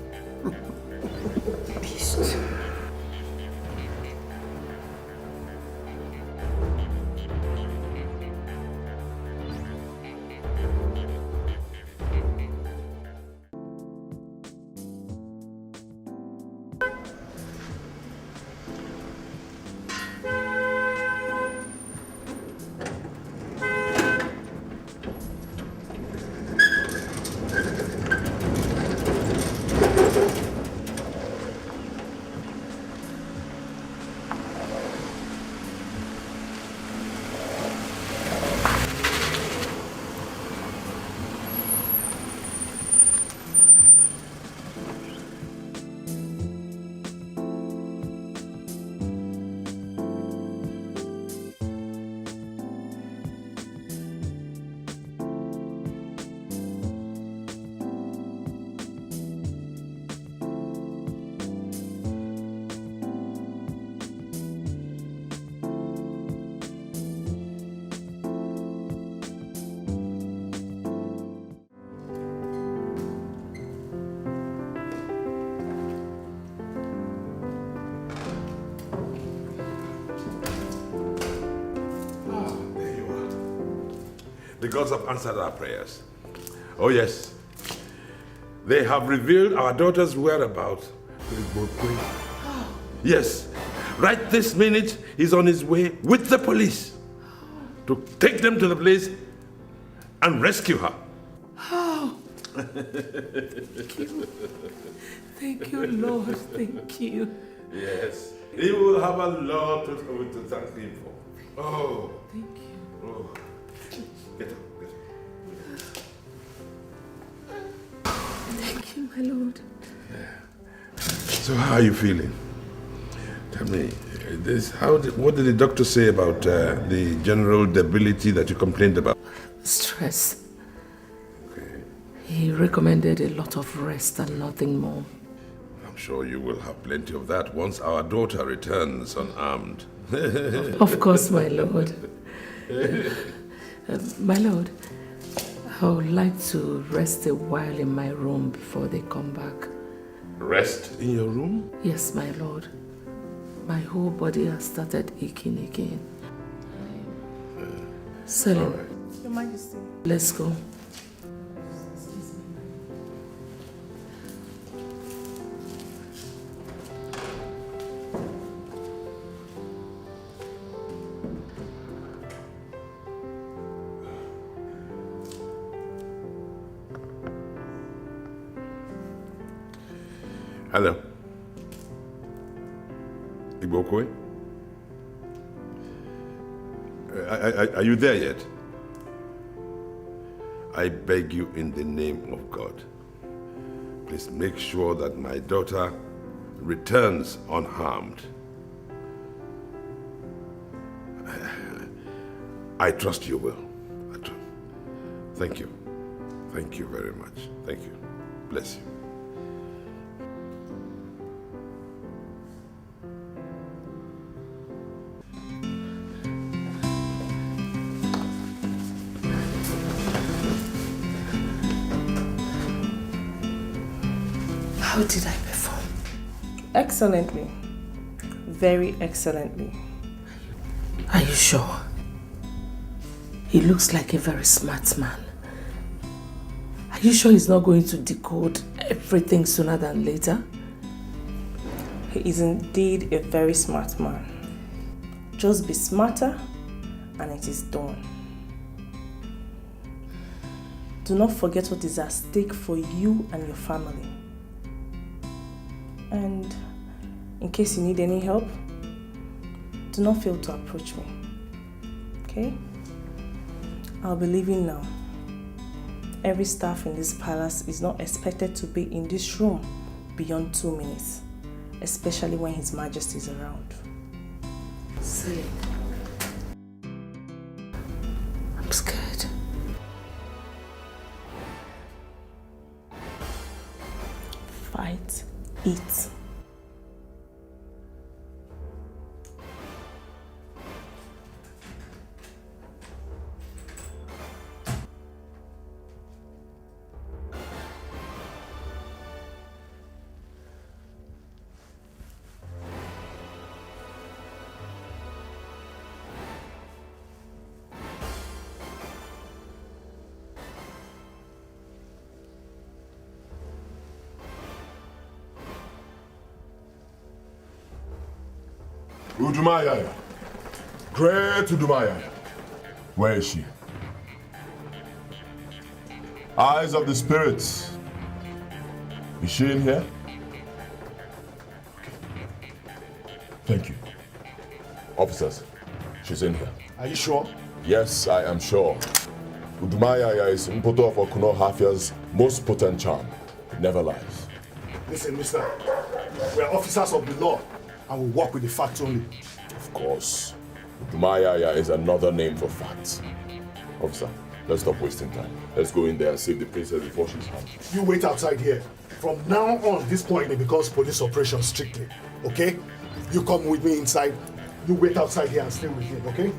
Beast. The gods have answered our prayers. Oh yes, they have revealed our daughter's whereabouts. Yes, right this minute he's on his way with the police to take them to the place and rescue her. Oh. Thank you. Thank you, Lord. Thank you. Yes, he will have a lot to thank him for. Oh. Thank you. Oh. Get up, Thank you, my Lord. So how are you feeling? Tell me, what did the doctor say about the general debility that you complained about? Stress. Okay. He recommended a lot of rest and nothing more. I'm sure you will have plenty of that once our daughter returns unarmed. Of course, my lord. My lord, I would like to rest a while in my room before they come back. Rest in your room? Yes, my lord. My whole body has started aching again. Selim, Your Majesty. let's go. Hello. Igbokwe? Are you there yet? I beg you in the name of God, please make sure that my daughter returns unharmed. I trust you will. Thank you. Thank you very much. Thank you. Bless you. How did I perform? Excellently. Very excellently. Are you sure? He looks like a very smart man. Are you sure he's not going to decode everything sooner than later? He is indeed a very smart man. Just be smarter and it is done. Do not forget what is at stake for you and your family. And in case you need any help, do not fail to approach me. Okay? I'll be leaving now. Every staff in this palace is not expected to be in this room beyond 2 minutes, especially when His Majesty is around. Selim, I'm scared. Fight it. Udumaya. Great Udumaya. Where is she? Eyes of the spirits. Is she in here? Thank you. Officers, she's in here. Are you sure? Yes, I am sure. Udumaya is Mpoto of Okuno Hafia's most potent charm. It never lies. Listen, mister. We are officers of the law and we work with the facts only. Of course. Udumaya is another name for facts. Officer, let's stop wasting time. Let's go in there and save the princess before she's harmed. You wait outside here. From now on, this point it becomes police operation strictly. Okay? You come with me inside. You wait outside here and stay with him, okay?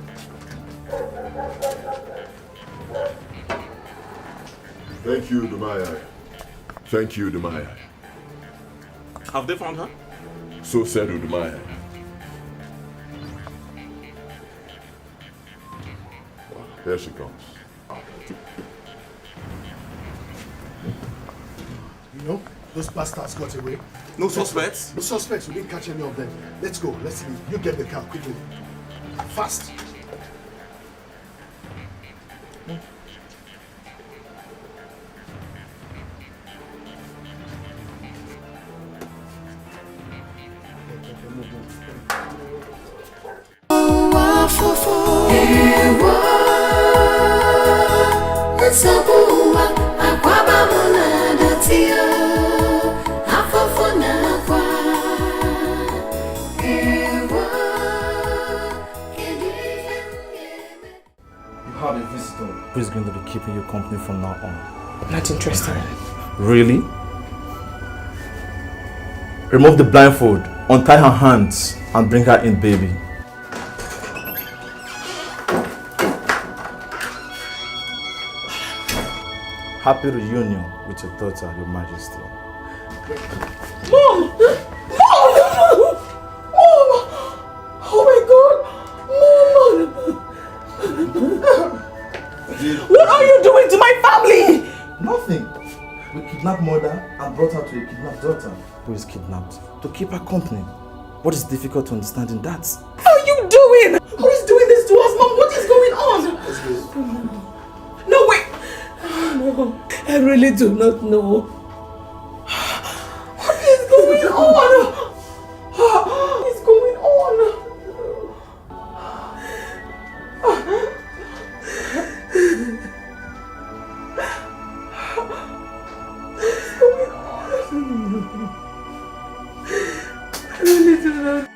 Thank you, Udumaya. Thank you, Udumaya. Have they found her? So said Udumaya. Here she comes. You know, those bastards got away. No suspects? No suspects. We didn't catch any of them. Let's go. Let's leave. You get the car quickly. Fast. Who's going to be keeping you company from now on? Not interested. Really? Remove the blindfold, untie her hands, and bring her in, baby. Happy reunion with your daughter, Your Majesty. Mom! Mom! Mom! Oh my God! Mom! What are you doing to my family? Nothing. We kidnapped mother and brought her to a kidnapped daughter who is kidnapped to keep her company. What is difficult to understand in that? What are you doing? Who is doing this to us, Mom? What is going on? No, wait! No, I really do not know. What is going on? What is going on? I really do not.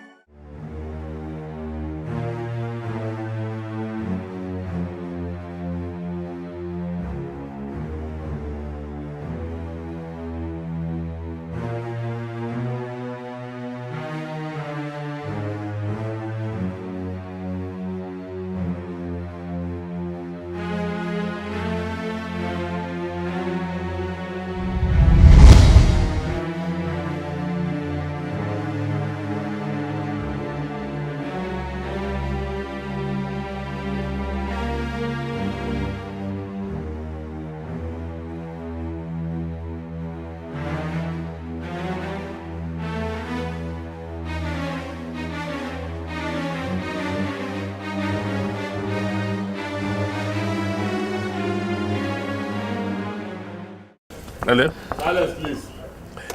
Hello? Silence, please.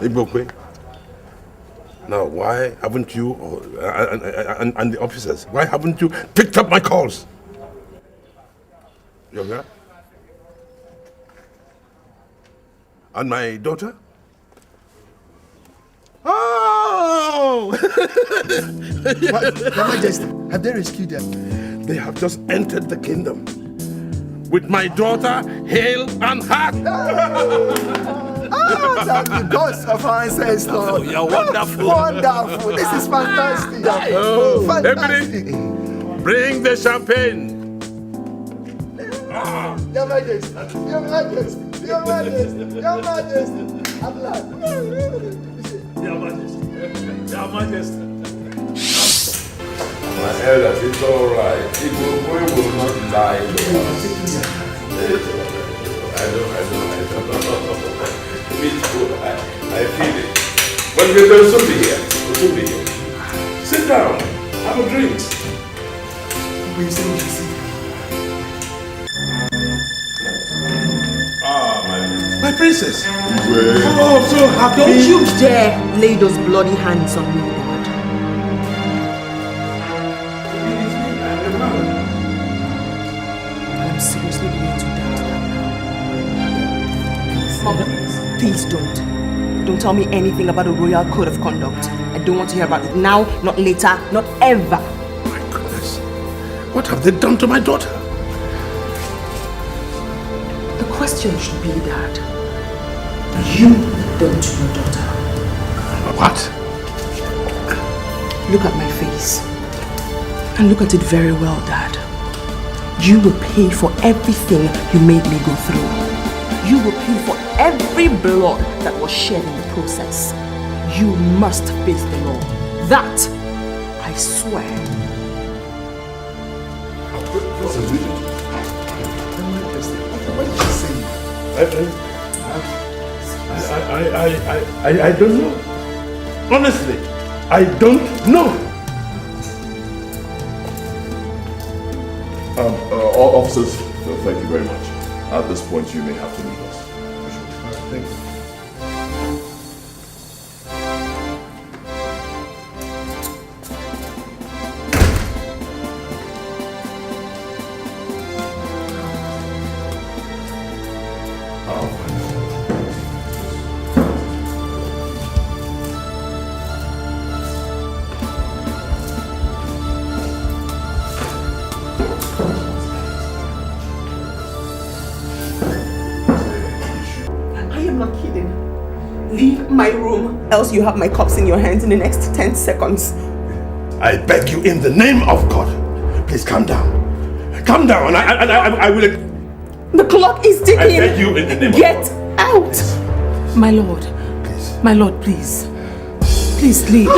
Igbokwe. Now, why haven't you, and the officers, why haven't you picked up my calls? You here? And my daughter? Oh! Your Majesty, have they rescued them? They have just entered the kingdom with my daughter, hale and heart. Thank you, gods of our ancestors. Oh, you're wonderful. Wonderful. This is fantastic. Oh, Fantastic. Ebony, bring the champagne. Your Majesty, Your Majesty, Your Majesty, Your Majesty. I'm glad. Your Majesty, Your Majesty. My elders, it's all right. Igbokwe will not die. I don't. Me too. I feel it. But we'll soon be here. We'll soon be here. Sit down. Have a drink. My princess. Oh, I'm so happy. Don't you dare lay those bloody hands on me, Lord. I'm seriously going to that. Mom, please don't. Don't tell me anything about the royal code of conduct. I don't want to hear about it now, not later, not ever. My goodness. What have they done to my daughter? The question should be that you don't to your daughter. What? Look at my face. And look at it very well, Dad. You will pay for everything you made me go through. You will pay for every blood that was shed in the process. You must face the law. That, I swear. What's the reason? What did she say? I don't know. Honestly, I don't know. Officers, thank you very much. At this point, you may have to leave us. Thank you. I am not kidding. my room, else you have my cups in your hands in the next 10 seconds. I beg you in the name of God, please calm down. Calm down, I will... The clock is ticking. I beg you in the name Get of God. out. My lord. Please. My lord, please. Please leave.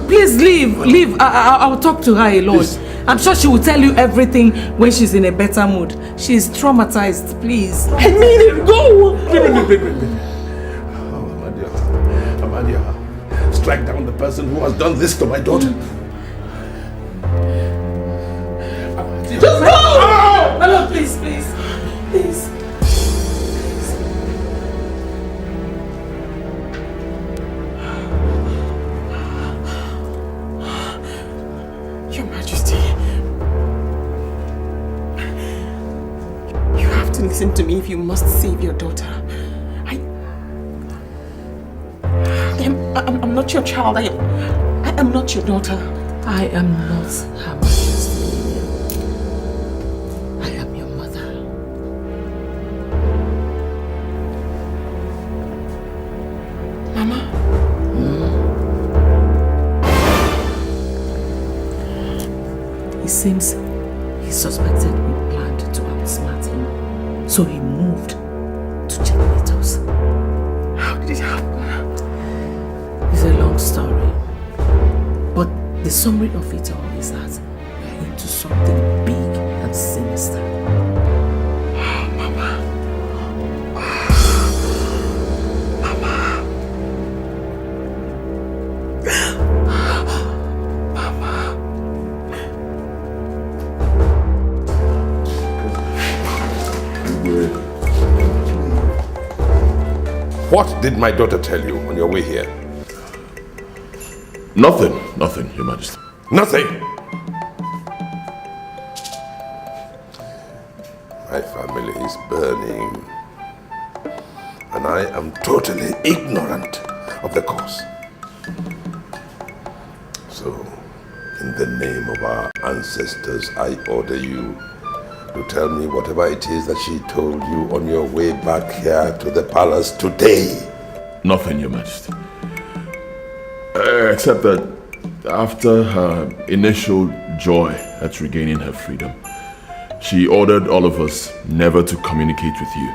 Please leave. Leave. I'll talk to her alone. Please. I'm sure she will tell you everything when she's in a better mood. She's traumatized. Please. I mean it. Go. Amadia, strike down the person who has done this to my daughter. Just go! My lord, please, please. Please. Your Majesty, you have to listen to me if you must save your daughter. I'm not your child. I am not your daughter. I am not her Majesty. I am your mother. Mama? It seems he suspected we planned to outsmart him, so he moved to checkmate us. How did it happen? It's a long story, but the summary of it all is that we're into something big and sinister. Mama. Mama. What did my daughter tell you on your way here? Nothing, Your Majesty. Nothing? My family is burning, and I am totally ignorant of the cause. So, in the name of our ancestors, I order you to tell me whatever it is that she told you on your way back here to the palace today. Nothing, Your Majesty. Except that after her initial joy at regaining her freedom, she ordered all of us never to communicate with you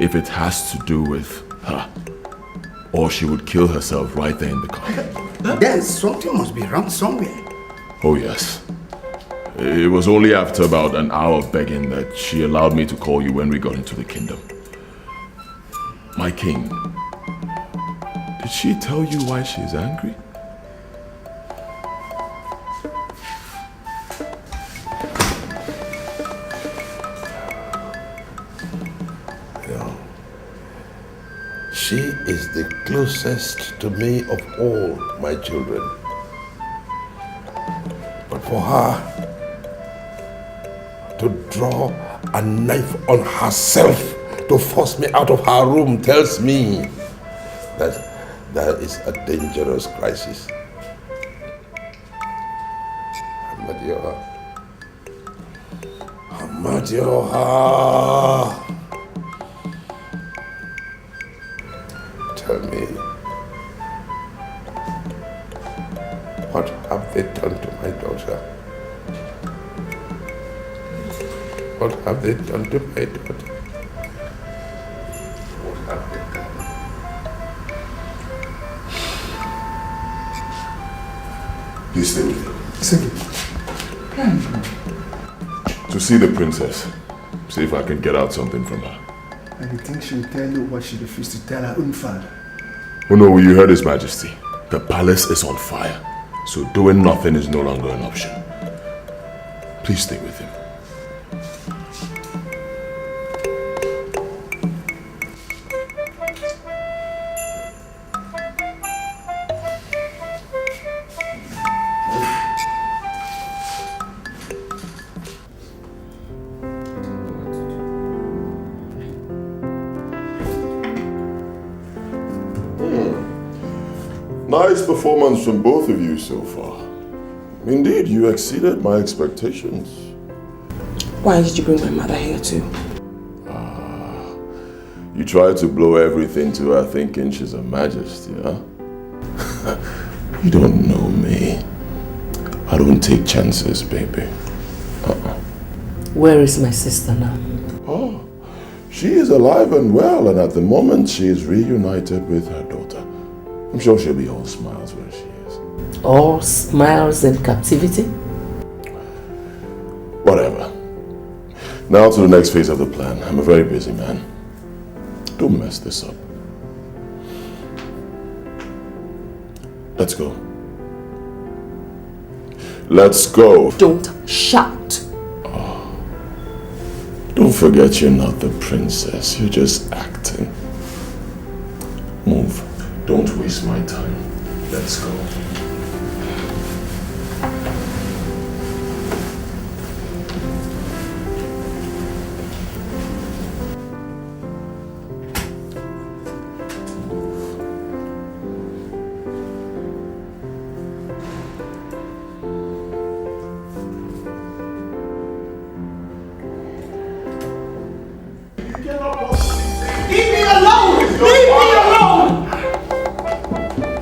if it has to do with her, or she would kill herself right there in the car. Then something must be wrong somewhere. Oh yes. It was only after about an hour of begging that she allowed me to call you when we got into the kingdom. My king, did she tell you why she's angry? She is the closest to me of all my children. But for her to draw a knife on herself to force me out of her room tells me that there is a dangerous crisis. Amadioha. Tell me, what have they done to my daughter? What have they done to my daughter? What have they done? Please stay with me. To see the princess. See if I can get out something from her. And you think she'll tell you what she refused to tell her own father? Oh no, you heard His Majesty. The palace is on fire, so doing nothing is no longer an option. Please stay with him. Nice performance from both of you so far. Indeed, you exceeded my expectations. Why did you bring my mother here too? You try to blow everything to her thinking she's a majesty, huh? You don't know me. I don't take chances, baby. Where is my sister now? Oh, she is alive and well, and at the moment she is reunited with her daughter. I'm sure she'll be all smiles where she is. All smiles and captivity? Whatever. Now to the next phase of the plan. I'm a very busy man. Don't mess this up. Let's go. Let's go. Don't shout. Oh. Don't forget you're not the princess. You're just acting. Move. Don't waste my time. Let's go.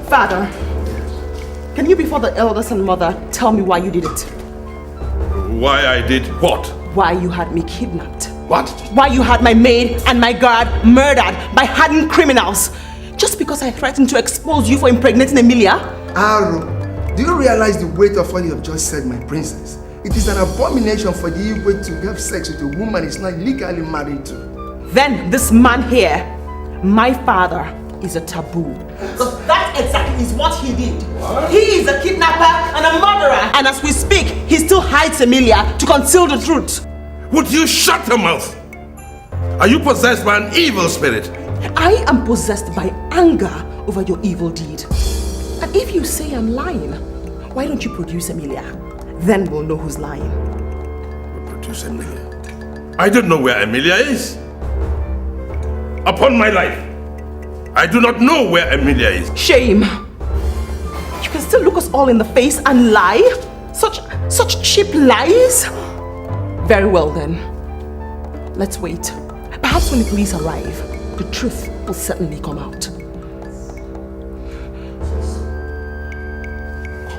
Father, can you before the elders and mother tell me why you did it? Why I did what? Why you had me kidnapped. What? Why you had my maid and my guard murdered by hardened criminals. Just because I threatened to expose you for impregnating Emilia? Aro, do you realize the weight of what you have just said, my princess? It is an abomination for the Igwe to have sex with a woman he's not legally married to. Then this man here, my father, is a taboo. Because that exactly is what he did. What? He is a kidnapper and a murderer. And as we speak, he still hides Emilia to conceal the truth. Would you shut your mouth? Are you possessed by an evil spirit? I am possessed by anger over your evil deed. And if you say I'm lying, why don't you produce Emilia? Then we'll know who's lying. Produce Emilia? I don't know where Emilia is. Upon my life, I do not know where Emilia is. Shame. You can still look us all in the face and lie? Such cheap lies? Very well then. Let's wait. Perhaps when the police arrive, the truth will certainly come out.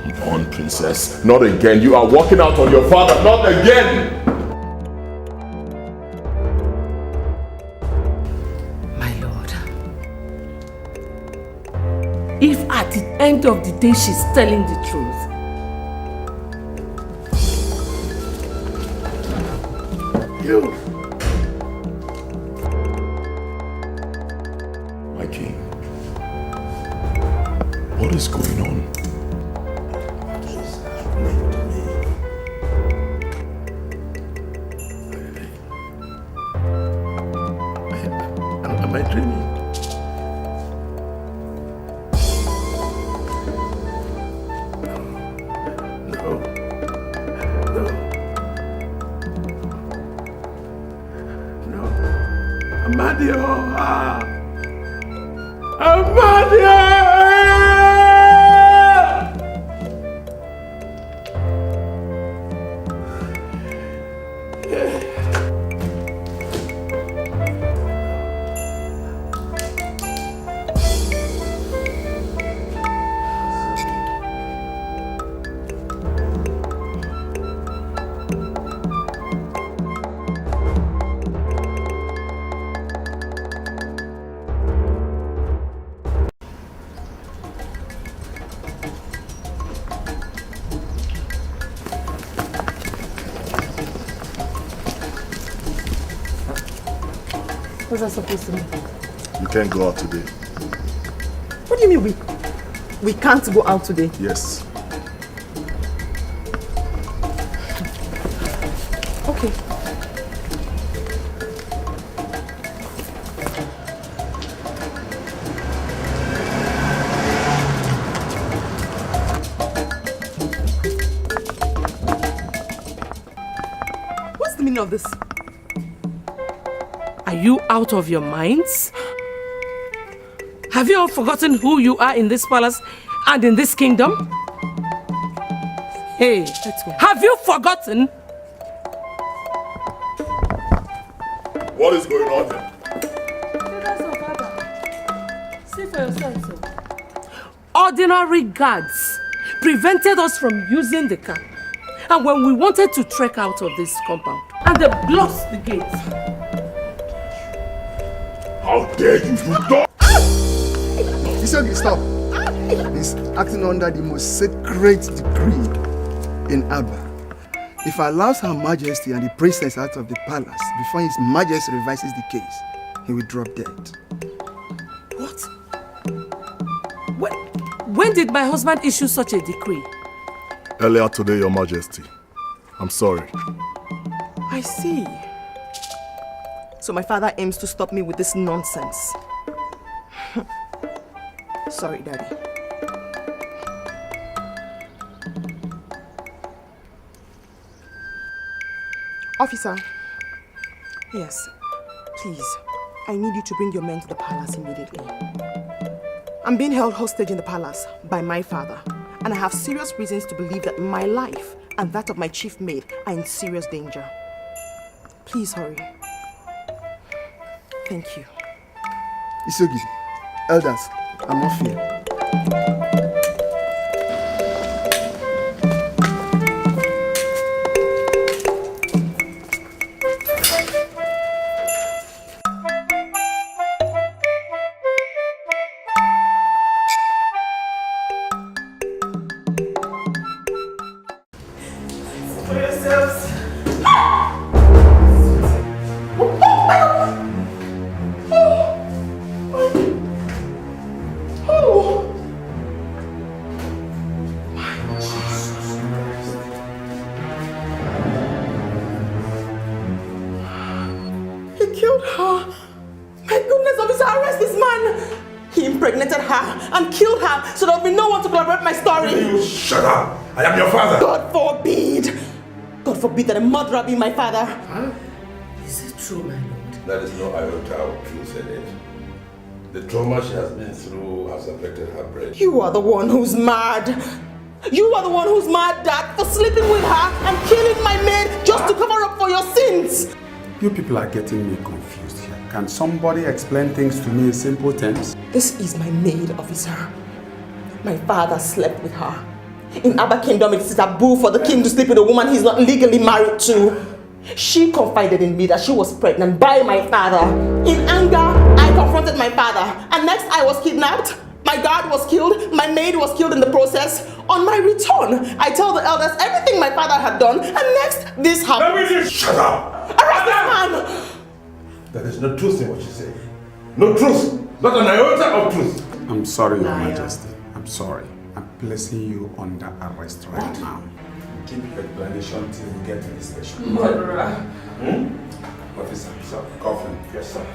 Come on, princess. Not again. You are walking out on your father. Not again! If at the end of the day she's telling the truth. You. My king. What is going on? Am I dreaming? Amadio! Amadio! What's that supposed to mean? You can't go out today. What do you mean we can't go out today? Yes. Okay. What's the meaning of this? Are you out of your minds? Have you all forgotten who you are in this palace and in this kingdom? Hey, let's go. Have you forgotten? What is going on here? for yourself, sir. Ordinary guards prevented us from using the car. And when we wanted to trek out of this compound, and they blocked the gates. How dare you do It's okay, stop. He's acting under the most sacred decree in Abba. If I allows Her Majesty and the princess out of the palace before His Majesty revises the case, he will drop dead. What? When did my husband issue such a decree? Earlier today, Your Majesty. I'm sorry. I see. So my father aims to stop me with this nonsense. Sorry, Daddy. Officer. Yes, please. I need you to bring your men to the palace immediately. I'm being held hostage in the palace by my father, and I have serious reasons to believe that my life and that of my chief maid are in serious danger. Please hurry. Thank you. Isogi, elders, I'm off here. And killed her so there will be no one to corroborate my story. You shut up! I am your father! God forbid! God forbid that a murderer be my father. Huh? Is it true, my lord? There is no iota of truth in it. The trauma she has been through has affected her brain. You are the one who's mad. You are the one who's mad, Dad, for sleeping with her and killing my maid just to cover up for your sins. You people are getting me confused here. Can somebody explain things to me in simple terms? This is my maid, officer. My father slept with her. In Abba Kingdom, it is taboo for the king to sleep with a woman he's not legally married to. She confided in me that she was pregnant by my father. In anger, I confronted my father. And next, I was kidnapped. My guard was killed. My maid was killed in the process. On my return, I tell the elders everything my father had done. And next, this happened. Let me just shut up! Arrest this man! There is no truth in what you say. No truth! Not an iota of truth! I'm sorry, Your Majesty. I'm sorry. I'm placing you under arrest right now. Keep your explanation till we get to the station. Murderer! Officer, sir, coffin. Yes, sir.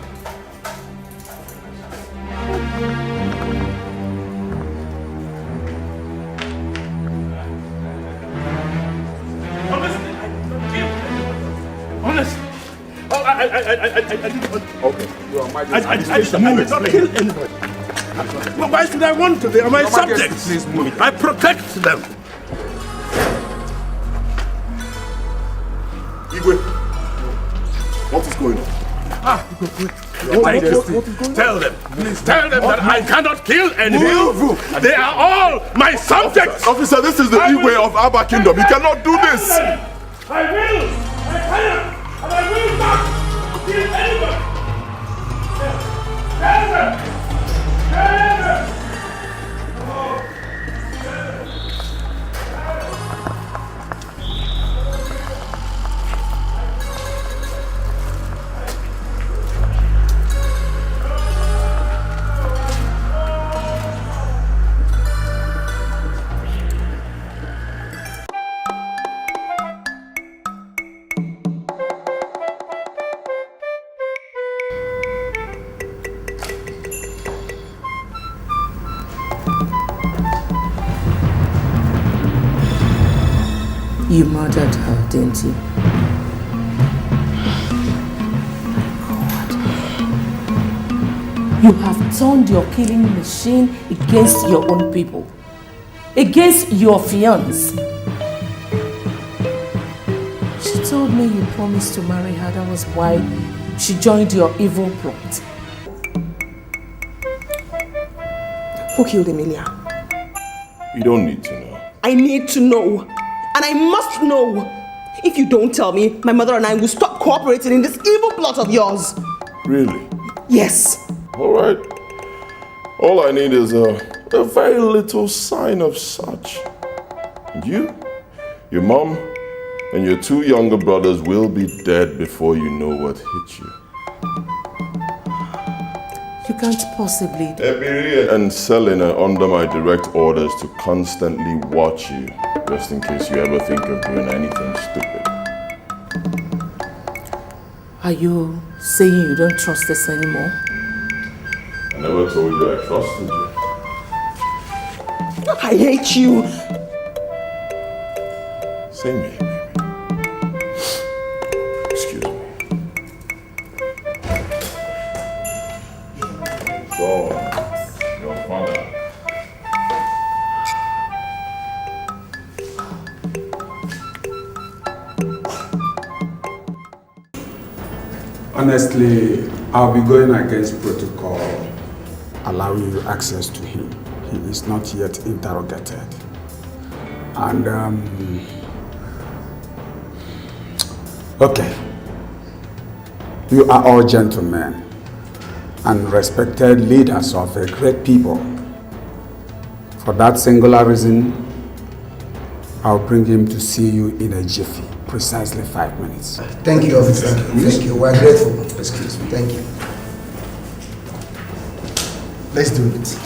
Honestly, I did not kill anyone. Honestly. Oh, I didn't want to. Okay, Your Majesty. I did not kill anybody. Well, why should I want to? They are my subjects. Please move. I protect them. Igwe, what is going on? Your Majesty, tell them, please tell them that I cannot kill anyone. They are all my subjects. Officer, this is the Igwe of Abba Kingdom. You cannot do this. I will. I cannot. And I will not kill anyone. Tell them. Tell them. You murdered her, didn't you? God. You have turned your killing machine against your own people. Against your fiancé. She told me you promised to marry her. That was why she joined your evil plot. Who killed Emilia? You don't need to know. I need to know. And I must know. If you don't tell me, my mother and I will stop cooperating in this evil plot of yours. Really? Yes. All right. All I need is a very little sign of such. And you, your mom, and your 2 younger brothers will be dead before you know what hit you. You can't possibly do. Ebiri and Selena are under my direct orders to constantly watch you, just in case you ever think of doing anything stupid. Are you saying you don't trust us anymore? I never told you I trusted you. I hate you. Same here, baby. Excuse me. So, your father. Honestly, I'll be going against protocol, allowing you access to him. He is not yet interrogated. And, okay. You are all gentlemen and respected leaders of a great people. For that singular reason, I'll bring him to see you in a jiffy. Precisely 5 minutes. Thank you, officer. Thank you. We're grateful. Excuse me. Thank you. Let's do it.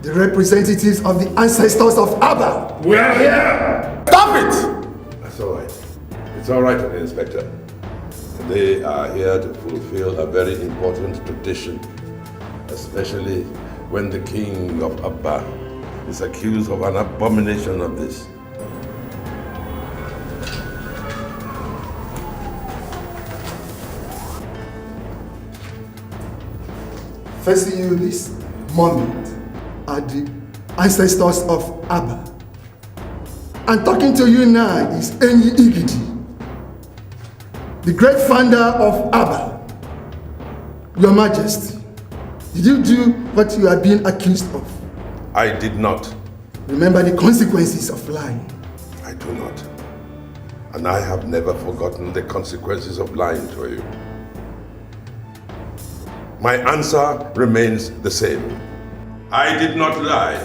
The representatives of the ancestors of Abba. We are here! Stop it! That's all right. It's all right, Inspector. They are here to fulfill a very important tradition, especially when the king of Abba is accused of an abomination of this. Facing you this moment are the ancestors of Abba. And talking to you now is Ini Edo, the great founder of Abba. Your Majesty, did you do what you are being accused of? I did not. Remember the consequences of lying. I do not. And I have never forgotten the consequences of lying to you. My answer remains the same. I did not lie.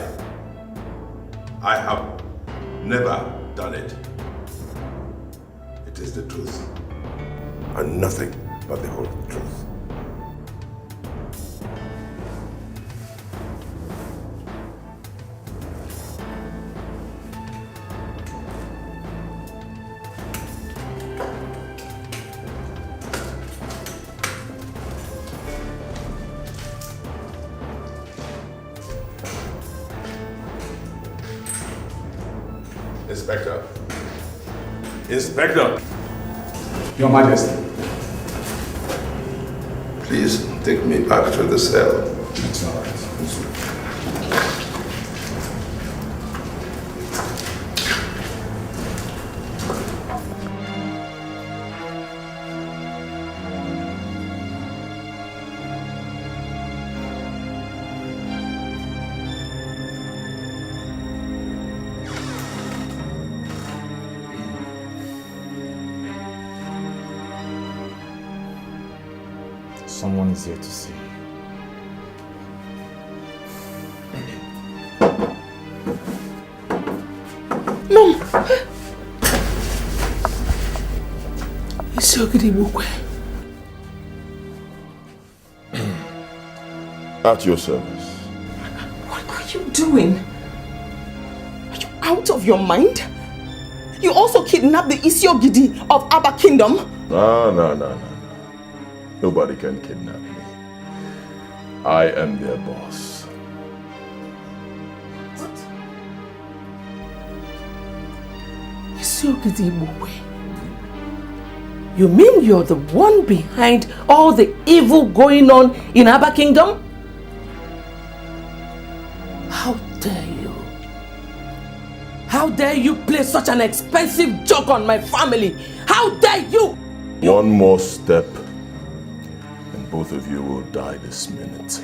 I have never done it. It is the truth, and nothing but the whole truth. Inspector. Inspector! Your Majesty. Please take me back to the cell. It's all right. Someone is here to see you. Mom! It's Ogidibukwe. At your service. What are you doing? Are you out of your mind? You also kidnapped the Isiogidi of Abba Kingdom? No. Nobody can kidnap me. I am their boss. You mean you're the one behind all the evil going on in Abba Kingdom? How dare you? How dare you play such an expensive joke on my family? How dare you? One more step and both of you will die this minute.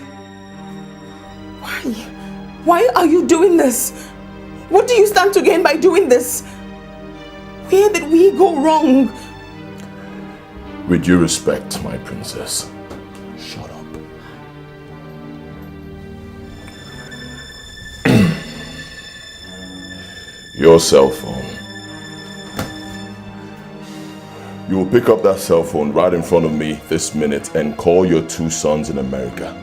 Why? Why are you doing this? What do you stand to gain by doing this? Where did we go wrong? With due respect, my princess, shut up. Your cell phone. You will pick up that cell phone right in front of me this minute and call your 2 sons in America.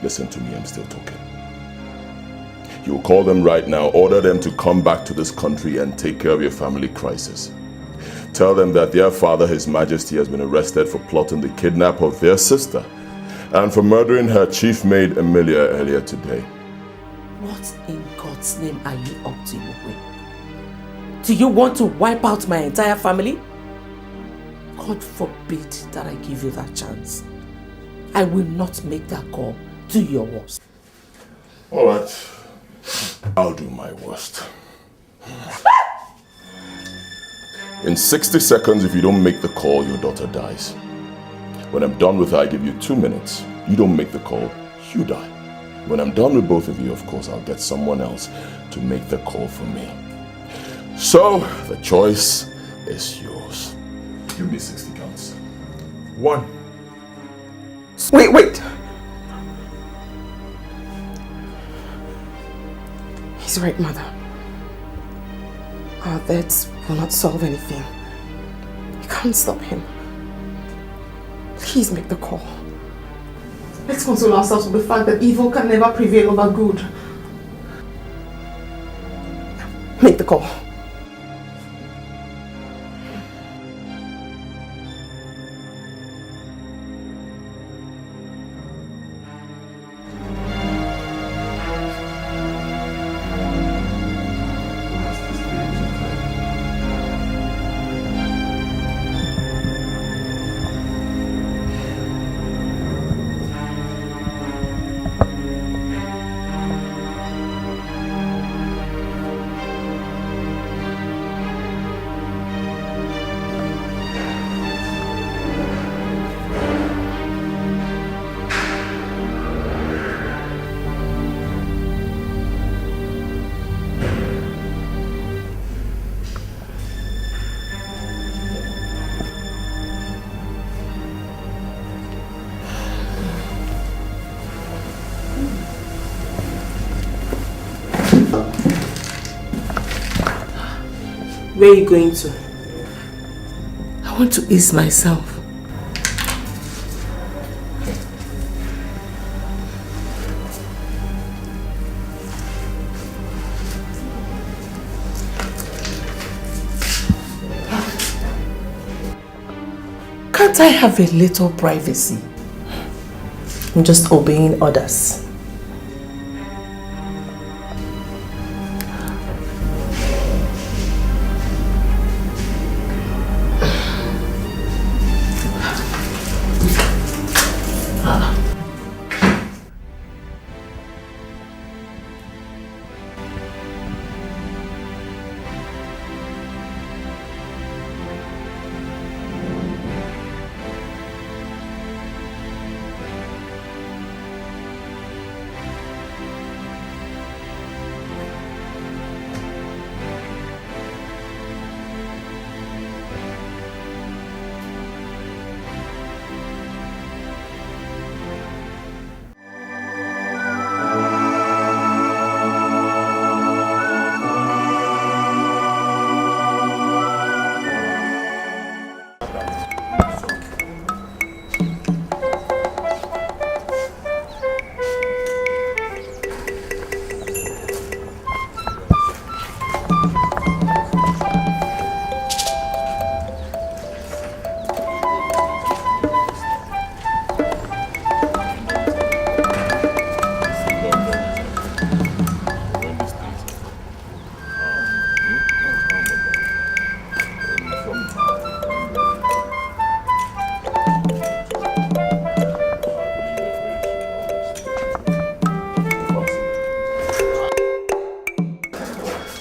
Listen to me, I'm still talking. You will call them right now, order them to come back to this country and take care of your family crisis. Tell them that their father, His Majesty, has been arrested for plotting the kidnap of their sister and for murdering her chief maid, Amelia, earlier today. What in God's name are you up to, Igwe? Do you want to wipe out my entire family? God forbid that I give you that chance. I will not make that call. Do your worst. All right. I'll do my worst. In 60 seconds, if you don't make the call, your daughter dies. When I'm done with her, I give you 2 minutes. You don't make the call, you die. When I'm done with both of you, of course, I'll get someone else to make the call for me. So, the choice is yours. Give me 60 counts. 1. Wait. He's right, Mother. Our deaths will not solve anything. You can't stop him. Please make the call. Let's console ourselves with the fact that evil can never prevail over good. Make the call. Where are you going to? I want to ease myself. Can't I have a little privacy? I'm just obeying orders.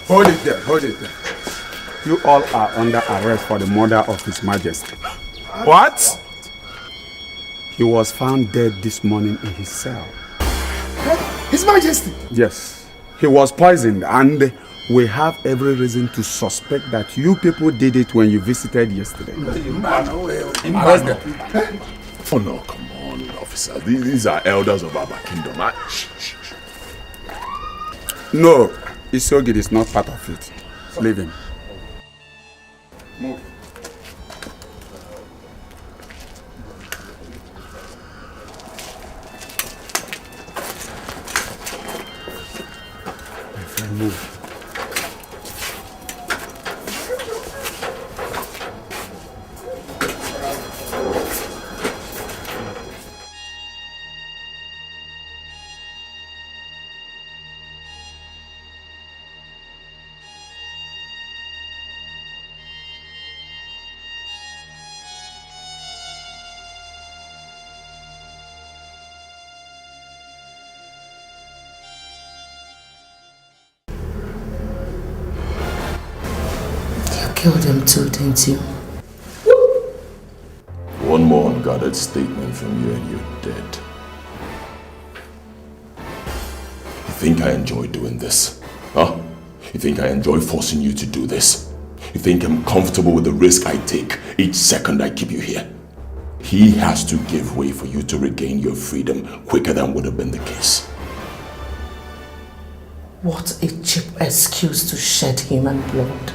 Hold it there, hold it there. You all are under arrest for the murder of His Majesty. What? He was found dead this morning in his cell. His Majesty! Yes, he was poisoned, and we have every reason to suspect that you people did it when you visited yesterday. Arrest them. Oh no, come on, officer. These are elders of our kingdom. Shh. No, Isiogid is not part of it. Leave him. Move. My friend, move. Killed him too, didn't you? One more unguarded statement from you and you're dead. You think I enjoy doing this? Huh? You think I enjoy forcing you to do this? You think I'm comfortable with the risk I take each second I keep you here? He has to give way for you to regain your freedom quicker than would have been the case. What a cheap excuse to shed human blood.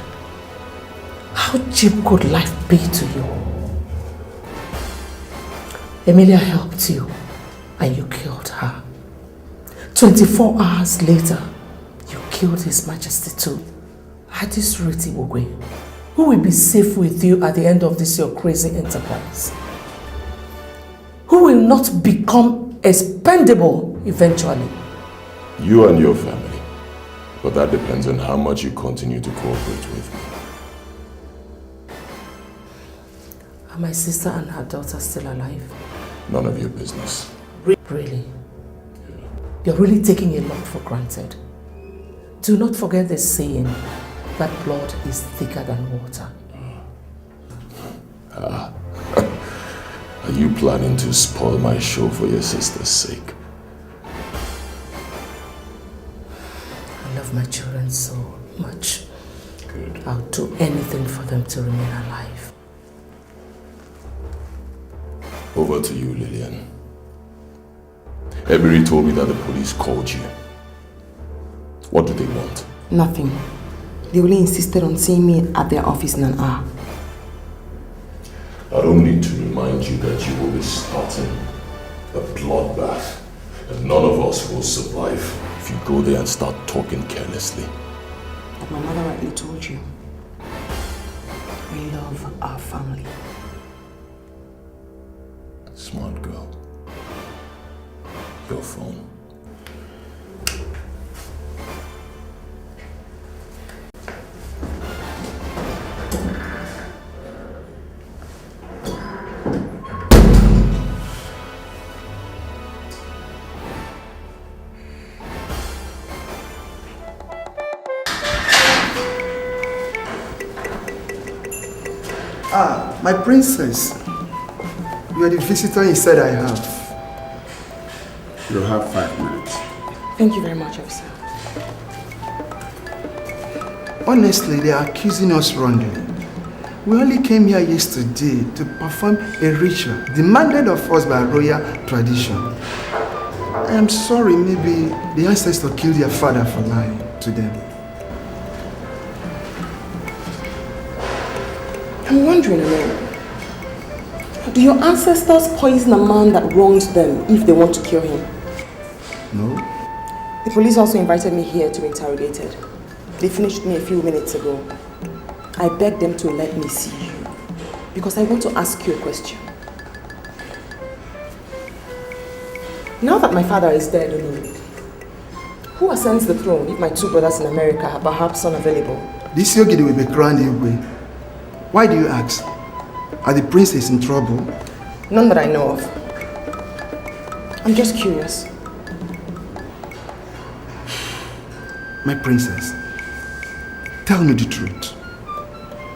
How cheap could life be to you? Emilia helped you and you killed her. 24 hours later, you killed His Majesty too. At this rate, Ibogwe, who will be safe with you at the end of this your crazy enterprise? Who will not become expendable eventually? You and your family. But that depends on how much you continue to cooperate with me. Are my sister and her daughter still alive? None of your business. Really? You're really taking a lot for granted. Do not forget the saying that blood is thicker than water. Are you planning to spoil my show for your sister's sake? I love my children so much. Good. I'll do anything for them to remain alive. Over to you, Lillian. Ebiri told me that the police called you. What do they want? Nothing. They only insisted on seeing me at their office in an hour. I don't need to remind you that you will be starting a bloodbath, and none of us will survive if you go there and start talking carelessly. Like my mother rightly told you, we love our family. Smart girl. Your phone. Ah, my princess. You are the visitor he said I have. You have 5 minutes. Thank you very much, officer. Honestly, they are accusing us wrongly. We only came here yesterday to perform a ritual demanded of us by royal tradition. I am sorry, maybe the ancestors killed their father for lying to them. I'm wondering, do your ancestors poison a man that wronged them if they want to kill him? No. The police also invited me here to be interrogated. They finished me a few minutes ago. I begged them to let me see you because I want to ask you a question. Now that my father is dead, who ascends the throne if my 2 brothers in America are perhaps unavailable? This Yogidi will be crowned Igwe. Why do you ask? Are the princes in trouble? None that I know of. I'm just curious. My princess, Tell me the truth.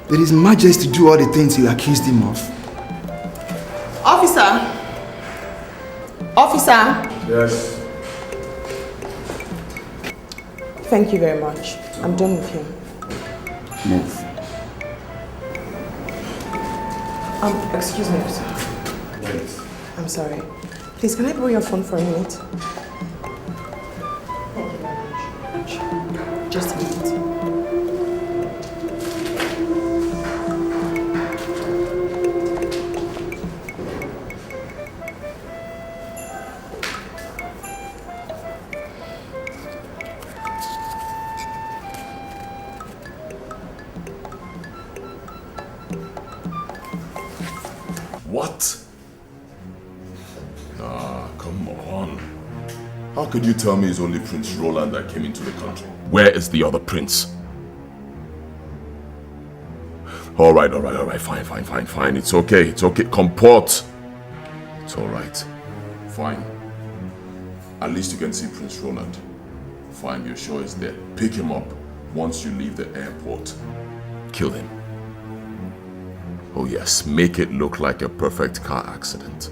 Did His Majesty do all the things you accused him of? Officer! Officer! Yes. Thank you very much. I'm done with him. Move. Excuse me, officer. Wait. I'm sorry. Please, can I borrow your phone for a minute? Thank you very much. Just a minute. What? Nah, come on. How could you tell me it's only Prince Roland that came into the country? Where is the other prince? Alright, fine. It's okay. Comport. It's alright. Fine. At least you can see Prince Roland. Fine, you're sure he's there. Pick him up once you leave the airport. Kill him. Oh yes, make it look like a perfect car accident.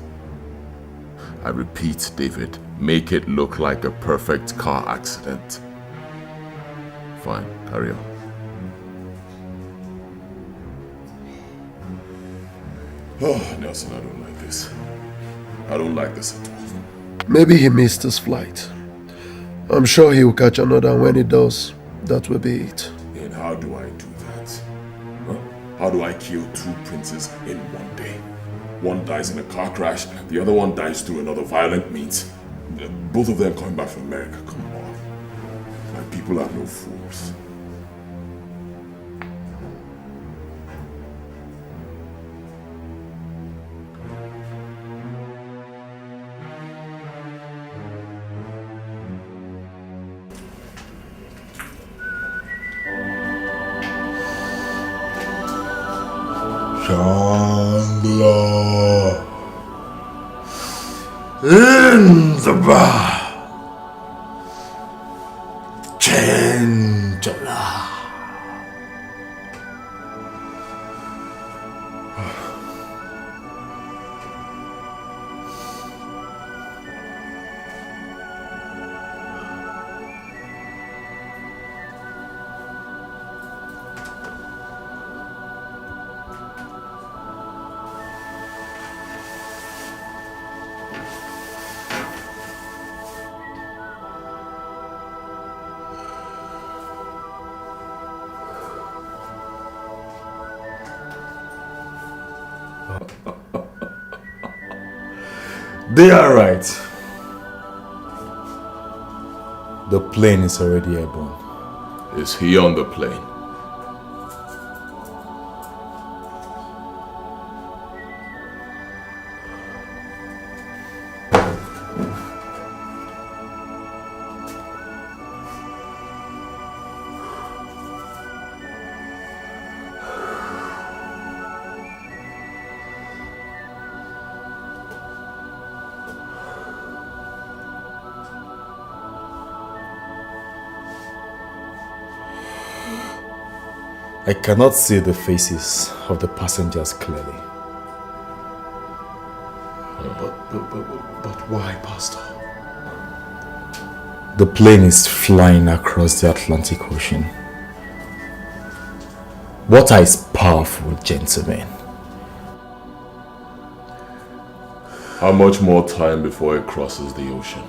I repeat, David, make it look like a perfect car accident. Fine, carry on. Oh, Nelson, I don't like this. I don't like this at all. Maybe he missed his flight. I'm sure he will catch another, and when he does, that will be it. Then how do I do that? Huh? How do I kill two princes in one day? One dies in a car crash, the other one dies through another violent means. Both of them coming back from America. Come on. My people are no fools. Shangla in the bar. Chandala. They are right. The plane is already airborne. Is he on the plane? I cannot see the faces of the passengers clearly. But why, Pastor? The plane is flying across the Atlantic Ocean. Water is powerful, gentlemen. How much more time before it crosses the ocean?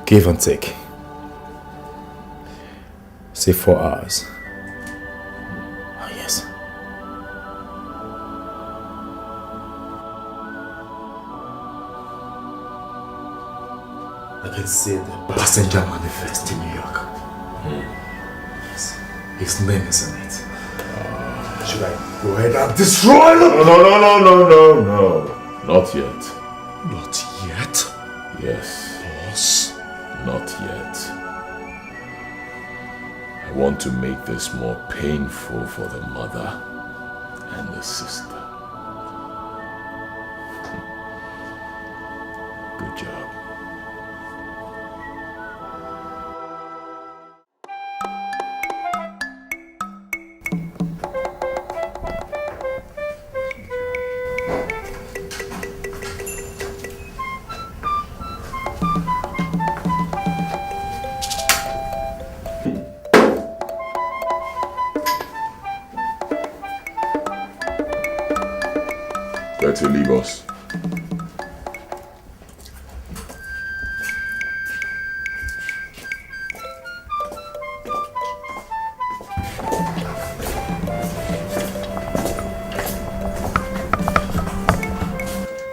Give and take. Say 4 hours. Oh, yes. I can see the passenger manifest in New York. Yes. His name is on it. Should I go ahead and destroy them? No. Not yet. Not yet? Yes. Boss? Not yet. I want to make this more painful for the mother and the sister. Good job. To Lagos.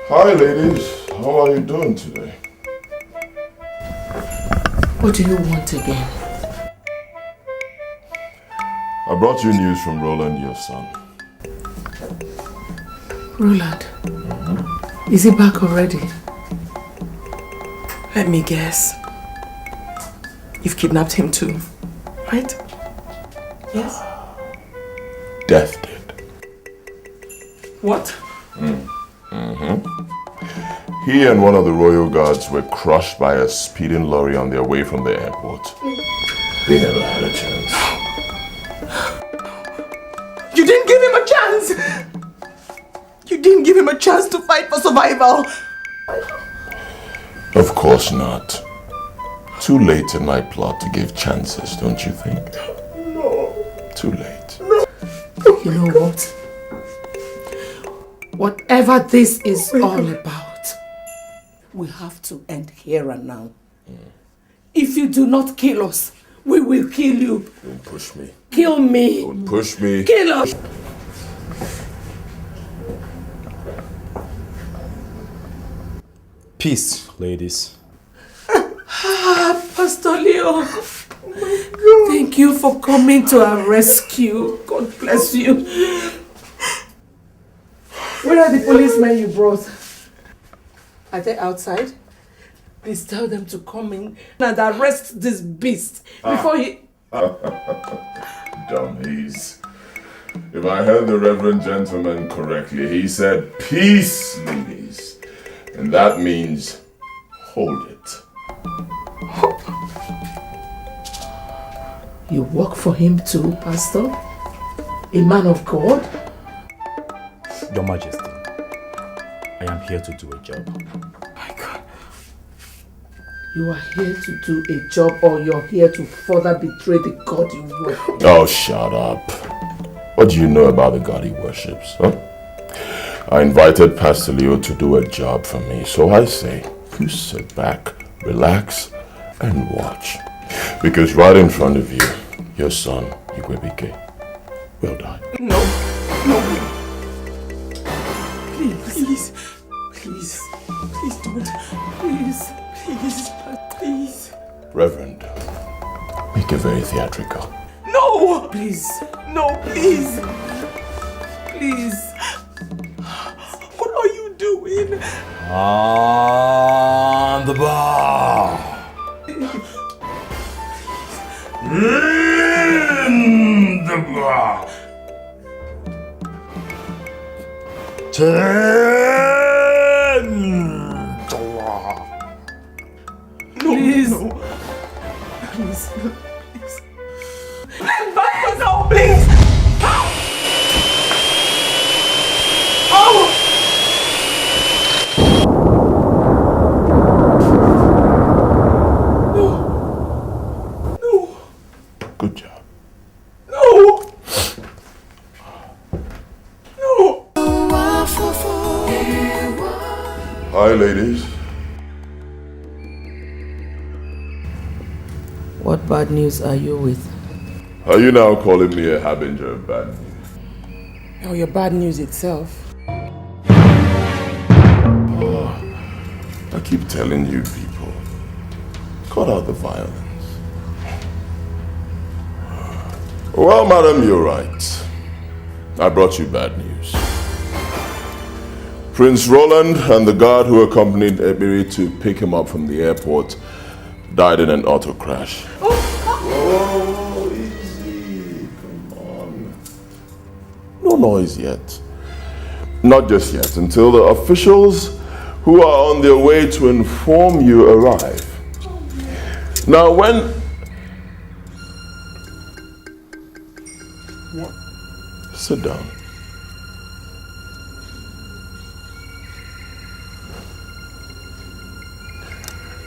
Hi ladies, how are you doing today? What do you want again? I brought you news from Roland, your son. Roland? Is he back already? Let me guess. You've kidnapped him too, right? Yes? Death did. What? He and one of the royal guards were crushed by a speeding lorry on their way from the airport. They never had a chance. You didn't give him a chance! You didn't give him a chance to fight for survival! Of course not. Too late in my plot to give chances, don't you think? No. Too late. No. You know what? Whatever this is all about, we have to end here and now. If you do not kill us, we will kill you. Don't push me. Kill me. Don't push me. Kill us. Peace, ladies. Pastor Leo. Oh my God. Thank you for coming to our rescue. God bless you. Where are the policemen you brought? Are they outside? Please tell them to come in and arrest this beast before he... Dummies. If I heard the reverend gentleman correctly, he said, peace, ladies. And that means, hold it. You work for him too, Pastor? A man of God? Your Majesty, I am here to do a job. My God. You are here to do a job, or you're here to further betray the God you worship? Oh, shut up. What do you know about the God he worships, huh? I invited Pastor Leo to do a job for me, so I say, you sit back, relax, and watch. Because right in front of you, your son, Dikeh, will die. No. Please don't. Please. Reverend, make it very theatrical. No! Please. No, please. What are you doing? On the bar. In the bar. Please. No, please. Good job. No. Hi, ladies. What bad news are you with? Are you now calling me a harbinger of bad news? Oh, your bad news itself. I keep telling you people, cut out the violence. Well, madam, you're right. I brought you bad news. Prince Roland and the guard who accompanied Ebiri to pick him up from the airport died in an auto crash. Oh, easy. noise yet. Not just yet, until the officials who are on their way to inform you arrive. Now when... Sit down.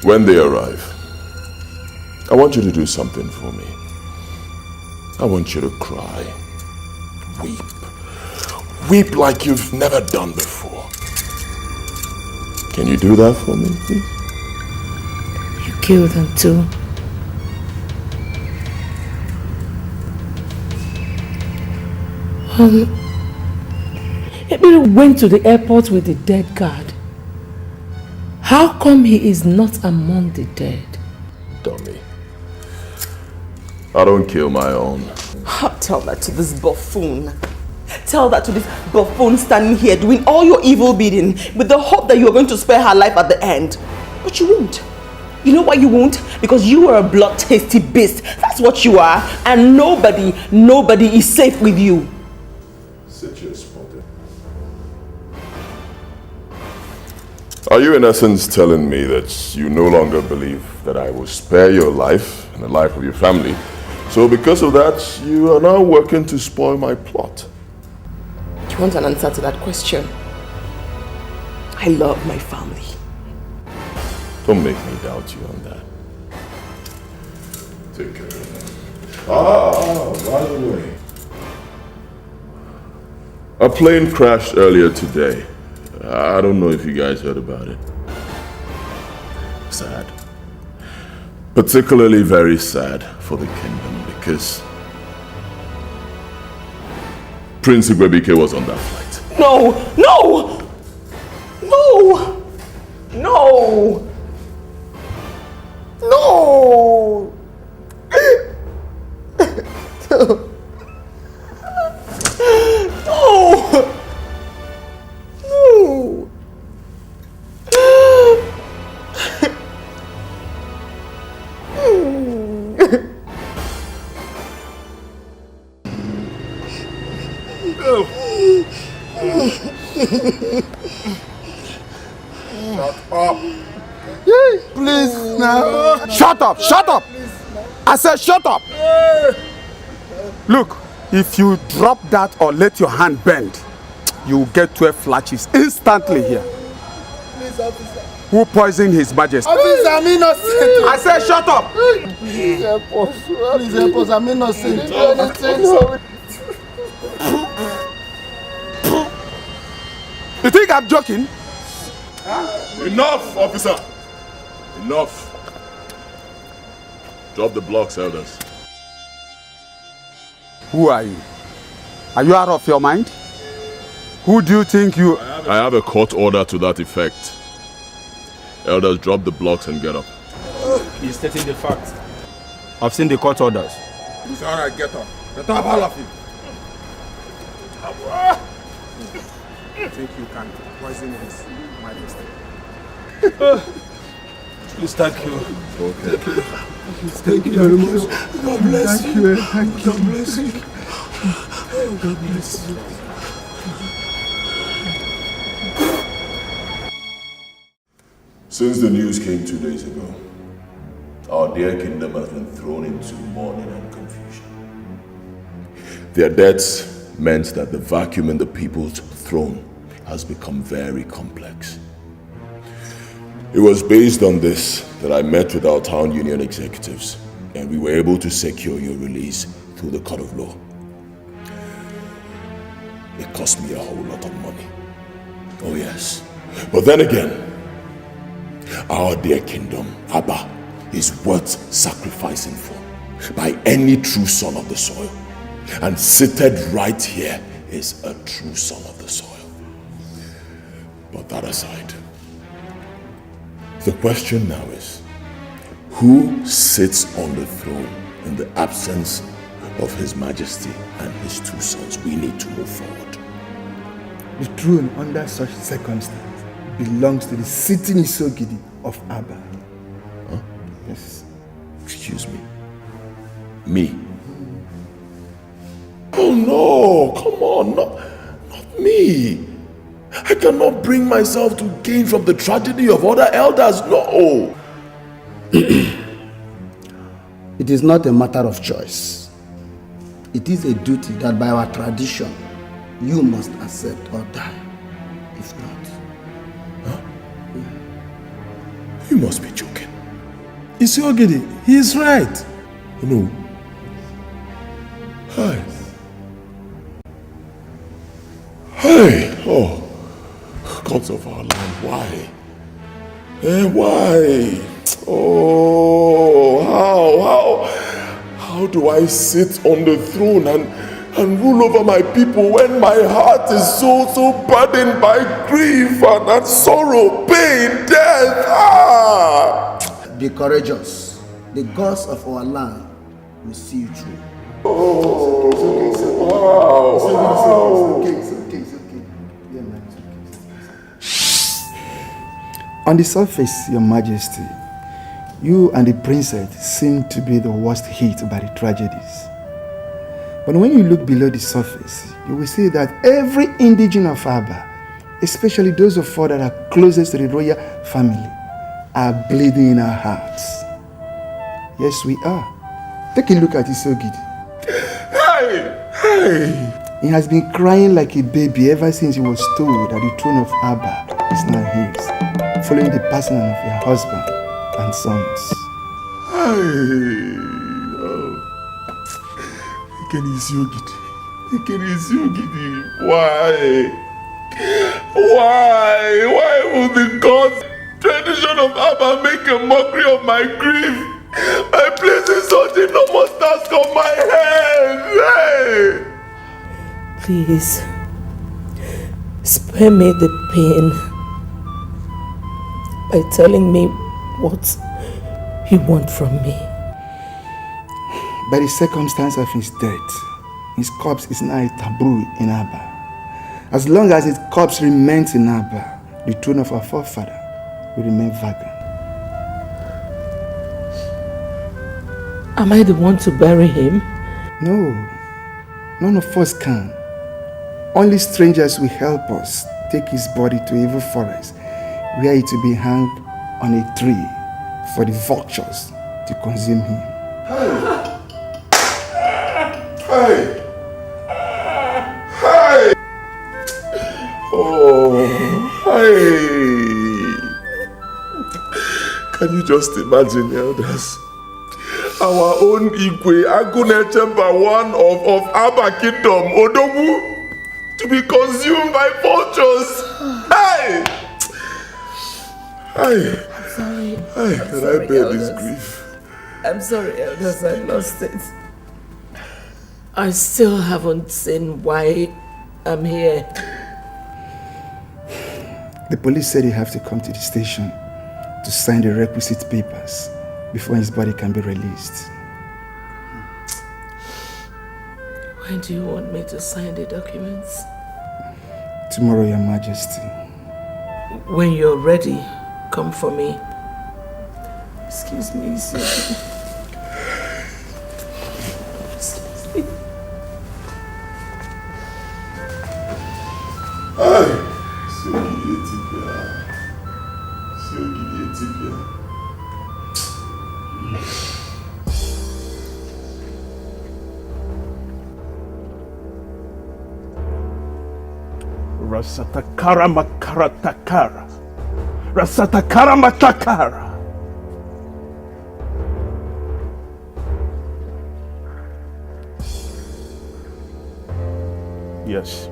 When they arrive, I want you to do something for me. I want you to cry. Weep. Weep like you've never done before. Can you do that for me, please? You killed them too. Ebere went to the airport with the dead guard. How come he is not among the dead? Dummy. I don't kill my own. Tell that to this buffoon. Tell that to this buffoon standing here doing all your evil bidding with the hope that you are going to spare her life at the end. But you won't. You know why you won't? Because you are a blood-tasty beast. That's what you are. And nobody is safe with you. Sit your spot. Are you in essence telling me that you no longer believe that I will spare your life and the life of your family? So because of that, you are now working to spoil my plot? Do you want an answer to that question? I love my family. Don't make me doubt you on that. Take care of them. By the way. A plane crashed earlier today. I don't know if you guys heard about it. Sad. Particularly very sad for the kingdom because Prince Igwebike was on that flight. No! No! No! No! No! No! No! Shut up. Please now. Shut up! Shut up! I said shut up! Look, if you drop that or let your hand bend, you will get 12 flashes instantly here. Please, officer. Who poisoned His Majesty? Officer, I'm innocent. I said shut up! Please help us. Please help us. I'm innocent. You think I'm joking? Enough, officer! Enough! Drop the blocks, elders. Who are you? Are you out of your mind? Who do you think you... I have a court order to that effect. Elders, drop the blocks and get up. He's stating the facts. I've seen the court orders. It's alright, get up. Get up, all of you. I think you can poison His Majesty. Please, thank you. Okay. Thank you very much. God bless you. Thank you. God bless you. God bless you. Since the news came 2 days ago, our dear kingdom has been thrown into mourning and confusion. Their deaths meant that the vacuum in the people's throne has become very complex. It was based on this that I met with our town union executives, and we were able to secure your release through the court of law. It cost me a whole lot of money. Oh yes. But then again, our dear kingdom, Abba, is worth sacrificing for by any true son of the soil. And seated right here is a true son of the soil. But that aside, the question now is, who sits on the throne in the absence of His Majesty and His two sons? We need to move forward. The throne under such circumstances belongs to the sitting Isogidi of Abba. Huh? Yes. Excuse me. Me. Oh no, come on, not me. I cannot bring myself to gain from the tragedy of other elders, no. It is not a matter of choice. It is a duty that by our tradition, you must accept or die. If not. Huh? You must be joking. Isiogidi, he is right. No. Hi. Hey, oh, gods of our land, why? Why? Oh, how do I sit on the throne and rule over my people when my heart is so burdened by grief and sorrow, pain, death? Be courageous. The gods of our land will see you through. Oh, It's okay. On the surface, Your Majesty, you and the princess seem to be the worst hit by the tragedies. But when you look below the surface, you will see that every indigene of Aba, especially those of us that are closest to the royal family, are bleeding in our hearts. Yes, we are. Take a look at Isogidi. Hey! He has been crying like a baby ever since he was told that the throne of Abba is now his, following the passing of your husband and sons. Why? Why would the gods, tradition of Abba, make a mockery of my grief by placing such enormous task on my head? Hey! Please, spare me the pain by telling me what you want from me. By the circumstance of his death, his corpse is now a taboo in Abba. As long as his corpse remains in Abba, the throne of our forefather will remain vacant. Am I the one to bury him? No, none of us can. Only strangers will help us take his body to evil forest, where it will be hung on a tree for the vultures to consume him. Hey! Oh, hey! Can you just imagine, elders? Our own Igwe Agune Chamber 1 of Abba Kingdom, Odogu, to be consumed by vultures. Hey! Hey! I'm sorry. Hey, can I bear this grief? I'm sorry, elders, I lost it. I still haven't seen why I'm here. The police said you have to come to the station to sign the requisite papers before his body can be released. When do you want me to sign the documents? Tomorrow, Your Majesty. When you're ready, come for me. Excuse me, sir. Rasatakara makaratakara. Rasatakara matakara. Yes,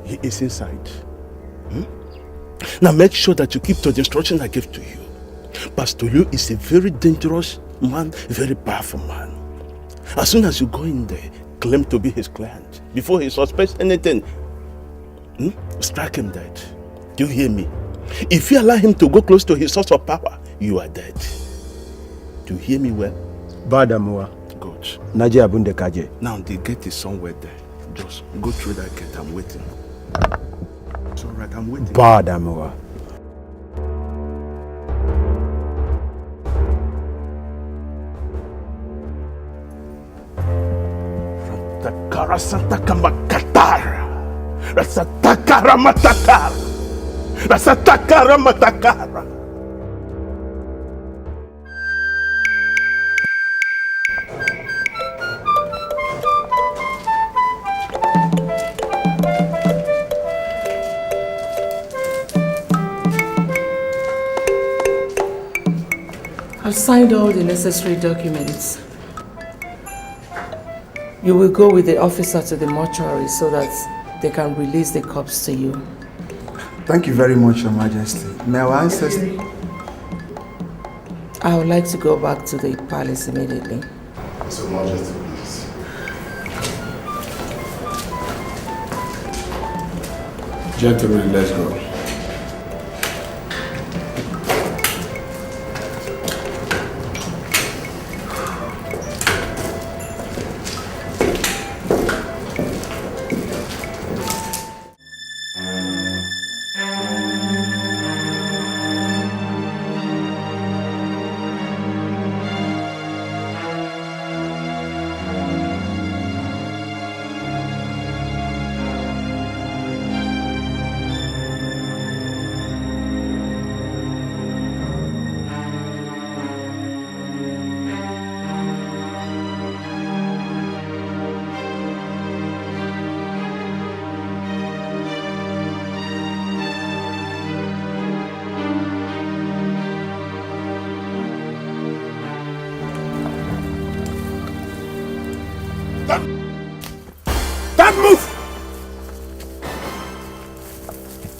he is inside. Now make sure that you keep to the instruction I gave to you. Pastor Liu is a very dangerous man, a very powerful man. As soon as you go in there, claim to be his client. Before he suspects anything, strike him dead. Do you hear me? If you allow him to go close to his source of power, you are dead. Do you hear me well? Badamua. Good. Naji Abunde Kaje. Now the gate is somewhere there. Just go through that gate. I'm waiting. It's alright, I'm waiting. Badamua. Rasataka Makatara. Rasatakara Matakara. Rasatakara Matakara. I've signed all the necessary documents. You will go with the officer to the mortuary so that they can release the corpse to you. Thank you very much, Your Majesty. May our ancestors... I would like to go back to the palace immediately. So, Majesty, please. Gentlemen, let's go.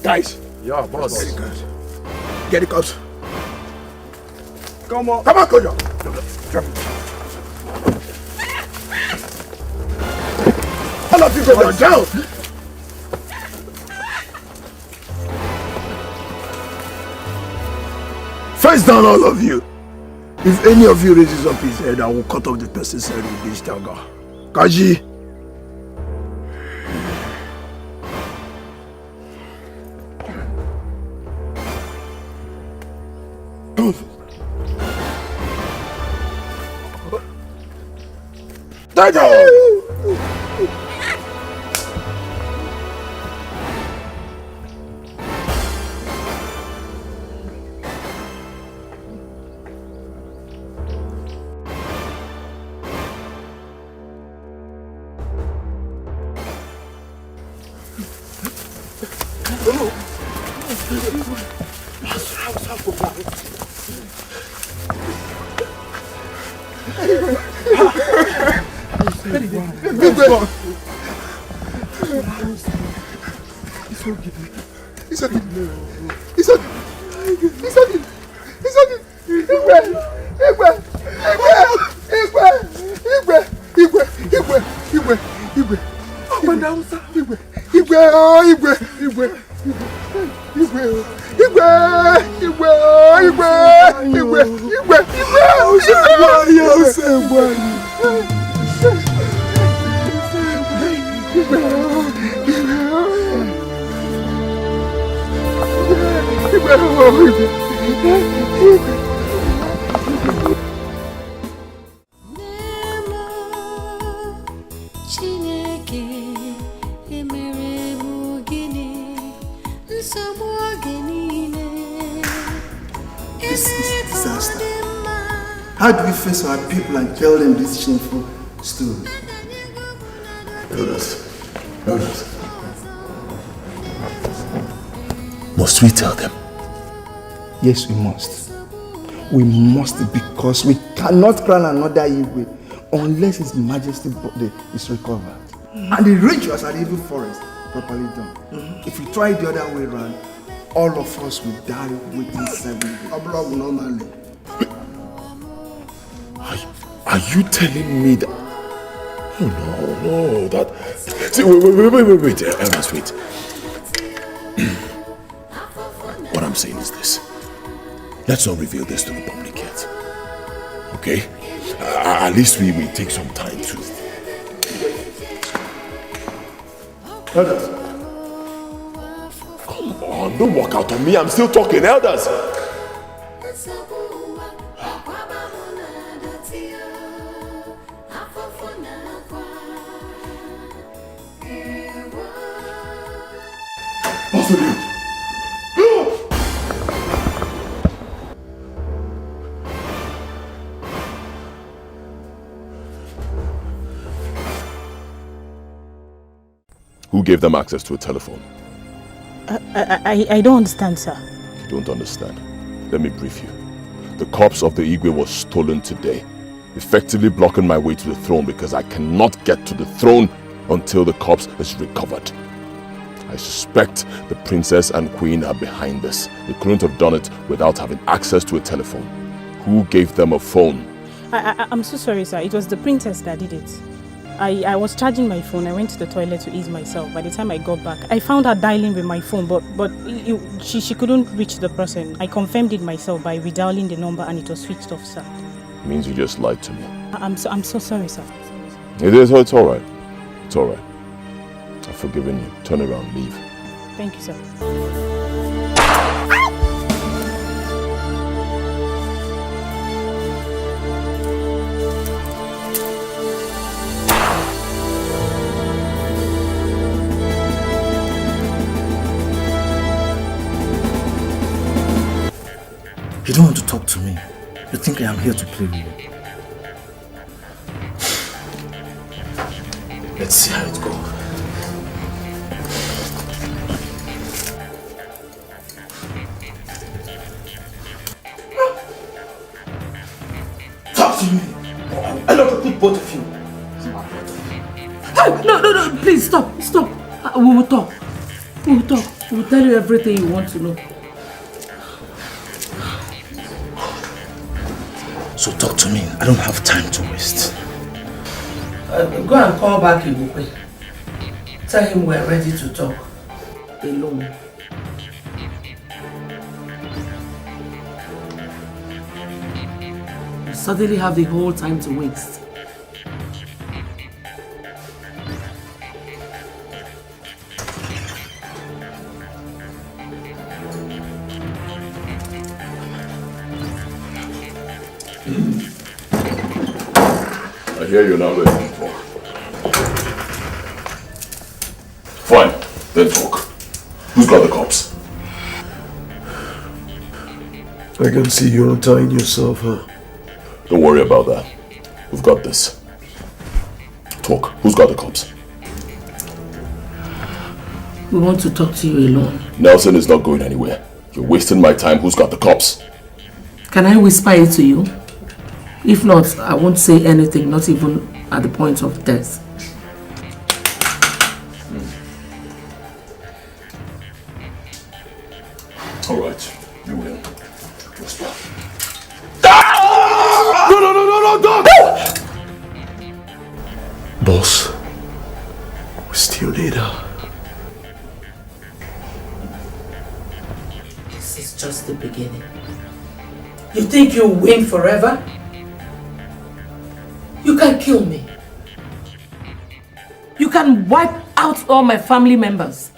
Guys. Yeah, boss. Very good. Get the cops. Come on. Come on, Kojo. Drop it. All of you go down. Face down, all of you. If any of you raises up his head, I will cut off the person's head with this dagger. Kaji. How do we face our people and tell them this shameful story? Elders. Must we tell them? Yes, we must. We must, because we cannot crown another Igwe unless His Majesty's body is recovered. And the rituals at the evil forest properly done. If we try the other way around, all of us will die within 7 days. Normally. Are you telling me that? Oh no, that. See, wait, elders, wait. What I'm saying is this. Let's not reveal this to the public yet. Okay? At least we will take some time to. Elders. Come on, don't walk out on me. I'm still talking, elders. Who gave them access to a telephone? I don't understand, sir. You don't understand. Let me brief you. The corpse of the Igwe was stolen today, effectively blocking my way to the throne because I cannot get to the throne until the corpse is recovered. I suspect the princess and queen are behind this. They couldn't have done it without having access to a telephone. Who gave them a phone? I'm so sorry, sir. It was the princess that did it. I was charging my phone. I went to the toilet to ease myself. By the time I got back, I found her dialing with my phone, but she couldn't reach the person. I confirmed it myself by redialing the number and it was switched off, sir. It means you just lied to me. I'm so sorry, sir. It's all right. It's all right. I've forgiven you. Turn around, leave. Thank you, sir. You don't want to talk to me. You think I am here to play with you. Let's see how it goes. Talk to me. I don't put both of you. No, please stop. We will talk. We will tell you everything you want to know. So talk to me. I don't have time to waste. Go and call back Ibukwe. Tell him we're ready to talk. Alone. You suddenly have the whole time to waste. I hear you're not ready to talk. Fine, then talk. Who's got the cops? I can see you're untying yourself, huh? Don't worry about that. We've got this. Talk. Who's got the cops? We want to talk to you alone. Nelson is not going anywhere. You're wasting my time. Who's got the cops? Can I whisper it to you? If not, I won't say anything, not even at the point of death. All right, you win. Whisper. No, don't! Boss, we still need her. This is just the beginning. You think you'll win forever? You can kill me. You can wipe out all my family members.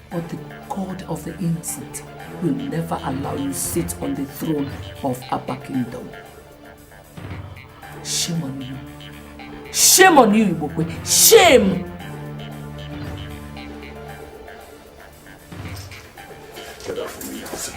But the God of the innocent will never allow you sit on the throne of Abba Kingdom. Shame on you. Shame on you, Ibukwe. Shame! Get out from me, Nelson.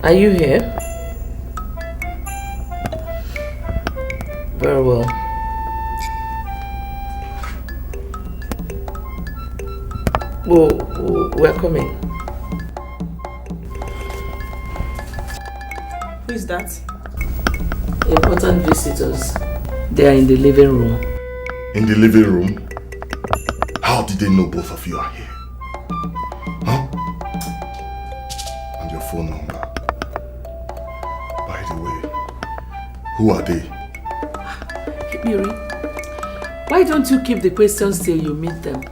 Are you here? Very well. We're coming. Who is that? Important visitors. They are in the living room. In the living room? How did they know both of you are here? Huh? And your phone number? By the way, who are they? Yuri, why don't you keep the questions till you meet them?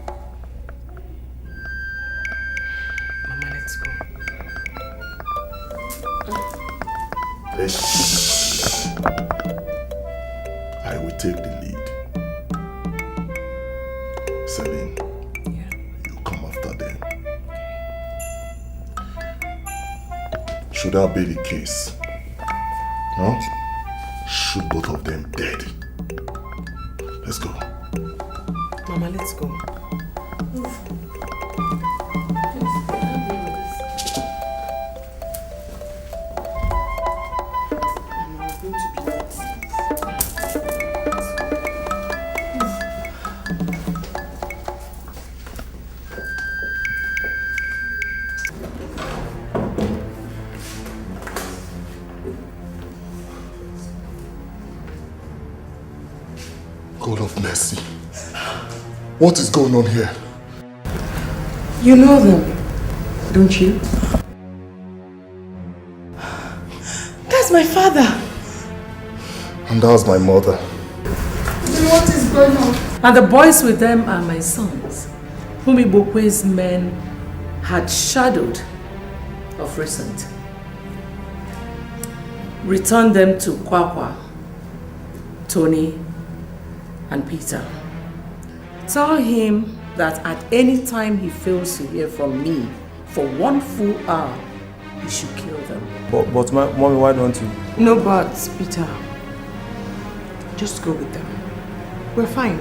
Mama, let's go. I will take the lead. Celine. Yeah. You come after them. Should that be the case? No? Shoot both of them dead. Let's go. Mama, let's go. God of mercy. What is going on here? You know them, don't you? That's my father. And that's my mother. Then what is going on? And the boys with them are my sons, whom Ibokwe's men had shadowed of recent. Return them to Kwakwa, Tony, and Peter. Tell him that at any time he fails to hear from me for 1 full hour, he should kill them. But Mommy, why don't you? No buts, Peter. Just go with them. We're fine.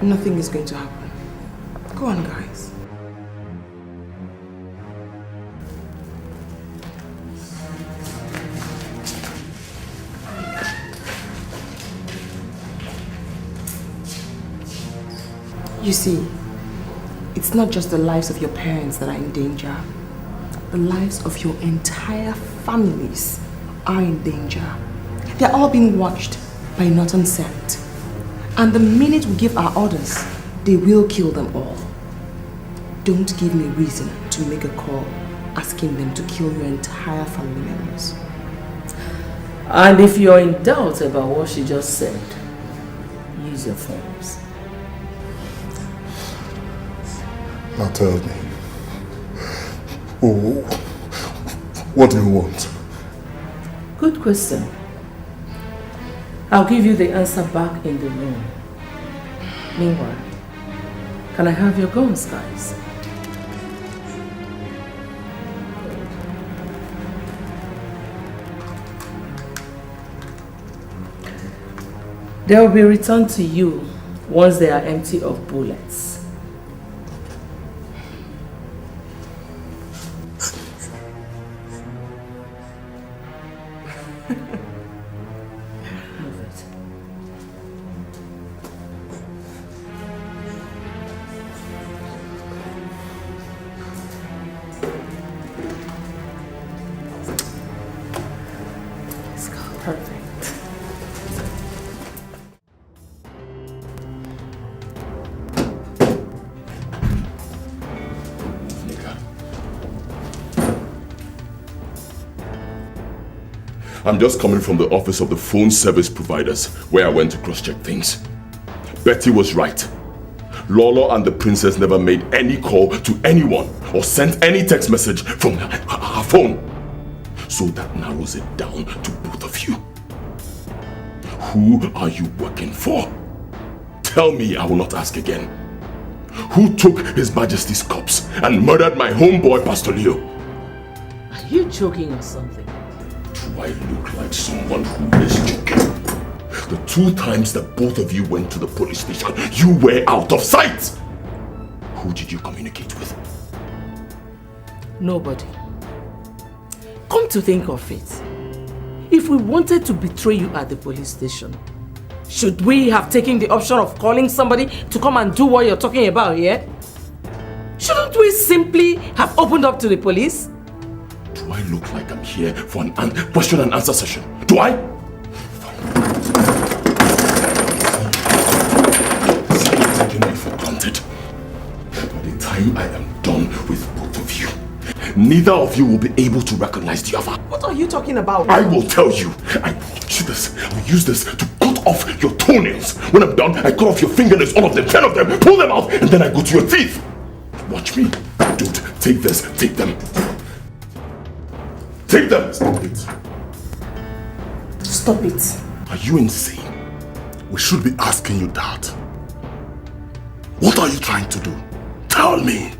Nothing is going to happen. Go on, guys. You see, it's not just the lives of your parents that are in danger. The lives of your entire families are in danger. They're all being watched by Norton Scent. And the minute we give our orders, they will kill them all. Don't give me reason to make a call asking them to kill your entire family members. And if you're in doubt about what she just said, use your phones. Now tell me. Oh, what do you want? Good question. I'll give you the answer back in the room. Meanwhile, can I have your guns, guys? They will be returned to you once they are empty of bullets. I'm just coming from the office of the phone service providers where I went to cross-check things. Betty was right. Lolo and the princess never made any call to anyone or sent any text message from her phone. So that narrows it down to both of you. Who are you working for? Tell me, I will not ask again. Who took His Majesty's corpse and murdered my homeboy, Pastor Leo? Are you joking or something? Do I look like someone who is joking? The 2 times that both of you went to the police station, you were out of sight! Who did you communicate with? Nobody. Come to think of it, if we wanted to betray you at the police station, should we have taken the option of calling somebody to come and do what you're talking about here? Shouldn't we simply have opened up to the police? Do I look like I'm here for an question and answer session? Do I? Taking me for granted. By the time I am done with both of you, neither of you will be able to recognize the other. What are you talking about? I will tell you. I will use this to cut off your toenails. When I'm done, I cut off your fingernails, all of them, 10 of them, pull them out, and then I go to your teeth. Watch me. Dude, take this, take them. Take them! Stop it. Stop it. Are you insane? We should be asking you that. What are you trying to do? Tell me.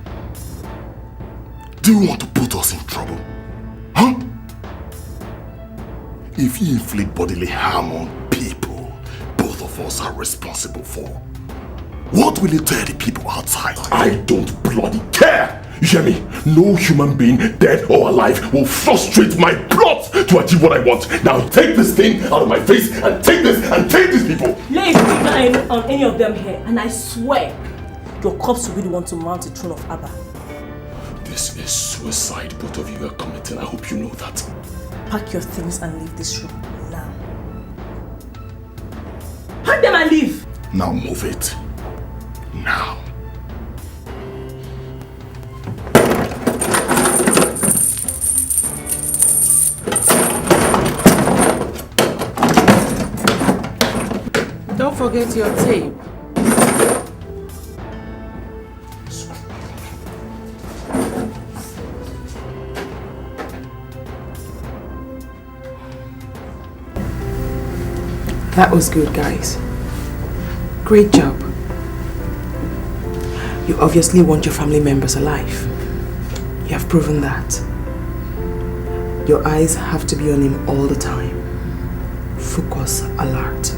Do you want to put us in trouble? Huh? If you inflict bodily harm on people, both of us are responsible for. What will you tell the people outside? I don't bloody care! You hear me? No human being, dead or alive, will frustrate my plots to achieve what I want. Now take this thing out of my face and take this and take these people! Lay a finger on any of them here, and I swear your corpse will be the one to mount the throne of Abba. This is suicide both of you are committing. I hope you know that. Pack your things and leave this room now. Pack them and leave! Now move it. Now. Don't forget your tape. That was good, guys. Great job. You obviously want your family members alive. You have proven that. Your eyes have to be on him all the time. Focus, alert.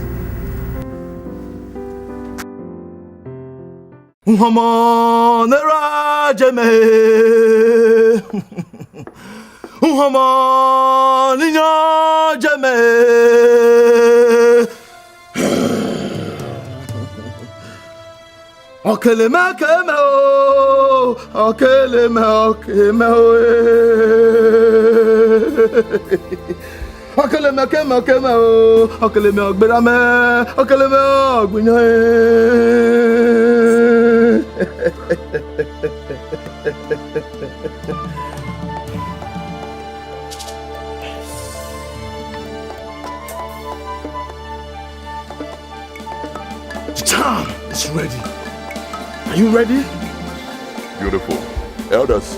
Okeleme keme o, okeleme okeme o, okeleme keme keme o, okeleme ogberame, okeleme ogbunya. The charm is ready. Are you ready? Beautiful. Elders,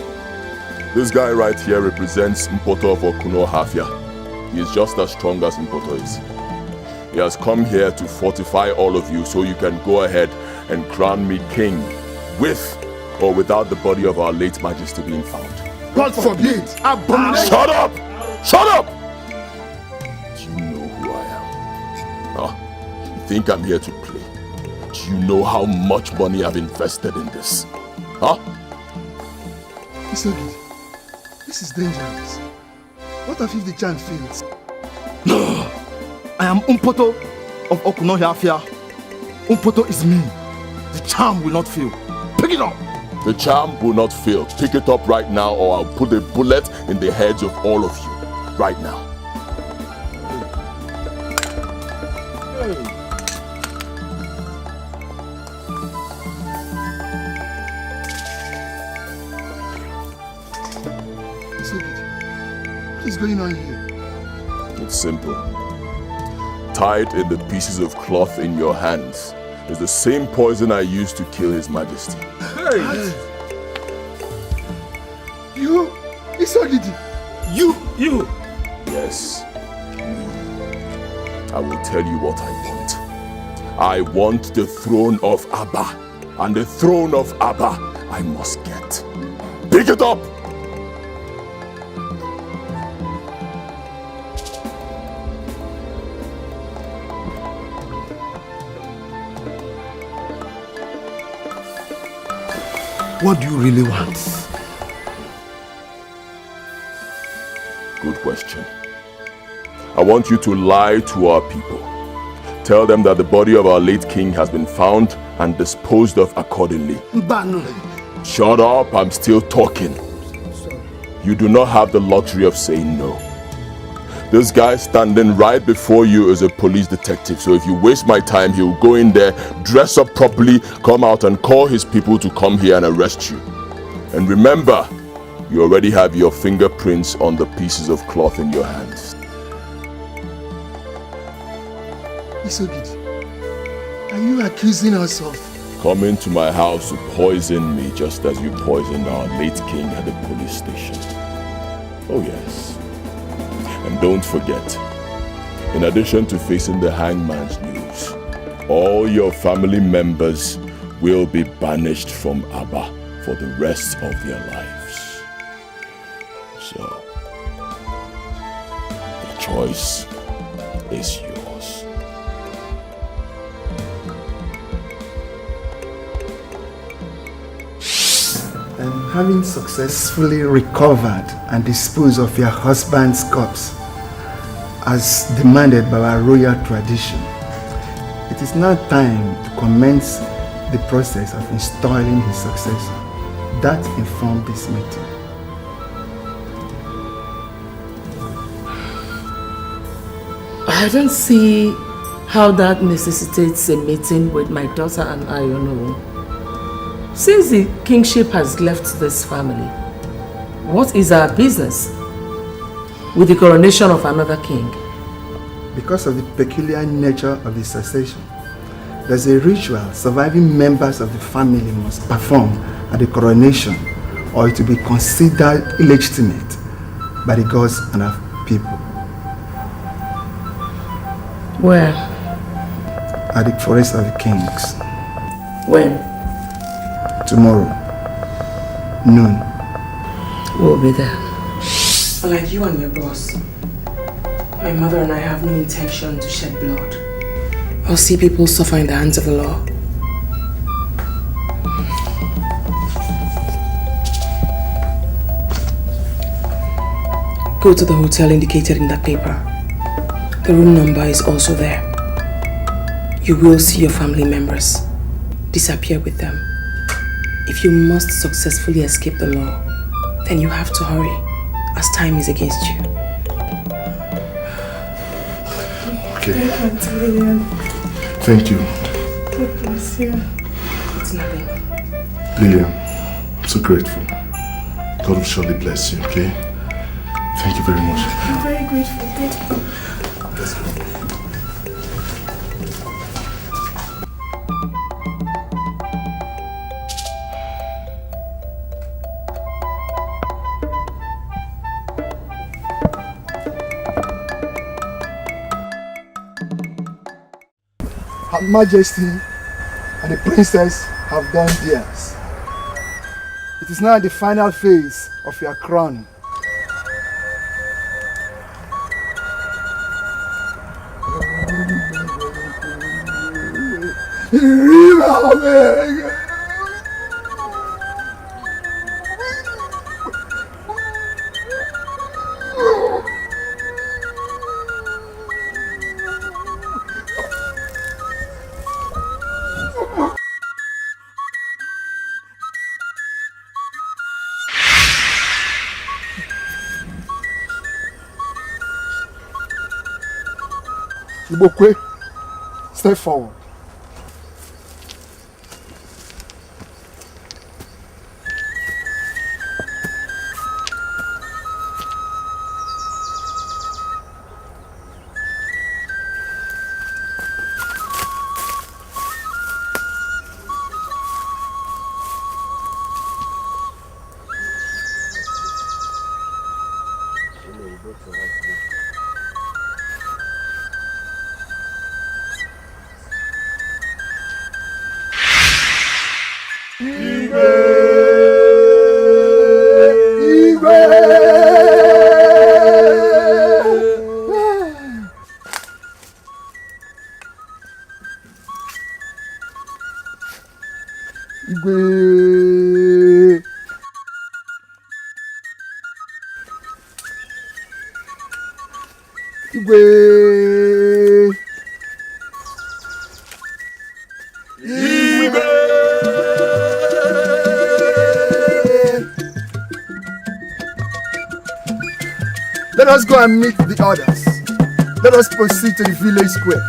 this guy right here represents Mpoto of Okuno Hafia. He is just as strong as Mpoto is. He has come here to fortify all of you so you can go ahead and crown me king with or without the body of our late majesty being found. God forbid! Shut up! Shut up! Do you know who I am? Huh? You think I'm here to play? Do you know how much money I've invested in this? Huh? Isogid, this is dangerous. What if the chant fails? No! I am Mpoto of Okunohiafia. Mpoto is me. The charm will not fail. Pick it up! The charm will not fail. Pick it up right now or I'll put a bullet in the heads of all of you. Right now. Hey. What is going on here? It's simple. Tied in the pieces of cloth in your hands is the same poison I used to kill His Majesty. Hey! You? Isogidi! You! Yes, you. I will tell you what I want. I want the throne of Abba. And the throne of Abba I must get. Pick it up! What do you really want? Good question. I want you to lie to our people. Tell them that the body of our late king has been found and disposed of accordingly. Shut up, I'm still talking. You do not have the luxury of saying no. This guy standing right before you is a police detective, so if you waste my time, he'll go in there, dress up properly, come out and call his people to come here and arrest you. And remember, you already have your fingerprints on the pieces of cloth in your hands. Isogidi, are you accusing us of? Come into my house to poison me just as you poisoned our late king at the police station. Oh yes. And don't forget, in addition to facing the hangman's noose, all your family members will be banished from Aba for the rest of their lives. So, the choice is yours. And having successfully recovered and disposed of your husband's corpse, as demanded by our royal tradition, it is now time to commence the process of installing his successor. That informed this meeting. I don't see how that necessitates a meeting with my daughter and I, you know. Since the kingship has left this family, what is our business with the coronation of another king? Because of the peculiar nature of the succession, there's a ritual surviving members of the family must perform at the coronation, or it will be considered illegitimate by the gods and our people. Where? At the Forest of the Kings. When? Tomorrow, noon. We'll be there. Like you and your boss, my mother and I have no intention to shed blood or see people suffer in the hands of the law. Go to the hotel indicated in that paper. The room number is also there. You will see your family members. Disappear with them. If you must successfully escape the law, then you have to hurry, as time is against you. Okay. Thank you. God bless you. It's nothing. Lillian, I'm so grateful. God will surely bless you, okay? Thank you very much. I'm very grateful. Thank you. Let's go. Her Majesty and the princess have done theirs. It is now the final phase of your crowning. Ibokwe, step forward. Let us go and meet the others. Let us proceed to the village square.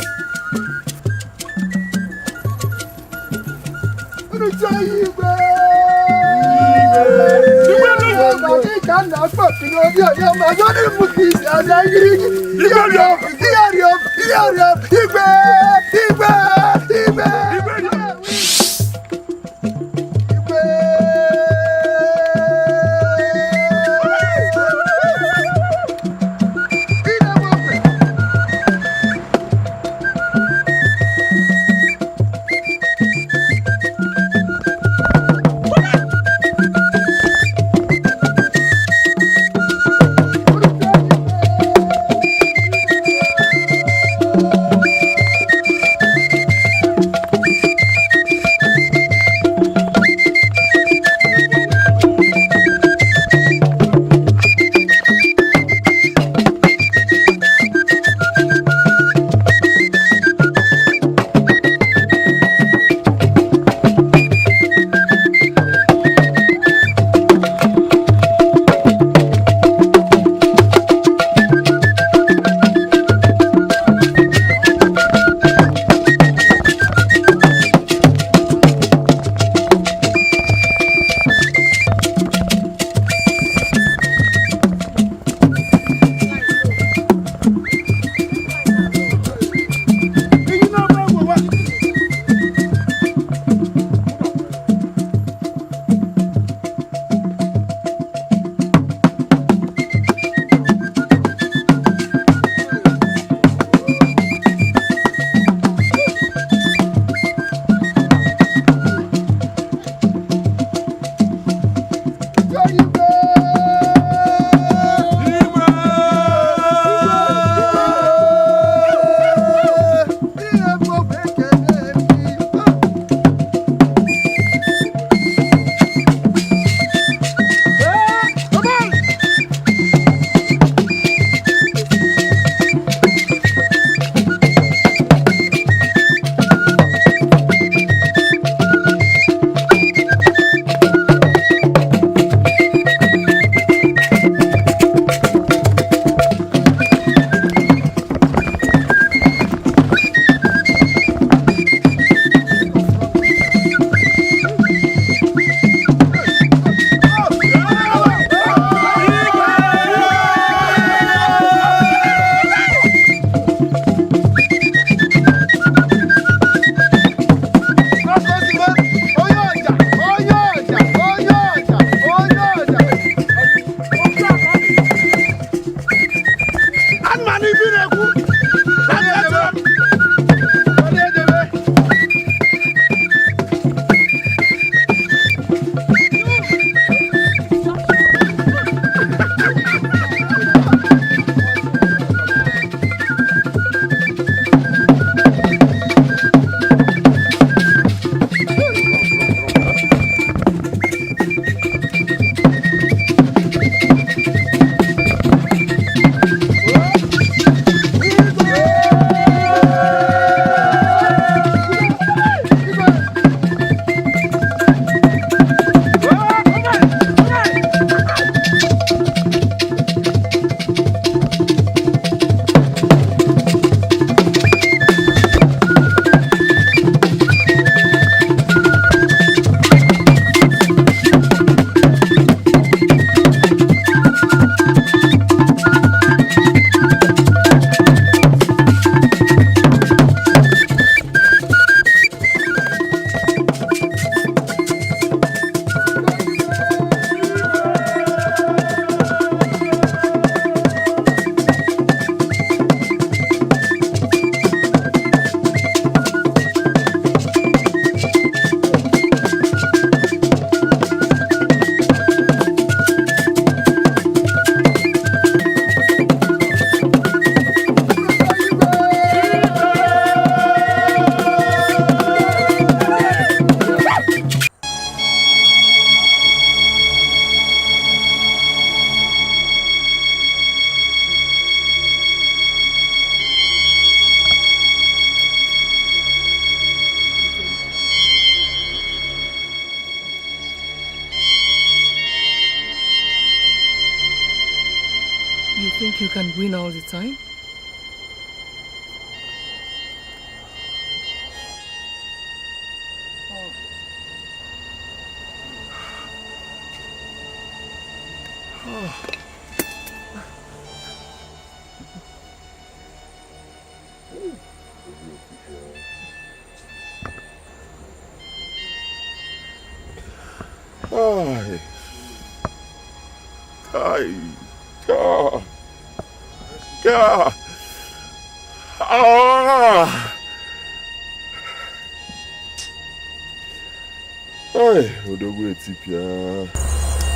think you can win all the time?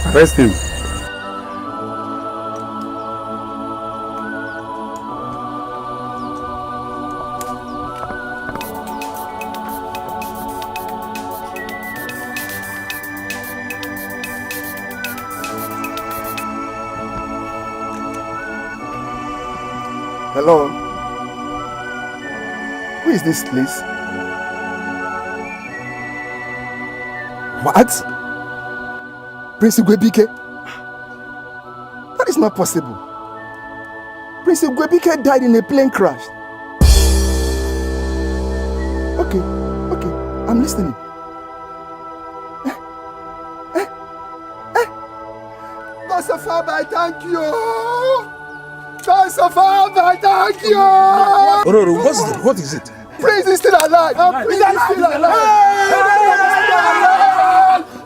Arrest him. Hello? Who is this, please? What? Prince Igwebike? That is not possible. Prince Igwebike died in a plane crash. Okay, I'm listening. God of Father, I thank you. God of Father, I thank you. What is it? Prince is still alive. Prince is still alive.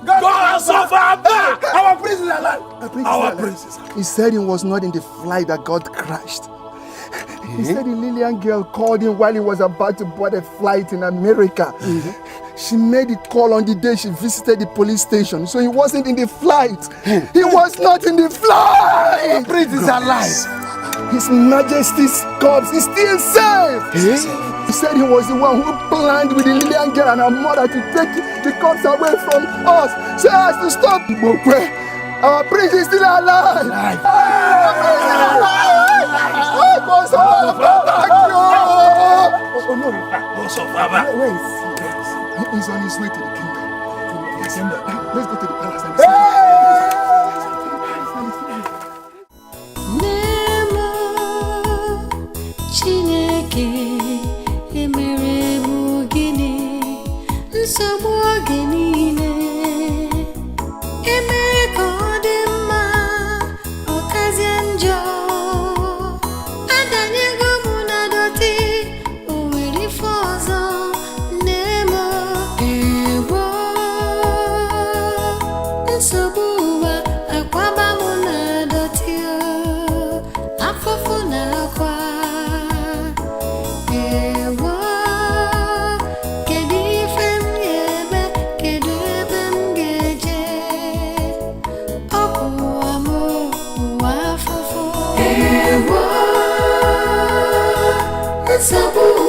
God of Father, our prince is alive. Our prince is alive. He said he was not in the flight that got crashed. He said the Lillian girl called him while he was about to board a flight in America. She made a call on the day she visited the police station, so he wasn't in the flight. He was not in the flight. The prince is alive. His Majesty's corpse is still safe. He said he was the one who planned with the Lillian girl and her mother to take the corpse away from us, so as to stop Ibokwe. Our prince is still alive. Our prince is alive. Where is he? He's on his way to the kingdom. Let's go to the palace and Sabu